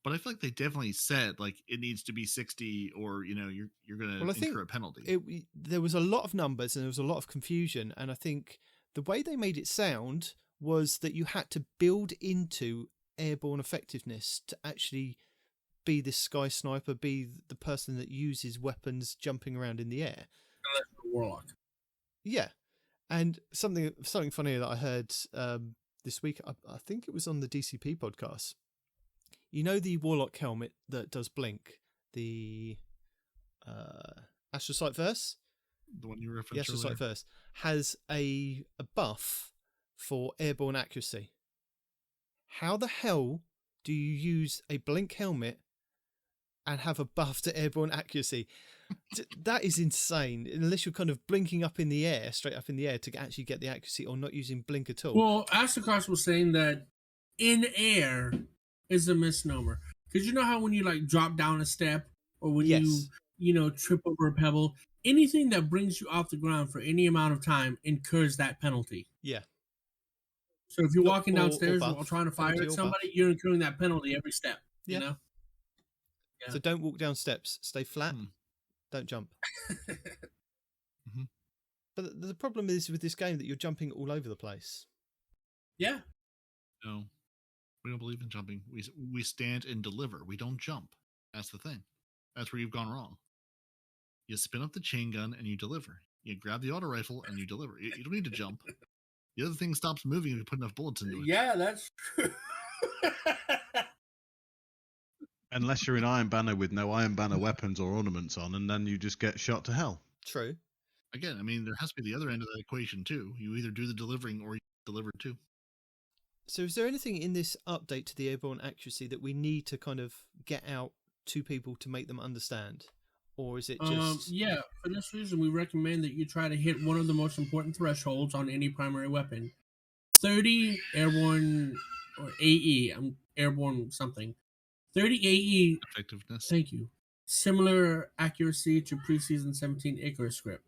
but I feel like they definitely said like it needs to be 60, or you're going to incur a penalty. There was a lot of numbers and there was a lot of confusion, and I think the way they made it sound was that you had to build into airborne effectiveness to actually be this sky sniper, be the person that uses weapons jumping around in the air. Warlock. Yeah. And something funny that I heard this week, I think it was on the DCP podcast. You know the Warlock helmet that does blink, the Astrocyte Verse? The one you referenced The Astrocyte Verse has a buff for airborne accuracy. How the hell do you use a blink helmet and have a buff to airborne accuracy? That is insane, unless you're kind of blinking up in the air, straight up in the air to actually get the accuracy, or not using blink at all. Well, Astrocyte was saying that in air is a misnomer. Because you know how when you like drop down a step, or when you trip over a pebble, anything that brings you off the ground for any amount of time incurs that penalty. Yeah. So if you're walking downstairs while trying to fire at somebody, you're incurring that penalty every step. Yeah. You know? Yeah. So don't walk down steps. Stay flat. Don't jump. But the problem is with this game that you're jumping all over the place. Yeah. No, we don't believe in jumping. We stand and deliver. We don't jump. That's the thing. That's where you've gone wrong. You spin up the chain gun and you deliver. You grab the auto rifle and you deliver. You don't need to jump. The other thing stops moving if you put enough bullets into it. Yeah, that's true. Unless you're in Iron Banner with no Iron Banner weapons or ornaments on, and then you just get shot to hell. True. Again, there has to be the other end of that equation too. You either do the delivering or you deliver too. So is there anything in this update to the airborne accuracy that we need to kind of get out to people to make them understand? Or is it just... Yeah, for this reason, we recommend that you try to hit one of the most important thresholds on any primary weapon. 30 airborne, or AE, airborne something. 30 AE effectiveness. Thank you. Similar accuracy to preseason 17 Icarus script.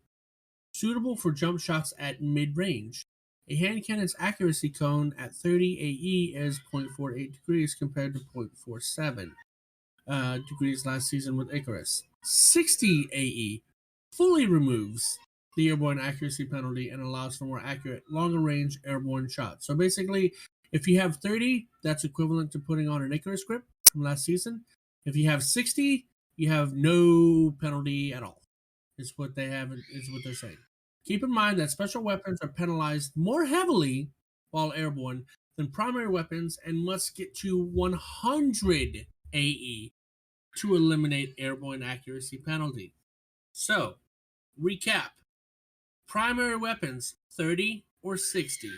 Suitable for jump shots at mid-range. A hand cannon's accuracy cone at 30 AE is 0.48 degrees compared to 0.47 degrees last season with Icarus. 60 AE fully removes the airborne accuracy penalty and allows for more accurate, longer range airborne shots. So basically, if you have 30, that's equivalent to putting on an Icarus script from last season. If you have 60, you have no penalty at all. Is what they're saying. Keep in mind that special weapons are penalized more heavily while airborne than primary weapons and must get to 100 AE to eliminate airborne accuracy penalty. So, recap. Primary weapons, 30 or 60.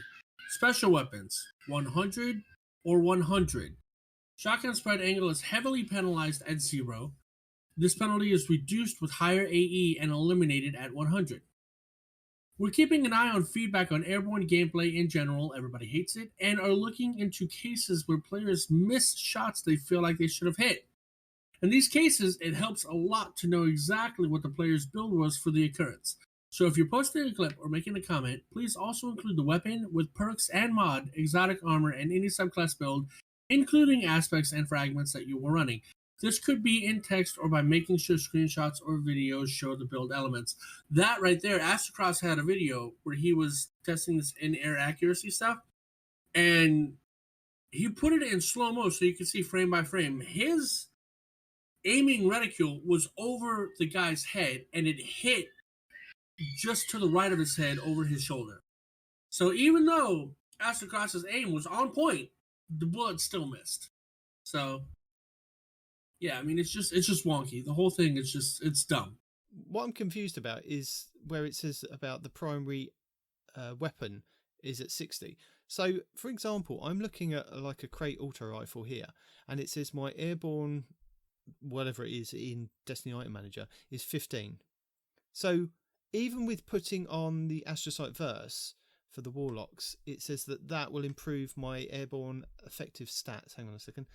Special weapons, 100 or 100. Shotgun spread angle is heavily penalized at 0. This penalty is reduced with higher AE and eliminated at 100. We're keeping an eye on feedback on airborne gameplay in general, everybody hates it, and are looking into cases where players miss shots they feel like they should have hit. In these cases, it helps a lot to know exactly what the player's build was for the occurrence. So if you're posting a clip or making a comment, please also include the weapon with perks and mod, exotic armor, and any subclass build, including aspects and fragments that you were running. This could be in text or by making sure screenshots or videos show the build elements. That right there, Astrocross had a video where he was testing this in-air accuracy stuff, and he put it in slow-mo so you could see frame by frame. His aiming reticule was over the guy's head, and it hit just to the right of his head over his shoulder. So even though Astrocross's aim was on point, the bullet still missed. So yeah, I mean it's just wonky. The whole thing is it's dumb. What I'm confused about is where it says about the primary weapon is at 60. So for example, I'm looking at like a crate auto rifle here, and it says my airborne whatever it is in Destiny Item Manager is 15. So even with putting on the Astrocyte Verse for the Warlocks, it says that will improve my airborne effective stats. Hang on a second.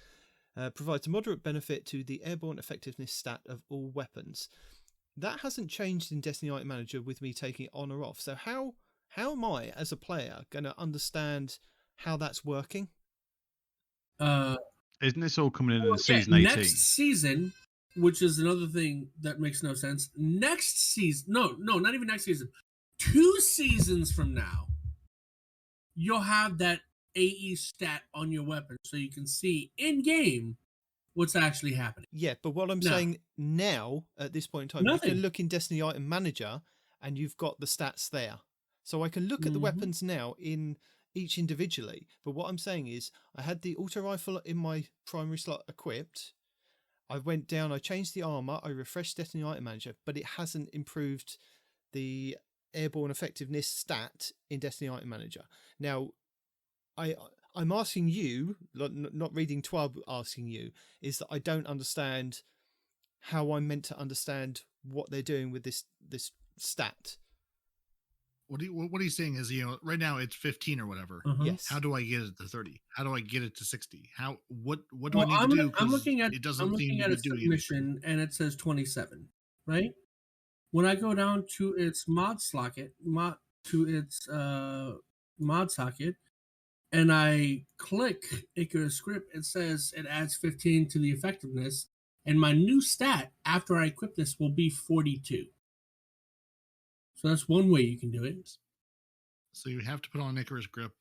Provides a moderate benefit to the airborne effectiveness stat of all weapons. That hasn't changed in Destiny Item Manager with me taking it on or off. So how am I, as a player, going to understand how that's working? Isn't this all coming in season 18? Next season, which is another thing that makes no sense. Next season, no, not even next season. 2 seasons from now, you'll have that AE stat on your weapon so you can see in-game what's actually happening. Yeah, but what I'm saying now, at this point in time, Nothing. you can look in Destiny Item Manager and you've got the stats there. So I can look at the weapons now in each individually. But what I'm saying is I had the auto rifle in my primary slot equipped. I went down, I changed the armor, I refreshed Destiny Item Manager, but it hasn't improved the airborne effectiveness stat in Destiny Item Manager. Now, I'm asking you, not reading Twab asking you, is that I don't understand how I'm meant to understand what they're doing with this stat. What he's saying is, right now it's 15 or whatever. Yes. How do I get it to 30? How do I get it to 60? What do I need to do? I'm looking at it doesn't I'm looking at a submission and it says 27, right? When I go down to its mod socket, and I click Icarus script, it says it adds 15 to the effectiveness, and my new stat after I equip this will be 42. So that's one way you can do it. So you have to put on Icarus grip.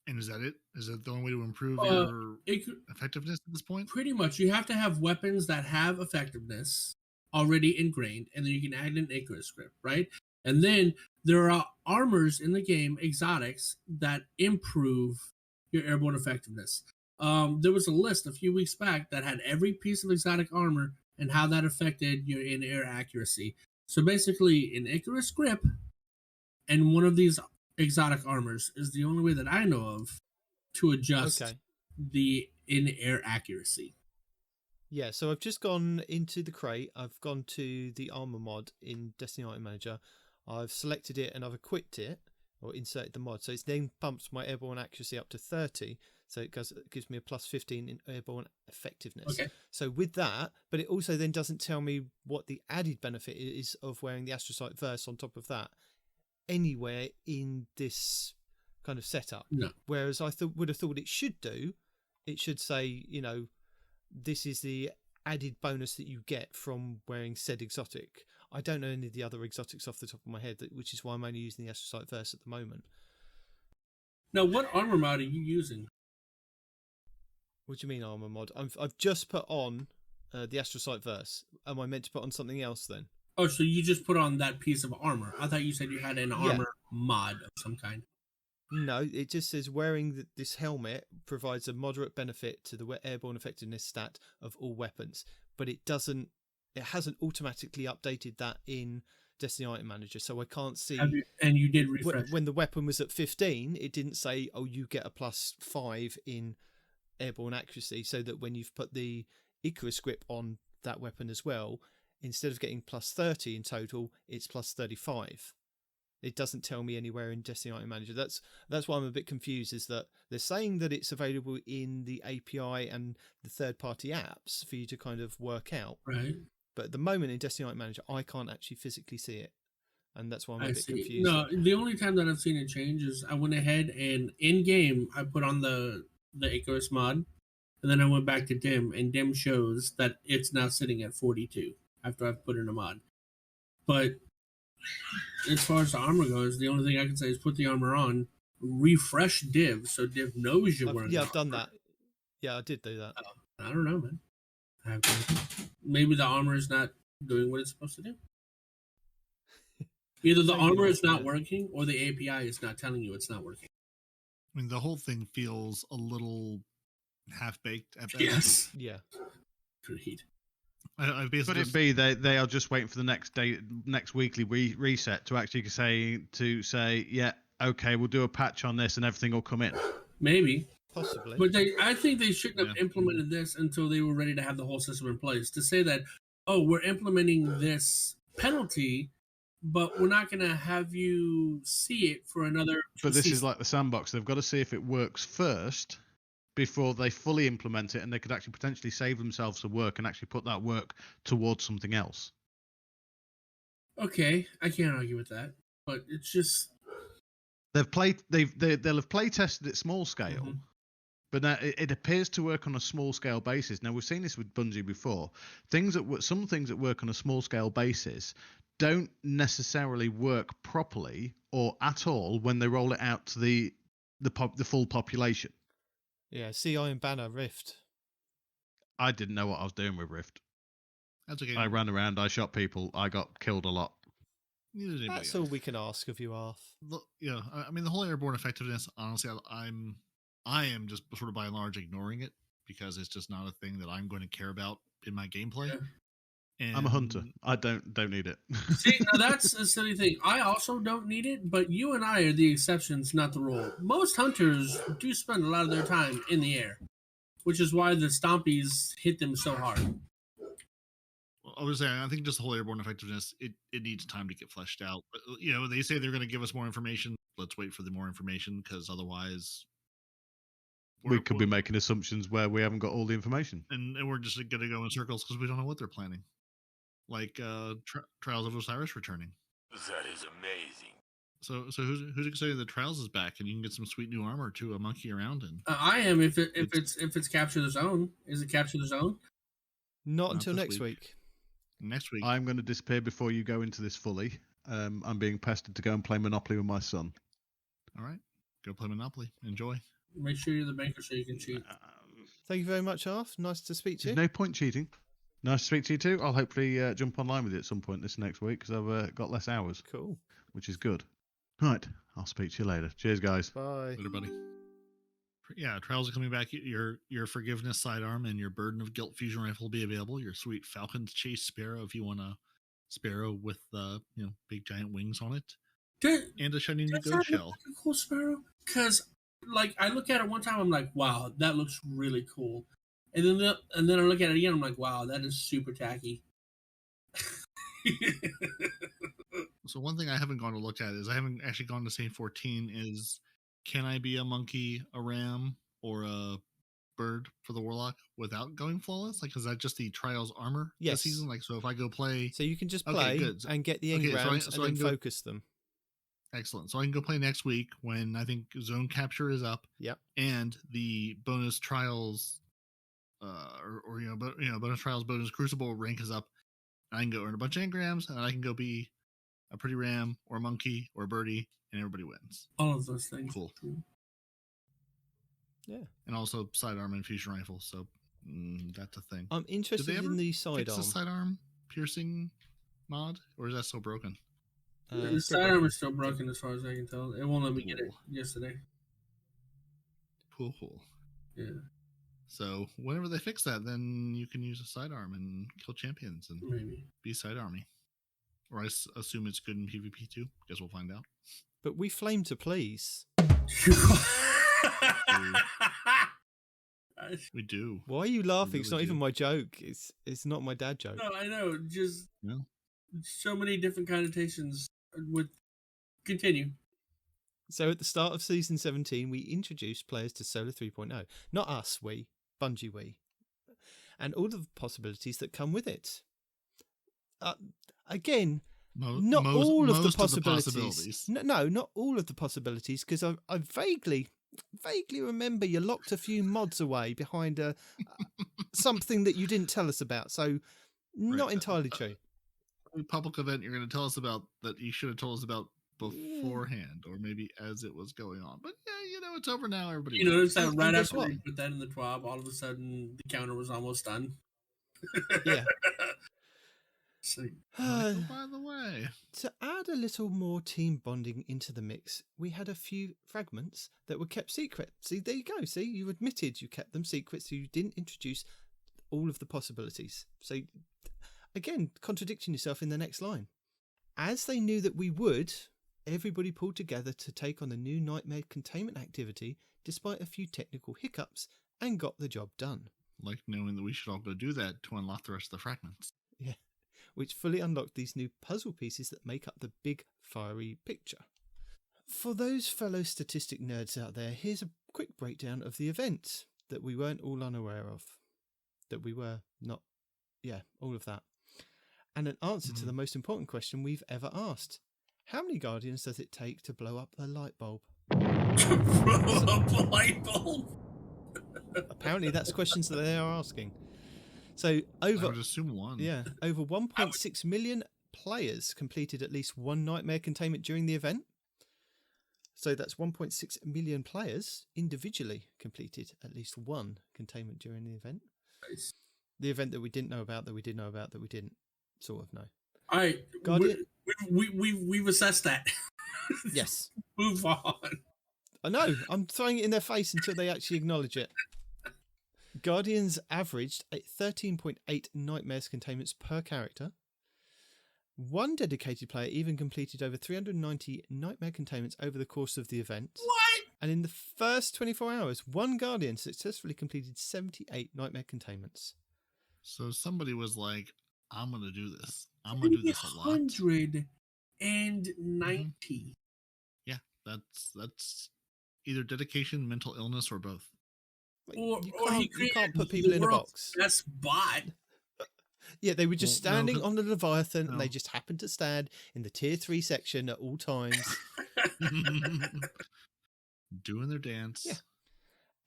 And is that it? Is that the only way to improve your effectiveness at this point? Pretty much. You have to have weapons that have effectiveness already ingrained, and then you can add an Icarus script, right? And then there are armors in the game, exotics, that improve your airborne effectiveness. There was a list a few weeks back that had every piece of exotic armor and how that affected your in-air accuracy. So basically, an Icarus grip and one of these exotic armors is the only way that I know of to adjust the in-air accuracy. Yeah, so I've just gone into the crate. I've gone to the armor mod in Destiny Item Manager. I've selected it and I've equipped it or inserted the mod. So it's then bumped my airborne accuracy up to 30. So it gives me a plus 15 in airborne effectiveness. Okay. So with that, but it also then doesn't tell me what the added benefit is of wearing the Astrocyte Verse on top of that anywhere in this kind of setup. No. Whereas I would have thought it should do. It should say, this is the added bonus that you get from wearing said exotic. I don't know any of the other exotics off the top of my head, which is why I'm only using the Astrocyte Verse at the moment. Now, what armor mod are you using? What do you mean armor mod? I've just put on the Astrocyte Verse. Am I meant to put on something else then? Oh, so you just put on that piece of armor. I thought you said you had an armor mod of some kind. No, it just says wearing this helmet provides a moderate benefit to the airborne effectiveness stat of all weapons, but it hasn't automatically updated that in Destiny Item Manager, so I can't see. And you did refresh. When the weapon was at 15, it didn't say, oh, you get a plus 5 in airborne accuracy, so that when you've put the Icarus grip on that weapon as well, instead of getting plus 30 in total, it's plus 35. It doesn't tell me anywhere in Destiny Item Manager. That's why I'm a bit confused, is that they're saying that it's available in the API and the third-party apps for you to kind of work out. Right. But at the moment in Destiny Item Manager, I can't actually physically see it. And that's why I'm a bit confused. No, the only time that I've seen it change is I went ahead and in-game I put on the Icarus mod, And then I went back to Dim, and Dim shows that it's now sitting at 42 after I've put in a mod. But as far as the armor goes, the only thing I can say is put the armor on, refresh Div so Div knows you're wearing. Yeah, I've done that. Yeah, I did do that. I don't know, man. Maybe the armor is not doing what it's supposed to do. Either the armor is not working, or the API is not telling you it's not working. I mean, the whole thing feels a little half-baked at best. Yes. Yeah. Agreed. Could it be they are just waiting for the next weekly reset to actually say, yeah, okay, we'll do a patch on this and everything will come in? Maybe. Possibly. But I think they shouldn't have implemented this until they were ready to have the whole system in place. To say that, oh, we're implementing this penalty, but we're not going to have you see it for another... But this is like the sandbox. They've got to see if it works first before they fully implement it, and they could actually potentially save themselves some work and actually put that work towards something else. Okay, I can't argue with that, but it's just... They'll have play tested at small scale, but now it appears to work on a small scale basis. Now, we've seen this with Bungie before. Some things that work on a small scale basis don't necessarily work properly or at all when they roll it out to the full population. Yeah, see Iron Banner Rift. I didn't know what I was doing with Rift. That's okay. I ran around, I shot people, I got killed a lot. That's all we can ask of you, Arth. Yeah, I mean, the whole airborne effectiveness, honestly, I am just sort of by and large ignoring it because it's just not a thing that I'm going to care about in my gameplay. Yeah. And I'm a hunter. I don't need it. See, now that's a silly thing. I also don't need it, but you and I are the exceptions, not the rule. Most hunters do spend a lot of their time in the air, which is why the stompies hit them so hard. I was saying, I think just the whole airborne effectiveness, it needs time to get fleshed out. But, they say they're going to give us more information. Let's wait for the more information, because otherwise... We could be making assumptions where we haven't got all the information. And we're just going to go in circles because we don't know what they're planning. Like Trials of Osiris returning. That is amazing. So who's excited that Trials is back and you can get some sweet new armor to monkey around in? I am if it's Capture the Zone. Is it Capture the Zone? Not until next week. Next week. I'm going to disappear before you go into this fully. I'm being pestered to go and play Monopoly with my son. All right, go play Monopoly. Enjoy. Make sure you're the banker so you can cheat. Thank you very much, Arth. Nice to speak to you. There's no point cheating. Nice to speak to you too. I'll hopefully jump online with you at some point this next week because I've got less hours. Cool. Which is good. Right. I'll speak to you later. Cheers, guys. Bye. Later, buddy. Yeah, Trials are coming back. Your Forgiveness sidearm and your Burden of Guilt fusion rifle will be available. Your sweet Falcon's Chase Sparrow if you want a Sparrow with big giant wings on it. And a shiny new goat shell. Like a cool Sparrow? Because I look at it one time, I'm like, wow, that looks really cool. And then I look at it again, I'm like, wow, that is super tacky. So one thing I haven't gone to look at is I haven't actually gone to Saint 14 is, can I be a monkey, a ram, or a bird for the Warlock without going flawless? Is that just the Trials armor this season? So if I go play... So you can just play and get the engrams and then focus them. Excellent. So I can go play next week when I think Zone Capture is up. Yep. And the bonus Trials... bonus Trials, bonus Crucible rank is up. I can go earn a bunch of engrams, and I can go be a pretty ram or a monkey or a birdie, and everybody wins. All of those things. Cool. Yeah. And also sidearm and fusion rifle. So that's a thing. I'm interested in the sidearm. Fix the sidearm piercing mod, or is that still broken? The sidearm is still broken as far as I can tell. It won't let me get it yesterday. Cool. Yeah. So whenever they fix that, then you can use a sidearm and kill champions and be sidearmy. Or I assume it's good in PvP too. Guess we'll find out. But we flame to please. We do. Why are you laughing? It's not even my joke. It's not my dad joke. No, I know. Just so many different connotations would continue. So at the start of season 17, we introduced players to Solar 3.0. Not us, Bungie, and all of the possibilities that come with it. Again, not all of the possibilities. No, not all of the possibilities, because I vaguely, vaguely remember you locked a few mods away behind something that you didn't tell us about. So not entirely true. A public event you're going to tell us about that you should have told us about beforehand, or maybe as it was going on. But yeah, it's over now. Everybody, you notice that right guess after what? we put that in the TWAB, all of a sudden the counter was almost done. Yeah. So, by the way, to add a little more team bonding into the mix, we had a few fragments that were kept secret. See, there you go. See, you admitted you kept them secret, so you didn't introduce all of the possibilities. So, again, contradicting yourself in the next line. As they knew that we would, everybody pulled together to take on the new nightmare containment activity, despite a few technical hiccups, and got the job done. Like knowing that we should all go do that to unlock the rest of the fragments. Yeah. Which fully unlocked these new puzzle pieces that make up the big fiery picture. For those fellow statistic nerds out there, here's a quick breakdown of the event that we weren't all unaware of. That we were not, all of that. And an answer to the most important question we've ever asked. How many Guardians does it take to blow up a light bulb? blow up a light bulb? Apparently that's questions that they are asking. So I would assume one. Yeah, over 1.6 million players completed at least one nightmare containment during the event. So that's 1.6 million players individually completed at least one containment during the event. Nice. The event that we didn't know about, that we did know about, that we didn't sort of know. All right, we've assessed that. Yes. Move on. I know. I'm throwing it in their face until they actually acknowledge it. Guardians averaged at 13.8 nightmares containments per character. One dedicated player even completed over 390 nightmare containments over the course of the event. What? And in the first 24 hours, one Guardian successfully completed 78 nightmare containments. So somebody was like, I'm going to do this. I'm going to do this a lot. 190. Yeah, that's either dedication, mental illness, or both. Or you can't put people in a box. That's bot. Yeah, they were just standing on the Leviathan, and they just happened to stand in the tier 3 section at all times. Doing their dance. Yeah.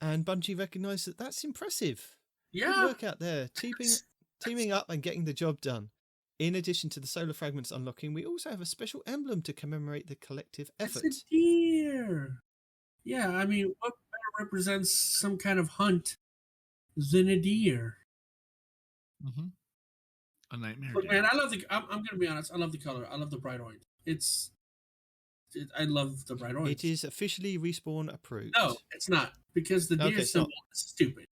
And Bungie recognised that that's impressive. Yeah. Good work out there. Teaming up and getting the job done. In addition to the solar fragments unlocking, we also have a special emblem to commemorate the collective effort. It's a deer. Yeah, I mean, what better represents some kind of hunt than a deer? Mm-hmm. A nightmare. Look, man, I love the. I'm going to be honest. I love the color. I love the bright orange. I love the bright orange. It is officially Respawn approved. No, it's not, because the deer symbol is stupid.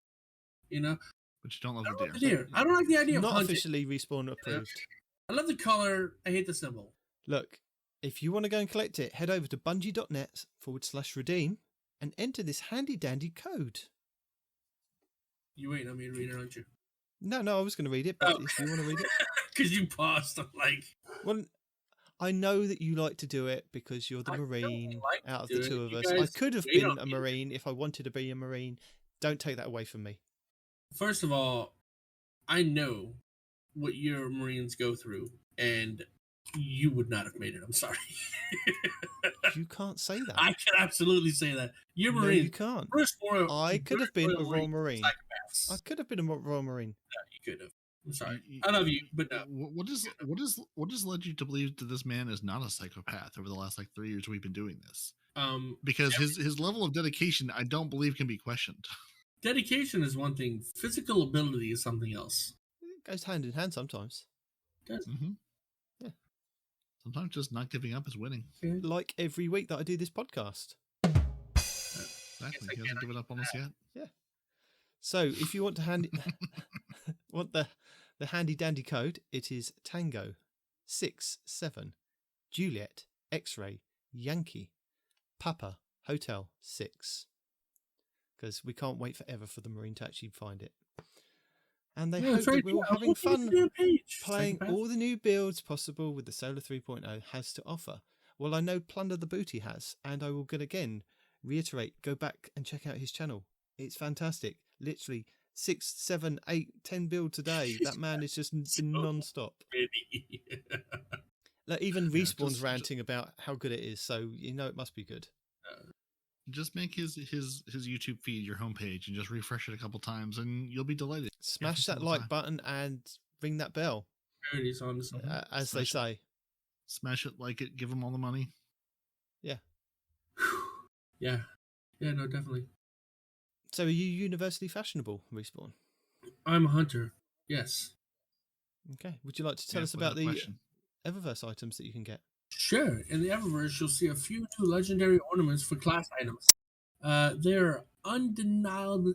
You know. But you don't love the deer. I don't like the idea of not hunting. officially Respawn approved. I love the color. I hate the symbol. Look, if you want to go and collect it, head over to bungie.net/redeem and enter this handy dandy code. You waiting on me to read it, aren't you? No, I was going to read it, but if you want to read it. Because you paused, I'm like... Well, I know that you like to do it because you're the Marine out of the two of us. I could have been a Marine if I wanted to be a Marine. Don't take that away from me. First of all, I know what your Marines go through, and you would not have made it. I'm sorry. You can't say that. I can absolutely say that. You're Marine. No, you can't. I could have been a Royal Marine. I could have been a Royal Marine. No, you could have. I'm sorry. I love you, but no. What has led you to believe that this man is not a psychopath over the last 3 years we've been doing this? Because his level of dedication, I don't believe, can be questioned. Dedication is one thing. Physical ability is something else. It goes hand in hand sometimes. It does. Mm-hmm. Yeah. Sometimes just not giving up is winning. Like every week that I do this podcast. Exactly. He hasn't given up on us yet. Yeah. So if you want to want the handy dandy code, it is Tango 67 Juliet X-ray Yankee Papa Hotel 6. Because we can't wait forever for the Marine to actually find it. And they hope that we're all having fun playing all the new builds possible with the Solar 3.0 has to offer. Well, I know Plunder the Booty has, and I will again reiterate, go back and check out his channel. It's fantastic. Literally 6, 7, 8, 10 builds a day. That man is just been non-stop. Like even Respawn's ranting about how good it is, so you know it must be good. Just make his YouTube feed your homepage and just refresh it a couple times, and you'll be delighted. Smash that like button and ring that bell, as they say. Smash it, like it, give them all the money. Yeah. Yeah, no, definitely. So are you universally fashionable, Respawn? I'm a hunter, yes. Okay. Would you like to tell us about the Eververse items that you can get? Sure. In the Eververse, you'll see a few new legendary ornaments for class items. They're undeniably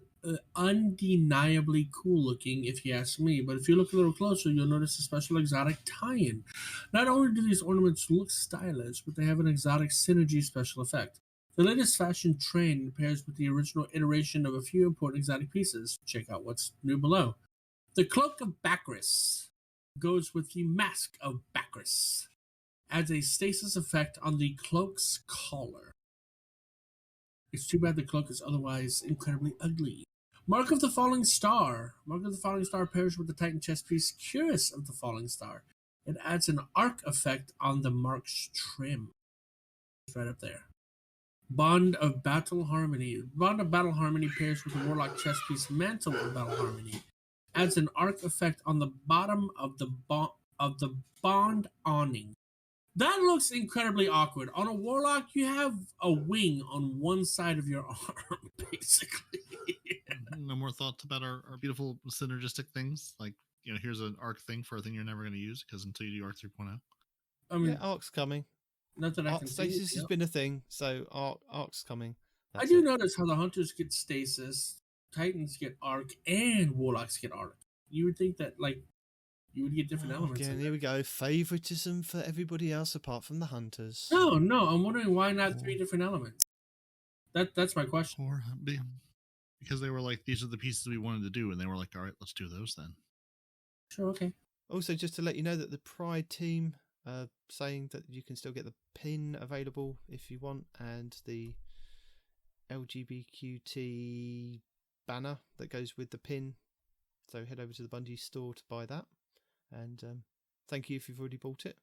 cool looking, if you ask me. But if you look a little closer, you'll notice a special exotic tie-in. Not only do these ornaments look stylish, but they have an exotic synergy special effect. The latest fashion trend pairs with the original iteration of a few important exotic pieces. Check out what's new below. The Cloak of Bacchus goes with the Mask of Bacchus. Adds a stasis effect on the cloak's collar. It's too bad the cloak is otherwise incredibly ugly. Mark of the Falling Star. Mark of the Falling Star pairs with the Titan chest piece Curious of the Falling Star. It adds an arc effect on the mark's trim. It's right up there. Bond of Battle Harmony. Bond of Battle Harmony pairs with the Warlock chest piece Mantle of Battle Harmony. Adds an arc effect on the bottom of the bond awning. That looks incredibly awkward. On a Warlock, you have a wing on one side of your arm, basically. No more thoughts about our beautiful synergistic things? Like, here's an arc thing for a thing you're never going to use, because until you do arc 3.0. I mean, yeah, arc's coming. Not that I arc can stasis see has been a thing, so arc's coming. I do notice how the Hunters get stasis, Titans get arc, and Warlocks get arc. You would think that, you would get different elements. Again, here we go. Favoritism for everybody else apart from the Hunters. No. I'm wondering why not 3 different elements. That's my question. Or because they were like, these are the pieces we wanted to do, and they were like, all right, let's do those then. Sure, okay. Also, just to let you know that the Pride team saying that you can still get the pin available if you want, and the LGBTQT banner that goes with the pin. So head over to the Bungie store to buy that. And thank you if you've already bought it.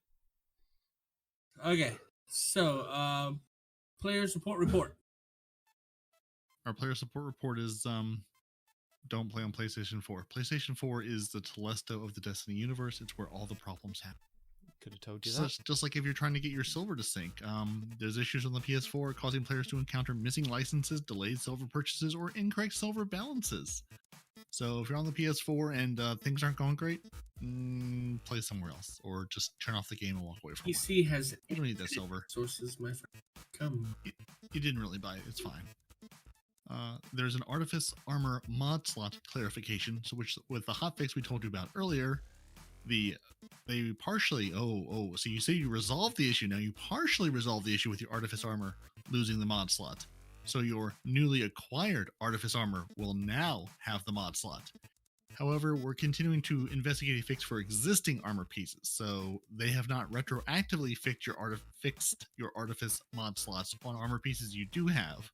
Okay, so player support report. Our player support report is don't play on PlayStation 4. PlayStation 4 is the Telesto of the Destiny universe. It's where all the problems happen. Could have told you that. Just like if you're trying to get your silver to sync. There's issues on the PS4 causing players to encounter missing licenses, delayed silver purchases, or incorrect silver balances. So if you're on the PS4 and things aren't going great, play somewhere else, or just turn off the game and walk away from it. PC has you don't need that silver. Sources, my friend. Come. You didn't really buy it. It's fine. There's an Artifice Armor mod slot clarification, so which with the hotfix we told you about earlier, they partially so you say you resolved the issue. Now you partially resolve the issue with your Artifice Armor losing the mod slot. So your newly acquired Artifice Armor will now have the mod slot. However, we're continuing to investigate a fix for existing armor pieces, so they have not retroactively fixed your Artifice mod slots on armor pieces you do have.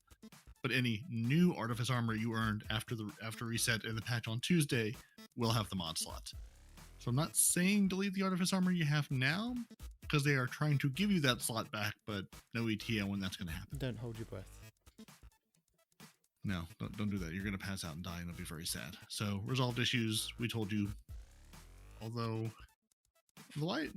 But any new Artifice Armor you earned after reset and the patch on Tuesday will have the mod slot. So I'm not saying delete the Artifice Armor you have now, because they are trying to give you that slot back, but no ETA when that's going to happen. Don't hold your breath. No, don't do that. You're going to pass out and die, and it'll be very sad. So, resolved issues, we told you. Although, why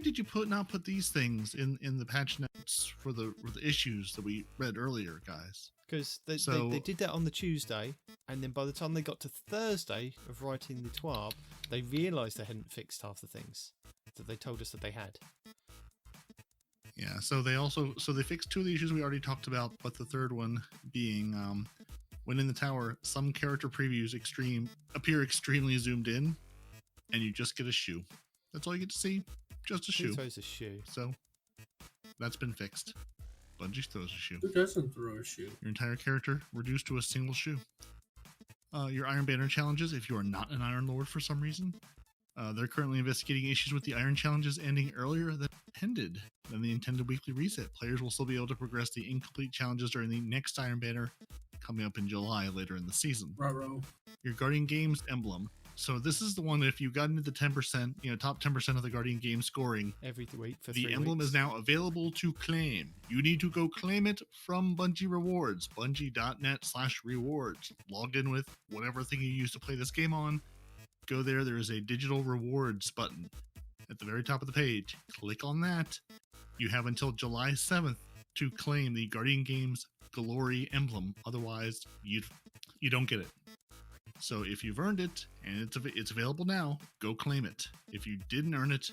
did you not put these things in the patch notes for the issues that we read earlier, guys? Because they did that on the Tuesday, and then by the time they got to Thursday of writing the TWAB, they realised they hadn't fixed half the things that they told us that they had. Yeah, so they fixed 2 of the issues we already talked about, but the third one being when in the tower, some character previews appear extremely zoomed in, and you just get a shoe. That's all you get to see, just a shoe. Who throws a shoe? So that's been fixed. Bungie throws a shoe. Who doesn't throw a shoe? Your entire character reduced to a single shoe. Your Iron Banner challenges, if you are not an Iron Lord for some reason, they're currently investigating issues with the Iron challenges ending earlier than the intended weekly reset. Players will still be able to progress the incomplete challenges during the next Iron Banner coming up in July later in the season. Ruh-roh. Your Guardian Games emblem So this is the one, if you got into the 10%, top 10% of the Guardian game scoring every week for the 3 emblem weeks. is now available to claim. You need to go claim it from Bungie Rewards, bungie.net/rewards. Logged in with whatever thing you use to play this game on. Go there. There is a digital rewards button at the very top of the page. Click on that. You have until July 7th to claim the Guardian Games Glory emblem. Otherwise, you don't get it. So if you've earned it and it's available now, go claim it. If you didn't earn it,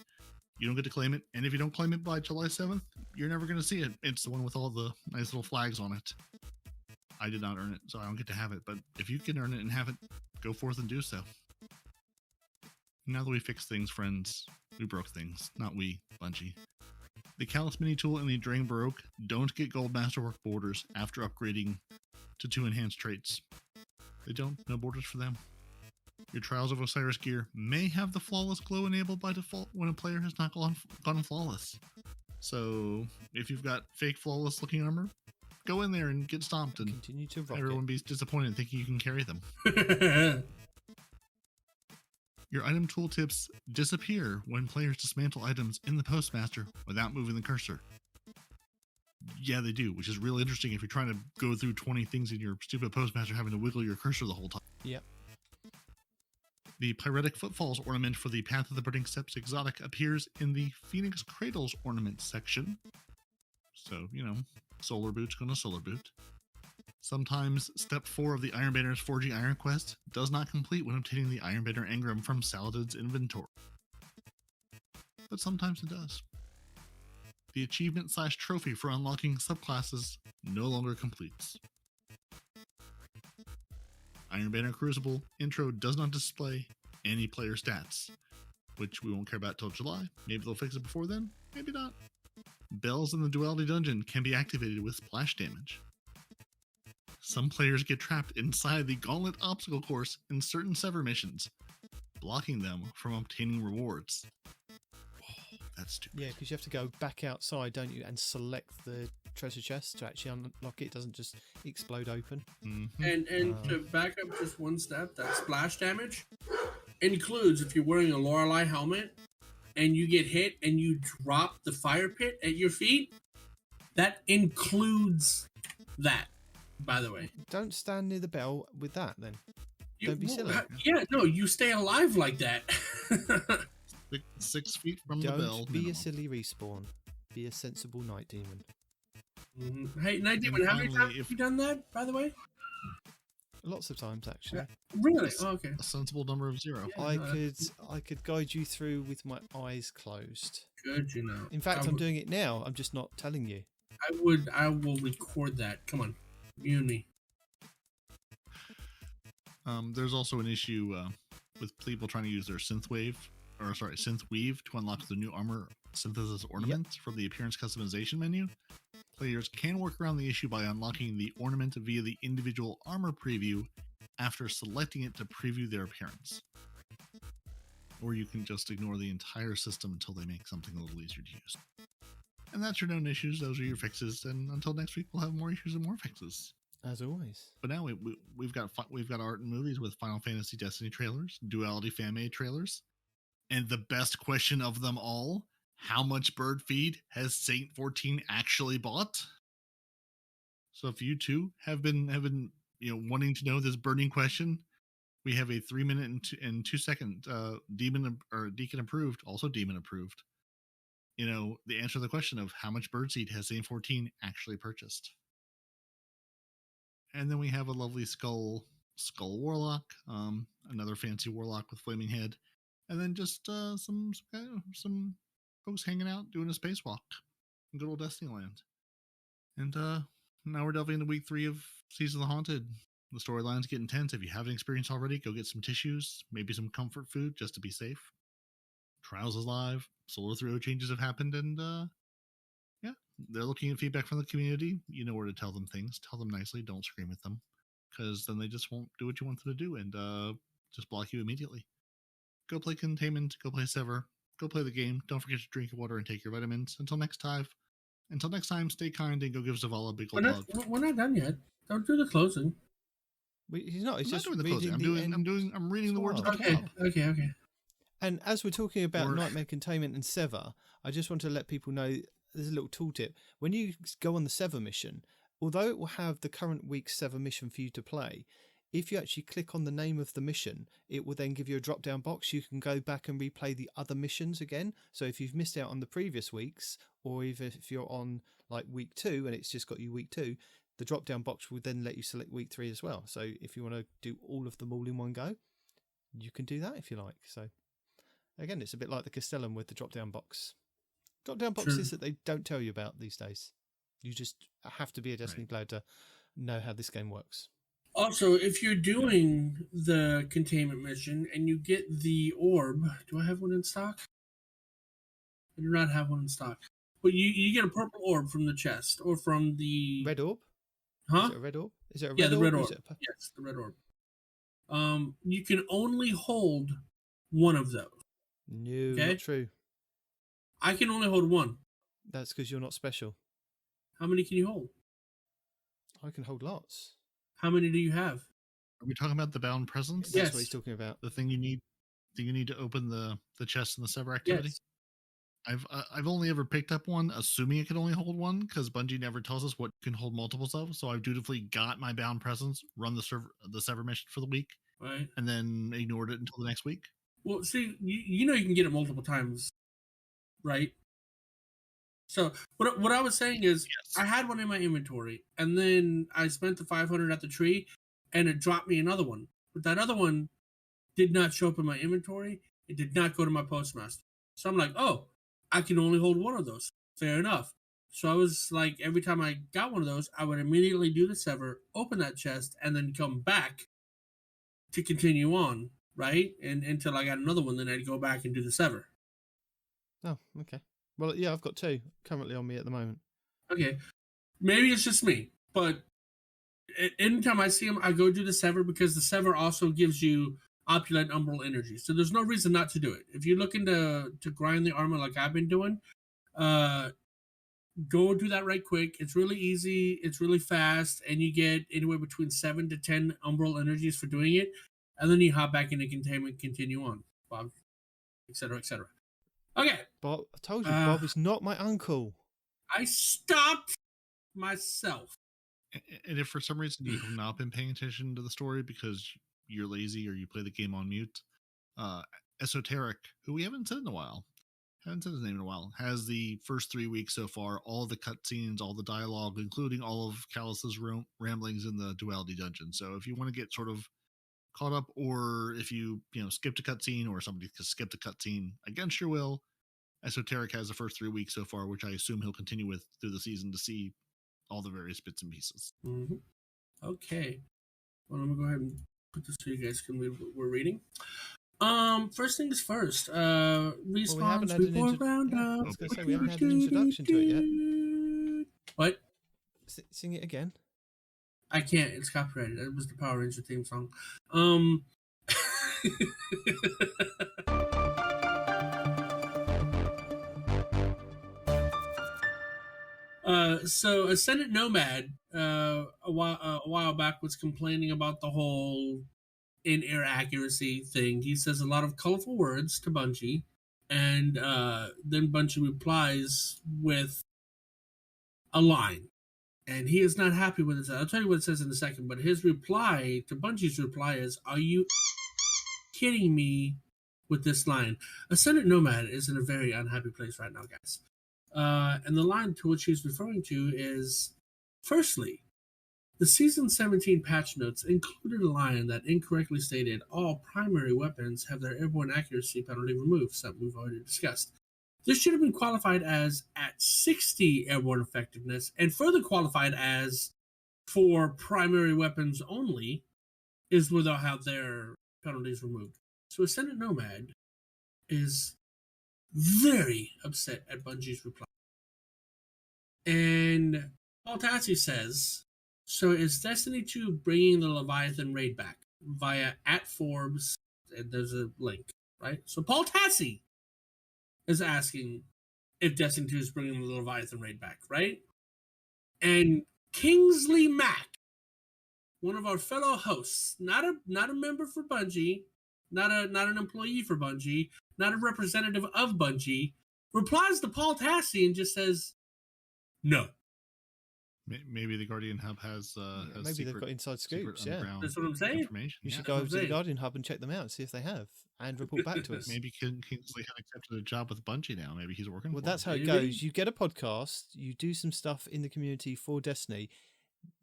you don't get to claim it. And if you don't claim it by July 7th, you're never going to see it. It's the one with all the nice little flags on it. I did not earn it, so I don't get to have it. But if you can earn it and have it, go forth and do so. Now that we fixed things, friends, we broke things. Not we, Bungie. The Callus Mini Tool and the Drain Baroque don't get Gold Masterwork borders after upgrading to 2 enhanced traits. They don't. No borders for them. Your Trials of Osiris gear may have the Flawless Glow enabled by default when a player has not gone flawless. So if you've got fake flawless looking armor, go in there and get stomped and continue to rock everyone be disappointed thinking you can carry them. Your item tooltips disappear when players dismantle items in the Postmaster without moving the cursor. Yeah, they do, which is really interesting if you're trying to go through 20 things in your stupid Postmaster having to wiggle your cursor the whole time. Yep. The Pyretic Footfalls ornament for the Path of the Burning Steps exotic appears in the Phoenix Cradles ornament section. So, solar boot's gonna solar boot. Sometimes step 4 of the Iron Banner's Forging Iron quest does not complete when obtaining the Iron Banner engram from Saladin's inventory. But sometimes it does. The achievement/trophy for unlocking subclasses no longer completes. Iron Banner Crucible intro does not display any player stats, which we won't care about till July. Maybe they'll fix it before then, maybe not. Bells in the Duality Dungeon can be activated with splash damage. Some players get trapped inside the Gauntlet obstacle course in certain Sever missions, blocking them from obtaining rewards. Oh, that's stupid. Yeah, because you have to go back outside, don't you, and select the treasure chest to actually unlock it. It doesn't just explode open. Mm-hmm. And to back up just one step, that splash damage includes if you're wearing a Lorelei helmet and you get hit and you drop the fire pit at your feet, that includes that, by the way. Don't stand near the bell with that, then. Don't be silly. Yeah, no, you stay alive like that. 6 feet from the bell. Don't be minimum. a silly respawn. Be a sensible night demon. Mm-hmm. Hey, Nitedemon, how many times have you done that, by the way? Lots of times, actually. Really? Oh, okay. A sensible number of 0. Yeah, I could guide you through with my eyes closed. Good, In fact, I'm doing it now. I'm just not telling you. I will record that. Come on, you and me. There's also an issue with people trying to use their synth weave to unlock the new armor synthesis ornament from the appearance customization menu. Players can work around the issue by unlocking the ornament via the individual armor preview after selecting it to preview their appearance. Or you can just ignore the entire system until they make something a little easier to use. And that's your known issues. Those are your fixes. And until next week, we'll have more issues and more fixes. As always. But now we've got art and movies with Final Fantasy Destiny trailers, Duality Fan-Made trailers, and the best question of them all: how much bird feed has Saint 14 actually bought? So if you too have been wanting to know this burning question, we have a 3-minute and 2-second Deacon approved, also demon approved. The answer to the question of how much birdseed has Saint 14 actually purchased. And then we have a lovely skull warlock, another fancy warlock with flaming head, and then just some folks hanging out doing a spacewalk in good old Destiny Land. And now we're delving into week 3 of Season of the Haunted. The storylines get intense. If you haven't experienced already, go get some tissues, maybe some comfort food just to be safe. Trials is live. Solar Throw changes have happened, and they're looking at feedback from the community. You know where to tell them things. Tell them nicely. Don't scream at them, because then they just won't do what you want them to do and just block you immediately. Go play Containment. Go play Sever. Go play the game. Don't forget to drink your water and take your vitamins. Until next time, stay kind and go give Zavala a big old hug. We're not done yet. Don't do the closing. He's not. He's I'm not just doing the reading closing. I'm reading the words of the Okay, club. okay. And as we're talking about Or- Nightmare Containment and Sever, I just want to let people know there's a little tooltip. When you go on the Sever mission, although it will have the current week's Sever mission for you to play, if you actually click on the name of the mission, it will then give you a drop-down box. You can go back and replay the other missions again. So if you've missed out on the previous weeks, or even if you're on like week 2 and it's just got you week 2, the drop-down box will then let you select week 3 as well. So if you want to do all of them all in one go, you can do that if you like. So again, it's a bit like the Castellum with the drop-down box. Drop-down boxes that they don't tell you about these days. You just have to be a Destiny player to know how this game works. Also, if you're doing the containment mission and you get the orb, do I have one in stock? I do not have one in stock. But you get a purple orb from the chest or from the red orb. Huh? Is it a red orb? Is it a red yeah, orb? the red orb. Yes, the red orb. You can only hold one of those. No, not true. I can only hold one. That's because you're not special. How many can you hold? I can hold lots. How many do you have? Are we talking about the bound presence? That's what he's talking about. The thing you need. Do you need to open the chest and the Sever activity? Yes. I've only ever picked up one, assuming it can only hold one, because Bungie never tells us what can hold multiples of. So I've dutifully got my bound presence, run the Sever mission for the week, right, and then ignored it until the next week. Well, see, you know you can get it multiple times, right? So what I was saying is, I had one in my inventory, and then I spent the 500 at the tree, and it dropped me another one. But that other one did not show up in my inventory. It did not go to my postmaster. So I'm like, oh, I can only hold one of those. Fair enough. So I was like, every time I got one of those, I would immediately do the Sever, open that chest, and then come back to continue on, right? And until I got another one, then I'd go back and do the Sever. Oh, okay. Well, yeah, I've got 2 currently on me at the moment. Okay. Maybe it's just me, but anytime I see them, I go do the Sever because the Sever also gives you opulent umbral energy. So there's no reason not to do it. If you're looking to grind the armor like I've been doing, go do that right quick. It's really easy. It's really fast. And you get anywhere between 7 to 10 umbral energies for doing it. And then you hop back into containment, continue on, Bob, etc., etc. Okay. Bob, I told you, Bob is not my uncle. I stopped myself. And if for some reason you have not been paying attention to the story because you're lazy or you play the game on mute, Esoteric, who we haven't said in a while, haven't said his name in a while, has the first 3 weeks so far, all the cutscenes, all the dialogue, including all of Callus's ramblings in the Duality Dungeon. So if you want to get sort of caught up, or if you skipped a cutscene or somebody skipped a cutscene against your will, Esoteric has the first 3 weeks so far, which I assume he'll continue with through the season to see all the various bits and pieces. Mm-hmm. Okay. Well, I'm going to go ahead and put this so you guys can read what we're reading. First things first. Response report roundup. I was going to say, we haven't had an introduction to it yet. What? Sing it again. I can't. It's copyrighted. It was the Power Ranger theme song. So a Senate nomad a while back was complaining about the whole in-air accuracy thing. He says a lot of colorful words to Bungie, and then Bungie replies with a line. And he is not happy with it. I'll tell you what it says in a second, but his reply to Bungie's reply is, "Are you kidding me with this line?" A Senate nomad is in a very unhappy place right now, guys. And the line to which he's referring to is, firstly, the Season 17 patch notes included a line that incorrectly stated all primary weapons have their airborne accuracy penalty removed, something we've already discussed. This should have been qualified as at 60 airborne effectiveness, and further qualified as for primary weapons only is where they'll have their penalties removed. So a Senate nomad is very upset at Bungie's reply. And Paul Tassi says, so is Destiny 2 bringing the Leviathan raid back via @Forbes, and there's a link, right? So Paul Tassi is asking if Destiny 2 is bringing the Leviathan raid back, right? And Kingsley Mack one of our fellow hosts, not a member for Bungie, not an employee for Bungie, not a representative of Bungie, replies to Paul Tassi and just says, "No." Maybe the Guardian Hub has maybe they've got inside scoops. Yeah, that's what I'm saying. You should go over to the Guardian Hub and check them out and see if they have, and report back to us. Maybe Kingsley had accepted a job with Bungie now. Maybe he's working. Well, for that's them. how it goes. You get a podcast, you do some stuff in the community for Destiny.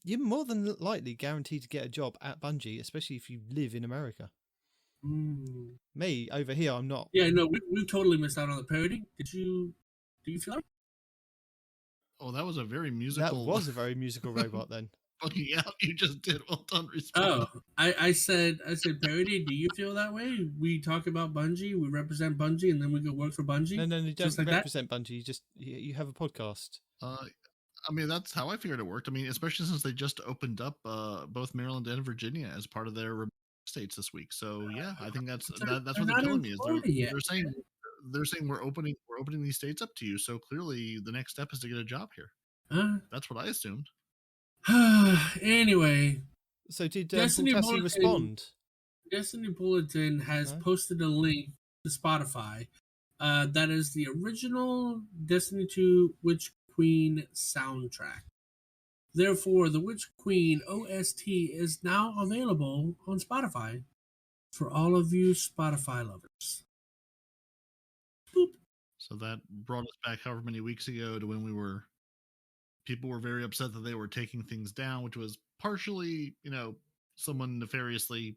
You're more than likely guaranteed to get a job at Bungie, especially if you live in America. Me over here, I'm not. Yeah, no, we totally missed out on the parody. Do you feel like? Oh, that was a very musical. That was a very musical robot then. Fucking out, you just did. Well done, response. Oh, I said Parody, do you feel that way? We talk about Bungie, we represent Bungie, and then we go work for Bungie? No, you don't represent Bungie. You have a podcast. I mean, that's how I figured it worked. I mean, especially since they just opened up both Maryland and Virginia as part of their states this week. So yeah, I think that's what they're telling me is they're saying we're opening these states up to you. So clearly, the next step is to get a job here. That's what I assumed. Anyway, so did Destiny Bulletin respond? Destiny Bulletin has posted a link to Spotify. That is the original Destiny 2 Witch Queen soundtrack. Therefore, the Witch Queen OST is now available on Spotify for all of you Spotify lovers. Boop. So that brought us back however many weeks ago to when people were very upset that they were taking things down, which was partially, someone nefariously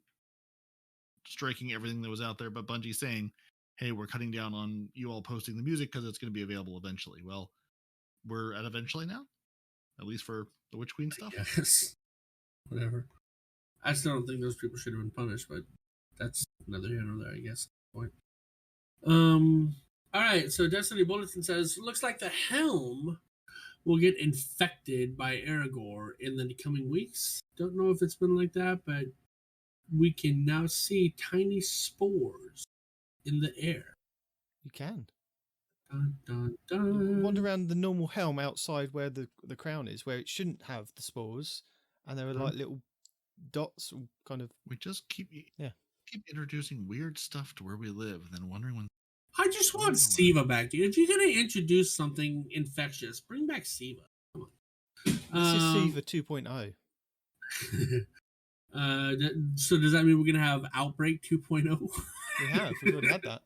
striking everything that was out there, but Bungie saying, hey, we're cutting down on you all posting the music because it's going to be available eventually. Well, we're at eventually now, at least for the Witch Queen stuff. Yes. Whatever. I still don't think those people should have been punished, but that's neither here nor there, I guess. Point. All right, so Destiny Bulletin says, looks like the Helm will get infected by Aragorn in the coming weeks. Don't know if it's been like that, but we can now see tiny spores in the air. You can. Dun, dun, dun. Wander around the normal Helm outside where the crown is, where it shouldn't have the spores, and there are like little dots, kind of. We just keep introducing weird stuff to where we live, and then wondering when. I just want Siva back, dude. If you're gonna introduce something infectious, bring back Siva. Come on. This is Siva 2.0. So does that mean we're gonna have Outbreak 2.0? We've already had that.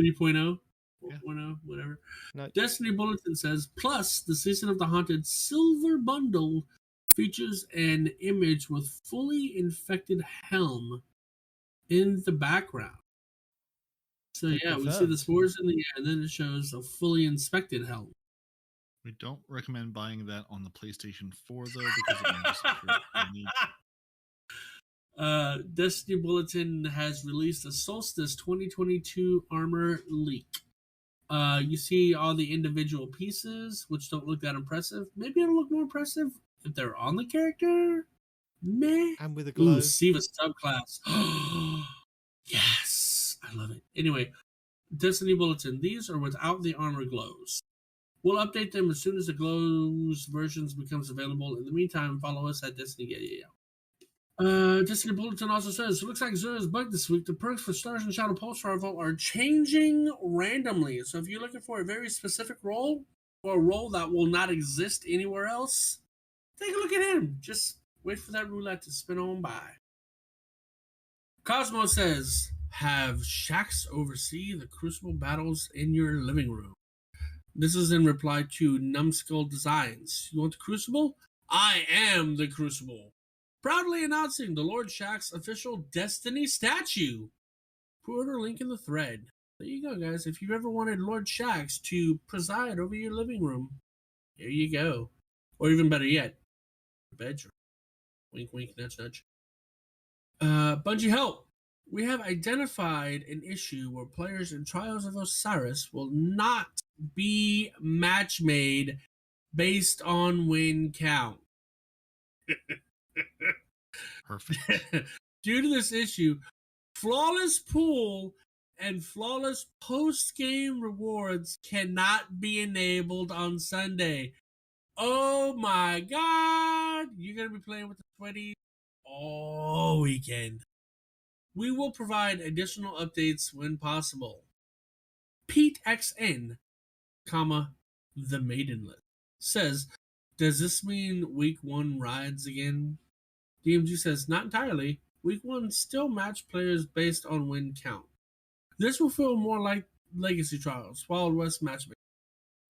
3.0, 4.0, whatever. No. Destiny Bulletin says, plus the Season of the Haunted Silver Bundle features an image with fully infected Helm in the background. So yeah, we see the spores in the air, and then it shows a fully inspected Helm. We don't recommend buying that on the PlayStation 4 though, because it may just Destiny Bulletin has released a Solstice 2022 armor leak. You see all the individual pieces, which don't look that impressive. Maybe it'll look more impressive if they're on the character. Meh. And with a glow. Ooh, Siva subclass. Yes, I love it. Anyway, Destiny Bulletin. These are without the armor glows. We'll update them as soon as the glows versions becomes available. In the meantime, follow us at Destiny. Destiny Bulletin also says, it looks like Zura's bug this week. The perks for Stars and Shadow Pulse Rival are changing randomly. So if you're looking for a very specific role, or a role that will not exist anywhere else, take a look at him. Just wait for that roulette to spin on by. Cosmo says, have Shax oversee the Crucible battles in your living room. This is in reply to Numbskull Designs. You want the Crucible? I am the Crucible. Proudly announcing the Lord Shax's official Destiny statue. Put a link in the thread. There you go, guys. If you've ever wanted Lord Shax to preside over your living room, here you go. Or even better yet, bedroom. Wink, wink, nudge, nudge. Bungie help! We have identified an issue where players in Trials of Osiris will not be match made based on win count. Perfect. Due to this issue, flawless pool and flawless post-game rewards cannot be enabled on Sunday. Oh my God! You're going to be playing with the sweaty all weekend. We will provide additional updates when possible. Pete XN, comma, the Maidenless, says, does this mean week 1 rides again? DMG says, not entirely. Week 1 still match players based on win count. This will feel more like Legacy Trials, Wild West matchmaking.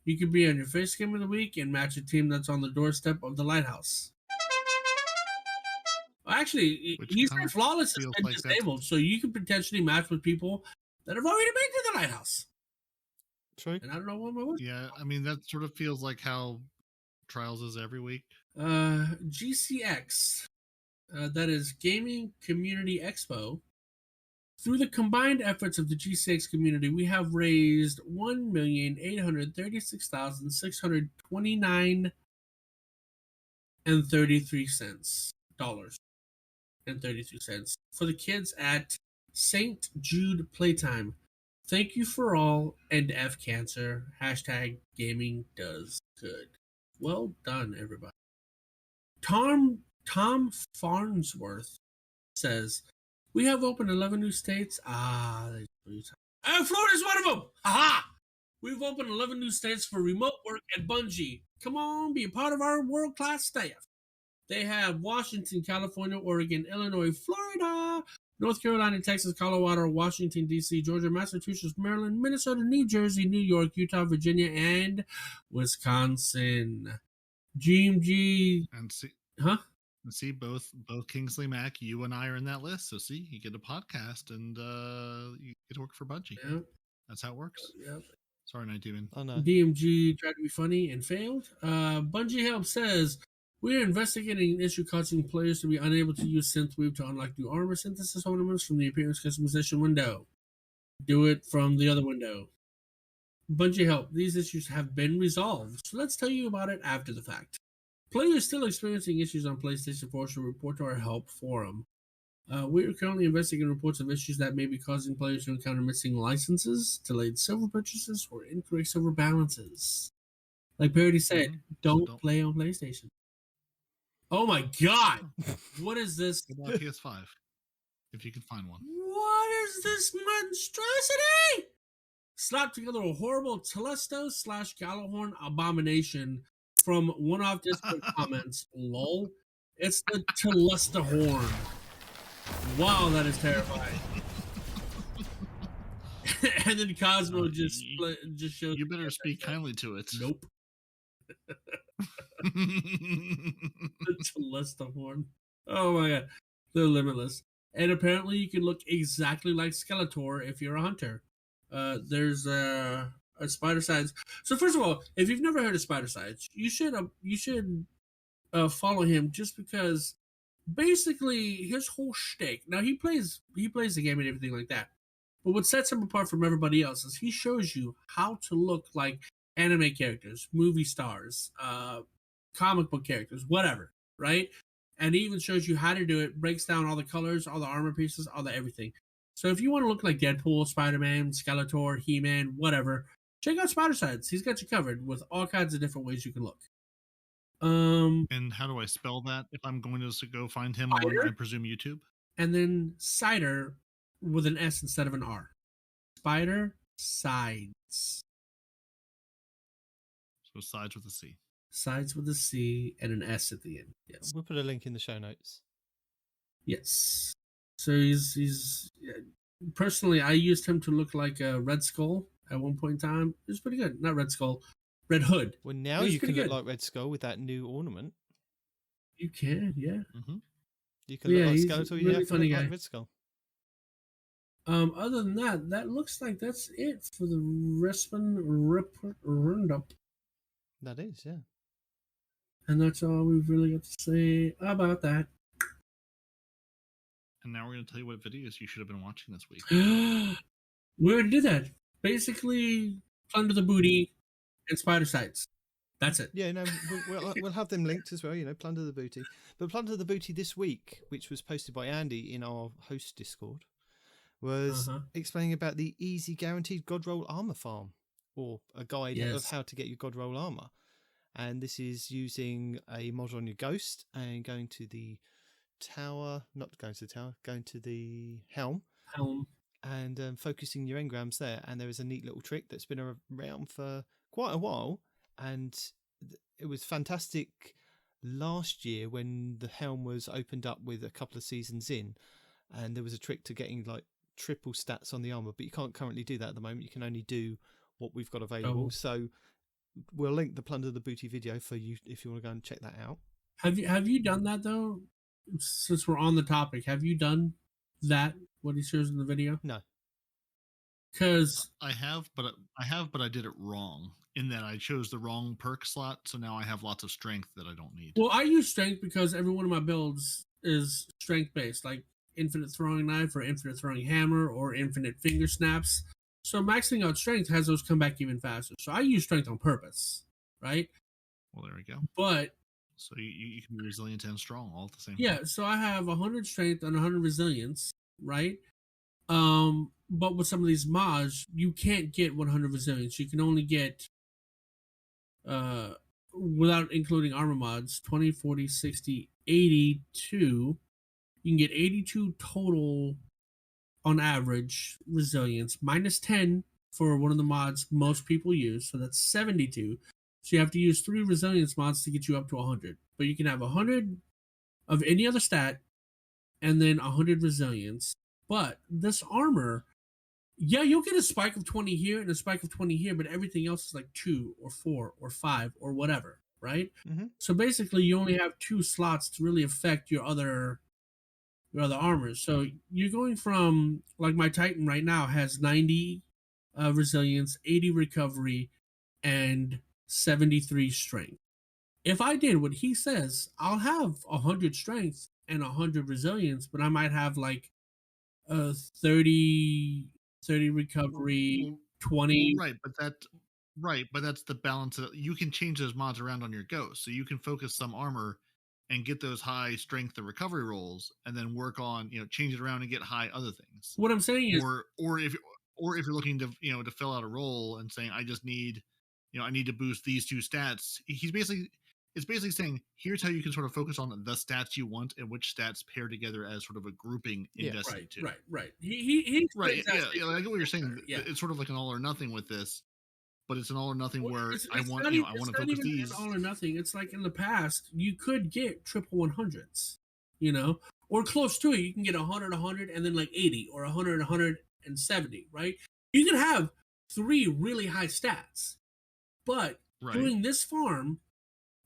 You could be on your first game of the week and match a team that's on the doorstep of the Lighthouse. Actually, he said Flawless has been disabled, so you could potentially match with people that have already been to the Lighthouse. True. And I don't know what my word. Yeah, I mean, that sort of feels like how Trials is every week. GCX, that is Gaming Community Expo. Through the combined efforts of the GCX community, we have raised $1,836,629 and 33 cents for the kids at St. Jude Playtime. Thank you for all, and F cancer. Hashtag gaming does good. Well done, everybody. Tom Farnsworth says, we have opened 11 new states. Florida's one of them. Aha! We've opened 11 new states for remote work at Bungie. Come on, be a part of our world-class staff. They have Washington, California, Oregon, Illinois, Florida, North Carolina, Texas, Colorado, Washington, D.C., Georgia, Massachusetts, Maryland, Minnesota, New Jersey, New York, Utah, Virginia, and Wisconsin. GMG. And see, huh? And see, both Kingsley Mac, you and I are in that list. So see, you get a podcast and you get to work for Bungie. Yep. That's how it works. Yep. Sorry, Nitedemon. Oh no. DMG tried to be funny and failed. Bungie Help says, we're investigating an issue causing players to be unable to use Synthweave to unlock new armor synthesis ornaments from the appearance customization window. Do it from the other window. Bungie Help, these issues have been resolved, so let's tell you about it after the fact. Players still experiencing issues on PlayStation 4 should report to our help forum. We are currently investigating reports of issues that may be causing players to encounter missing licenses, delayed silver purchases, or incorrect silver balances. Like Peroty said, don't play on PlayStation. Oh my God! What is this? What about PS5? If you can find one. What is this monstrosity? Slap together a horrible Telesto/Gallahorn abomination from one-off Discord comments. Lol. It's the Telestahorn. Wow, that is terrifying. And then Cosmo just shows. You better speak kindly to it. Nope. The Telestahorn. Oh my God. They're limitless. And apparently you can look exactly like Skeletor if you're a hunter. There's a Spider Sides. So first of all, if you've never heard of Spider Sides, you should follow him just because basically his whole shtick. Now he plays the game and everything like that. But what sets him apart from everybody else is he shows you how to look like anime characters, movie stars, comic book characters, whatever, right? And he even shows you how to do it, breaks down all the colors, all the armor pieces, all the everything. So if you want to look like Deadpool, Spider-Man, Skeletor, He-Man, whatever, check out Spider Sides. He's got you covered with all kinds of different ways you can look. And how do I spell that if I'm going to go find him on, I presume, YouTube? And then Cider with an S instead of an R. Spider Sides. So sides with a C. Sides with a C and an S at the end. Yes. We'll put a link in the show notes. Yes. So he's personally, I used him to look like a Red Skull at one point in time. It was pretty good. Not Red Skull, Red Hood. Well, now you can look like Red Skull with that new ornament. You can, yeah. Mm-hmm. You can look like Skeletor. Really You have to funny look guy. like Red Skull. Other than that, that looks like that's it for the Respin Roundup. That is, yeah. And that's all we've really got to say about that. And now we're going to tell you what videos you should have been watching this week. We already did that. Basically, Plunder the Booty and Spider Sides. That's it. Yeah, no, we'll have them linked as well, Plunder the Booty. But Plunder the Booty this week, which was posted by Andy in our host Discord, was explaining about the easy guaranteed God Roll armor farm, or a guide of how to get your God Roll armor. And this is using a mod on your Ghost and going to the tower, not going to the tower, going to the helm. Helm. And focusing your engrams there. And there is a neat little trick that's been around for quite a while. And it was fantastic last year when the helm was opened up with a couple of seasons in. And there was a trick to getting like triple stats on the armor. But you can't currently do that at the moment. You can only do what we've got available. Oh. So we'll link the Plunder the Booty video for you if you want to go and check that out. Have you done that though? Since we're on the topic, have you done that? What he shows in the video? No. Because I have, but I did it wrong in that I chose the wrong perk slot. So now I have lots of strength that I don't need. Well, I use strength because every one of my builds is strength based, like infinite throwing knife or infinite throwing hammer or infinite finger snaps. So maxing out strength has those come back even faster. So I use strength on purpose, right? Well, there we go. But so you can be resilient and strong all at the same time. Yeah, so I have 100 strength and 100 resilience, right? But with some of these mods, you can't get 100 resilience. You can only get, without including armor mods, 20, 40, 60, 82. You can get 82 total on average resilience, minus 10 for one of the mods most people use. So that's 72. So you have to use 3 resilience mods to get you up to 100. But you can have 100 of any other stat and then 100 resilience. But this armor, yeah, you'll get a spike of 20 here and a spike of 20 here, but everything else is like 2 or 4 or 5 or whatever, right? Mm-hmm. So basically, you only have 2 slots to really affect your other armors. So you're going from, like my Titan right now has 90 resilience, 80 recovery, and 73 strength. If I did what he says, I'll have 100 strength and 100 resilience, but I might have like 30 recovery, 20. Right, but that's the balance. You can change those mods around on your ghost, so you can focus some armor and get those high strength and recovery rolls, and then work on change it around and get high other things. What I'm saying is, or if you're looking to to fill out a role and saying I just need I need to boost these 2 stats. It's basically saying here's how you can sort of focus on the stats you want and which stats pair together as sort of a grouping in Destiny 2. Right. He's right. Yeah, I get what you're saying. Yeah. It's sort of like an all or nothing with this, but it's an all or nothing where I want I want to focus these. All or nothing. It's like in the past you could get triple 100s, or close to it. You can get 100, and then like 80 or 100, 170. Right. You can have 3 really high stats, but doing this farm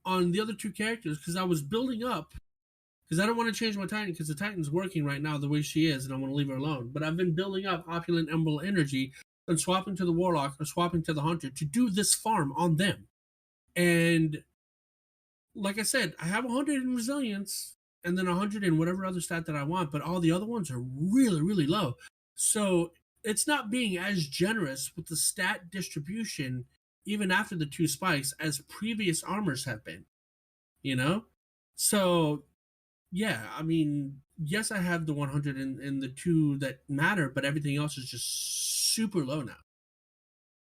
on the other 2 characters, because I was building up, because I don't want to change my Titan, because the Titan's working right now the way she is, and I want to leave her alone. But I've been building up Opulent Emerald Energy and swapping to the Warlock or swapping to the Hunter to do this farm on them. And like I said, I have 100 in Resilience and then 100 in whatever other stat that I want, but all the other ones are really, really low. So it's not being as generous with the stat distribution even after the 2 spikes as previous armors have been, So, yeah, I mean, yes, I have the 100 in the 2 that matter, but everything else is just super low now.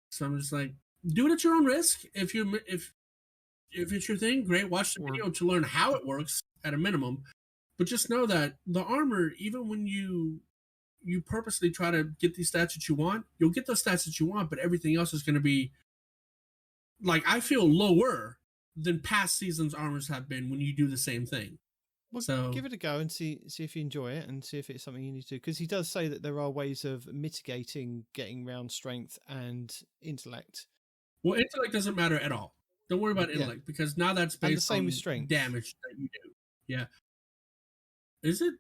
So I'm just like, do it at your own risk. If it's your thing, great. Watch the video to learn how it works at a minimum. But just know that the armor, even when you purposely try to get these stats that you want, you'll get those stats that you want, but everything else is going to be, like, I feel lower than past seasons' armors have been when you do the same thing. Well, so give it a go and see if you enjoy it and see if it's something you need to do. Because he does say that there are ways of mitigating getting round strength and intellect. Well, intellect doesn't matter at all. Don't worry about intellect because now that's based on with strength damage that you do. Yeah. Is it?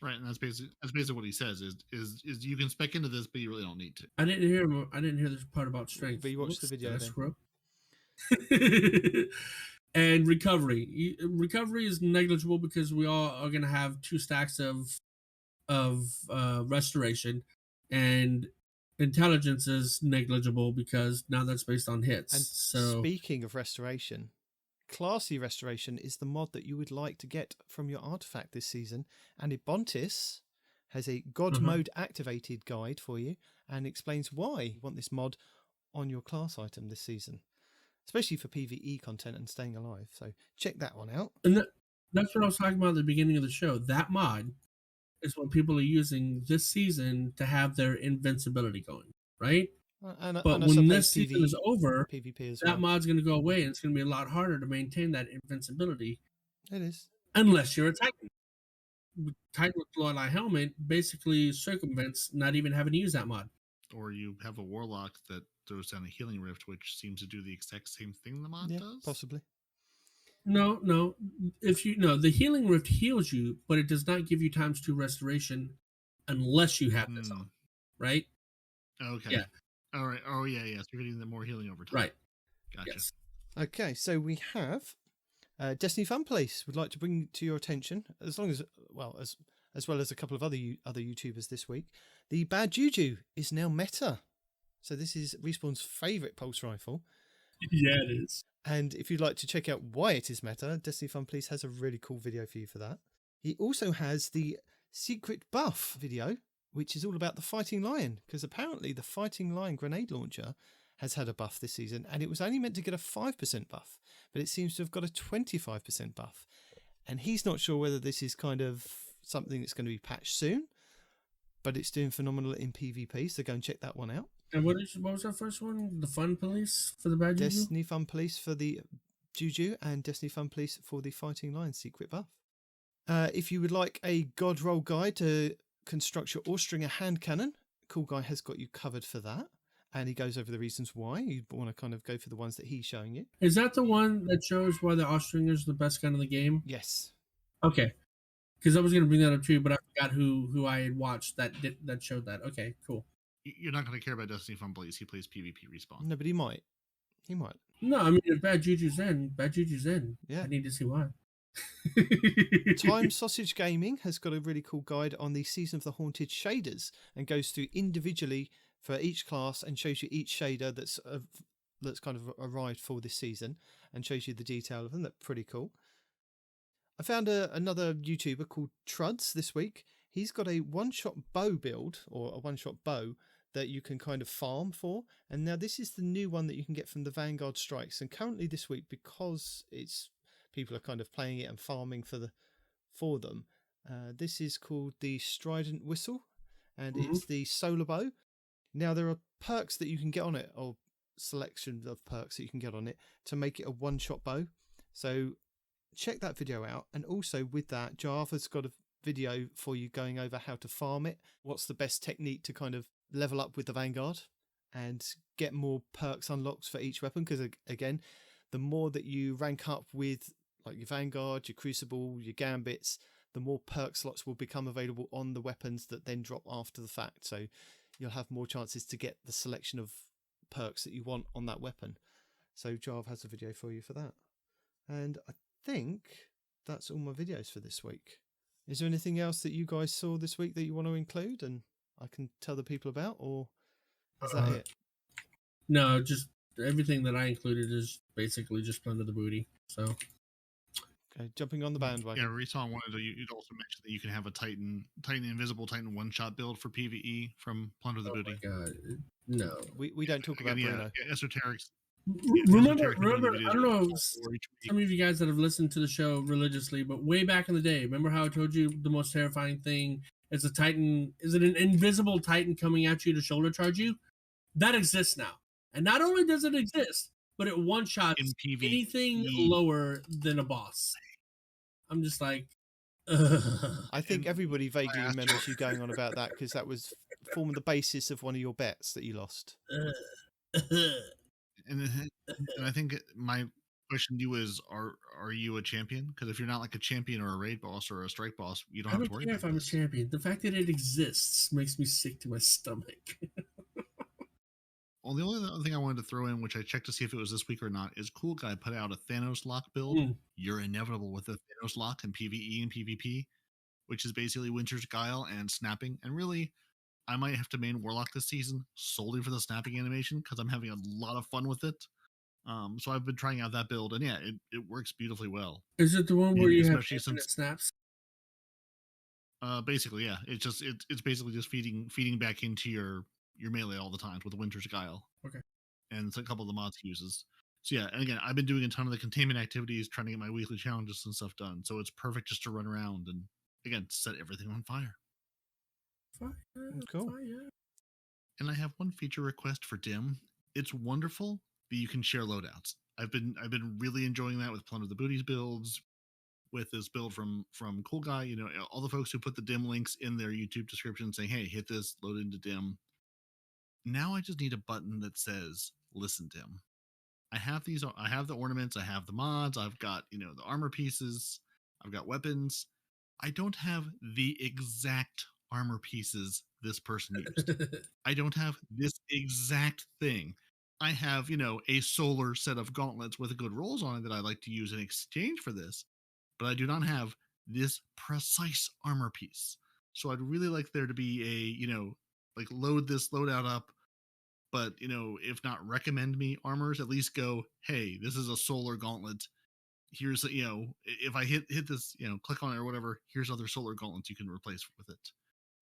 Right, and that's basically what he says is you can spec into this, but you really don't need to. I didn't hear this part about strength. But you watched the video then. And recovery is negligible because we all are going to have 2 stacks of restoration, and intelligence is negligible because now that's based on hits. And so speaking of restoration, classy restoration is the mod that you would like to get from your artifact this season, and Ebontis has a God mode activated guide for you and explains why you want this mod on your class item this season, especially for PvE content and staying alive. So check that one out. And That's what I was talking about at the beginning of the show. That mod is what people are using this season to have their invincibility going, right? But I when suppose this season is over, PvP as that well. mod's going to go away, and it's going to be a lot harder to maintain that invincibility. It is. Unless you're a Titan. Titan with Blood Eye Helmet basically circumvents not even having to use that mod. Or you have a Warlock that throws down a Healing Rift, which seems to do the exact same thing the mod does? Possibly. No. The Healing Rift heals you, but it does not give you ×2 restoration unless you have this on, right? Okay. Yeah. All right. Oh, yeah. So you're getting the more healing over time. Right. Gotcha. Yes. Okay, so we have Destiny Fun Place would like to bring to your attention, as well as a couple of other YouTubers this week, the Bad Juju is now meta. So this is Respawn's favourite pulse rifle. Yeah, it is. And if you'd like to check out why it is meta, Destiny Fun Place has a really cool video for you for that. He also has the secret buff video, which is all about the Fighting Lion, because apparently the Fighting Lion grenade launcher has had a buff this season, and it was only meant to get a 5% buff, but it seems to have got a 25% buff. And he's not sure whether this is kind of something that's going to be patched soon, but it's doing phenomenal in PvP, so go and check that one out. And what was that first one? The Fun Police for the Bad Juju? Destiny Fun Police for the Juju and Destiny Fun Police for the Fighting Lion secret buff. If you would like a God roll guide to construct your Austringer hand cannon, Cool Guy has got you covered for that. And he goes over the reasons why. You want to kind of go for the ones that he's showing you. Is that the one that shows why the Austringer is the best gun in the game? Yes. Okay. Because I was going to bring that up too, but I forgot who I had watched that showed that. Okay, cool. You're not going to care about Destiny Fun Place. He plays PvP Respawn. No, but he might. He might. No, I mean, if Bad Juju's in. Yeah. I need to see why. Time Sausage Gaming has got a really cool guide on the Season of the Haunted shaders and goes through individually for each class and shows you each shader that's kind of arrived for this season and shows you the detail of them. That's pretty cool. I found another YouTuber called Truds this week. He's got a one-shot bow build, or a one-shot bow, that you can kind of farm for. And now this is the new one that you can get from the Vanguard Strikes. And currently this week, because people are kind of playing it and farming for them, this is called the Strident Whistle, and it's the solar bow. Now there are perks that you can get on it, or selection of perks that you can get on it to make it a one-shot bow. So check that video out. And also with that, Java's got a video for you going over how to farm it. What's the best technique to kind of level up with the Vanguard and get more perks unlocked for each weapon? Because again, the more that you rank up with like your Vanguard, your Crucible, your Gambits, the more perk slots will become available on the weapons that then drop after the fact. So you'll have more chances to get the selection of perks that you want on that weapon. So Java has a video for you for that. And I think that's all my videos for this week. Is there anything else that you guys saw this week that you want to include and I can tell the people about, or is that it? No, just everything that I included is basically just Plunder the Booty. So, okay, jumping on the bandwagon. Yeah, Respawn wanted to. You'd also mentioned that you can have a Titan Invisible Titan one-shot build for PvE from Plunder the Booty. Oh my God, no, we don't talk about Bruno. Yeah, esoterics. Remember, I don't know some of you guys that have listened to the show religiously, but way back in the day, remember how I told you the most terrifying thing is a Titan? Is it an invisible Titan coming at you to shoulder charge you? That exists now, and not only does it exist, but it one shots anything lower than a boss. I'm just like, I think everybody vaguely remembers you going on about that because that was forming the basis of one of your bets that you lost. And I think my question to you is, are you a champion? Because if you're not like a champion or a raid boss or a strike boss, you don't have to worry about it. I don't care if I'm a champion. The fact that it exists makes me sick to my stomach. Well, the only other thing I wanted to throw in, which I checked to see if it was this week or not, is Cool Guy put out a Thanos lock build. You're inevitable with a Thanos lock in PvE and PvP, which is basically Winter's Guile and snapping. And really, I might have to main Warlock this season solely for the snapping animation because I'm having a lot of fun with it. So I've been trying out that build, and yeah, it works beautifully well. Is it the one where you have infinite snaps? Basically, yeah. It's basically just feeding back into your melee all the time with the Winter's Guile. Okay. And it's a couple of the mods he uses. So yeah, and again, I've been doing a ton of the containment activities, trying to get my weekly challenges and stuff done. So it's perfect just to run around and again set everything on fire. Cool. Fire. And I have one feature request for Dim. It's wonderful that you can share loadouts. I've been really enjoying that with Plunder the Booties builds, with this build from Cool Guy. You know, all the folks who put the Dim links in their YouTube description saying, "Hey, hit this, load into Dim." Now I just need a button that says "Listen, Dim." I have these. I have the ornaments. I have the mods. I've got, you know, the armor pieces. I've got weapons. I don't have the exact armor pieces this person used. I don't have this exact thing. I have, you know, a solar set of gauntlets with good rolls on it that I like to use in exchange for this, but I do not have this precise armor piece. So I'd really like there to be a, you know, like load this loadout up, but, you know, if not recommend me armors, at least go, hey, this is a solar gauntlet. Here's, you know, if I hit this, you know, click on it or whatever, here's other solar gauntlets you can replace with it.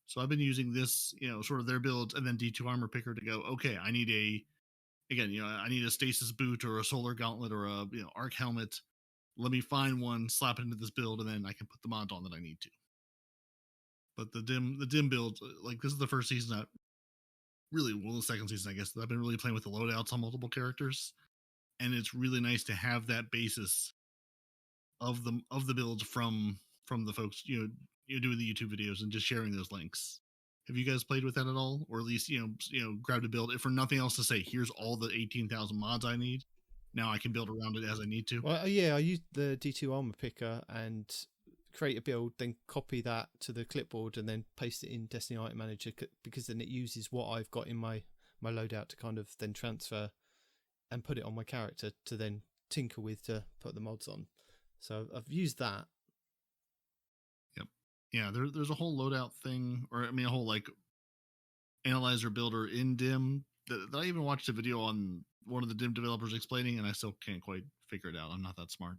So I've been using this, you know, sort of their builds and then D2 armor picker to go, okay, I need I need a stasis boot or a solar gauntlet or a, you know, arc helmet. Let me find one, slap it into this build, and then I can put the mods on that I need to. But the dim build, like this is the first season the second season, I guess, that I've been really playing with the loadouts on multiple characters. And it's really nice to have that basis of the builds from the folks, you know, you're doing the YouTube videos and just sharing those links. Have you guys played with that at all? Or at least, you know, grabbed a build, if for nothing else to say, here's all the 18,000 mods I need. Now I can build around it as I need to. Well, yeah, I used the D2 armor picker and create a build, then copy that to the clipboard and then paste it in Destiny Item Manager, because then it uses what I've got in my loadout to kind of then transfer and put it on my character to then tinker with to put the mods on. So I've used that. Yep. Yeah, there's a whole loadout thing, or I mean a whole like analyzer builder in Dim that I even watched a video on one of the Dim developers explaining, and I still can't quite figure it out. I'm not that smart.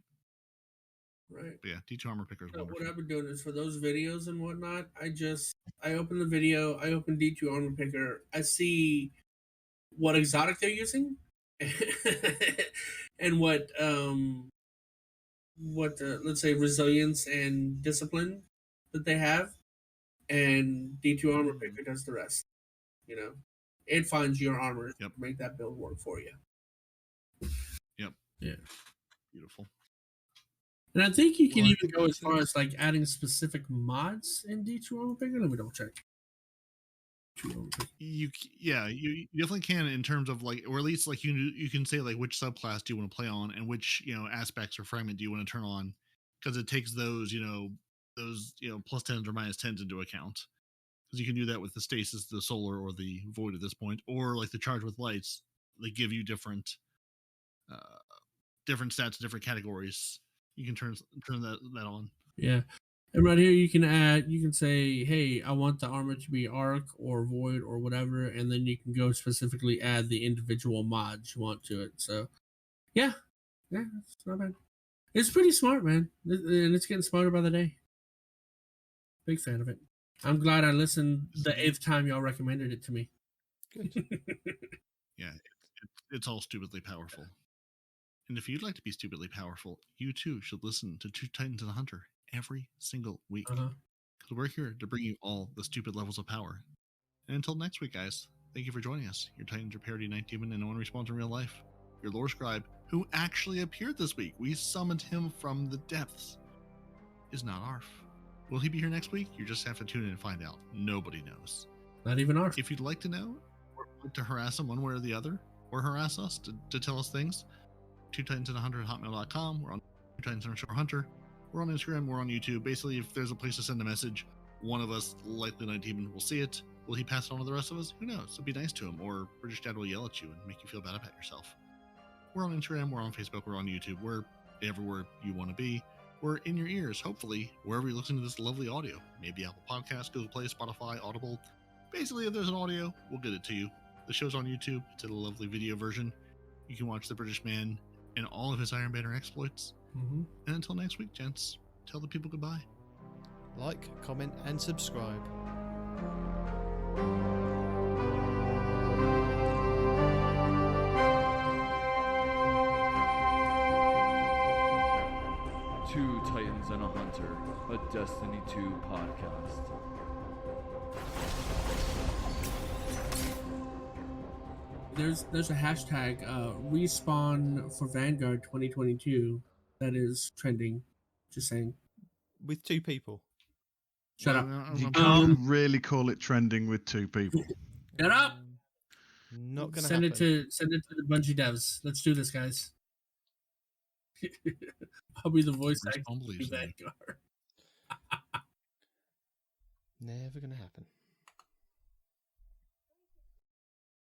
Right. But yeah, D2 armor picker is wonderful. What I've been doing is for those videos and whatnot, I open the video, I open D2 armor picker, I see what exotic they're using, and what let's say resilience and discipline that they have, and D2 armor picker does the rest. You know, it finds your armor to make that build work for you. Yep. Yeah. Beautiful. And I think you can even go as far as like adding specific mods in D2 armor picker. Let me double check. You definitely can, in terms of like, or at least like you can say like which subclass do you want to play on and which, you know, aspects or fragment do you want to turn on, because it takes those plus 10s or minus 10s into account, because you can do that with the stasis, the solar, or the void at this point, or like the charge with lights. They give you different stats, different categories. You can turn that on. Yeah. And right here you can say, hey, I want the armor to be arc or void or whatever, and then you can go specifically add the individual mods you want to it. So yeah, it's not bad. It's pretty smart, man. And it's getting smarter by the day. Big fan of it. I'm glad I listened the 8th time y'all recommended it to me. Good. Yeah, it's all stupidly powerful. And if you'd like to be stupidly powerful, you too should listen to Two Titans and a Hunter every single week. Because we're here to bring you all the stupid levels of power. And until next week, guys, thank you for joining us. Your Titans, your Peroty, Nitedemon, and no one responds in real life. Your lore scribe, who actually appeared this week, we summoned him from the depths, is not Arf. Will he be here next week? You just have to tune in and find out. Nobody knows. Not even Arf. If you'd like to know, or like to harass him one way or the other, or harass us to tell us things, Two Titans and a Hunter at hotmail.com. We're on Two Titans _ Hunter. We're on Instagram. We're on YouTube. Basically, if there's a place to send a message, one of us, likely Nitedemon, will see it. Will he pass it on to the rest of us? Who knows? So be nice to him, or British Dad will yell at you and make you feel bad about yourself. We're on Instagram. We're on Facebook. We're on YouTube. We're everywhere you want to be. We're in your ears, hopefully, wherever you're listening to this lovely audio. Maybe Apple Podcasts, Google Play, Spotify, Audible. Basically, if there's an audio, we'll get it to you. The show's on YouTube. It's a lovely video version. You can watch the British man and all of his Iron Banner exploits. And until next week, gents, tell the people goodbye. Like, comment, and subscribe. Two Titans and a Hunter, a Destiny 2 podcast. There's a hashtag respawn for Vanguard 2022 that is trending. Just saying. With 2 people. Shut up. You can't really call it trending with 2 people. Shut up. Not gonna send happen. Send it to the Bungie devs. Let's do this, guys. I'll be the voice actor of Vanguard. Never gonna happen.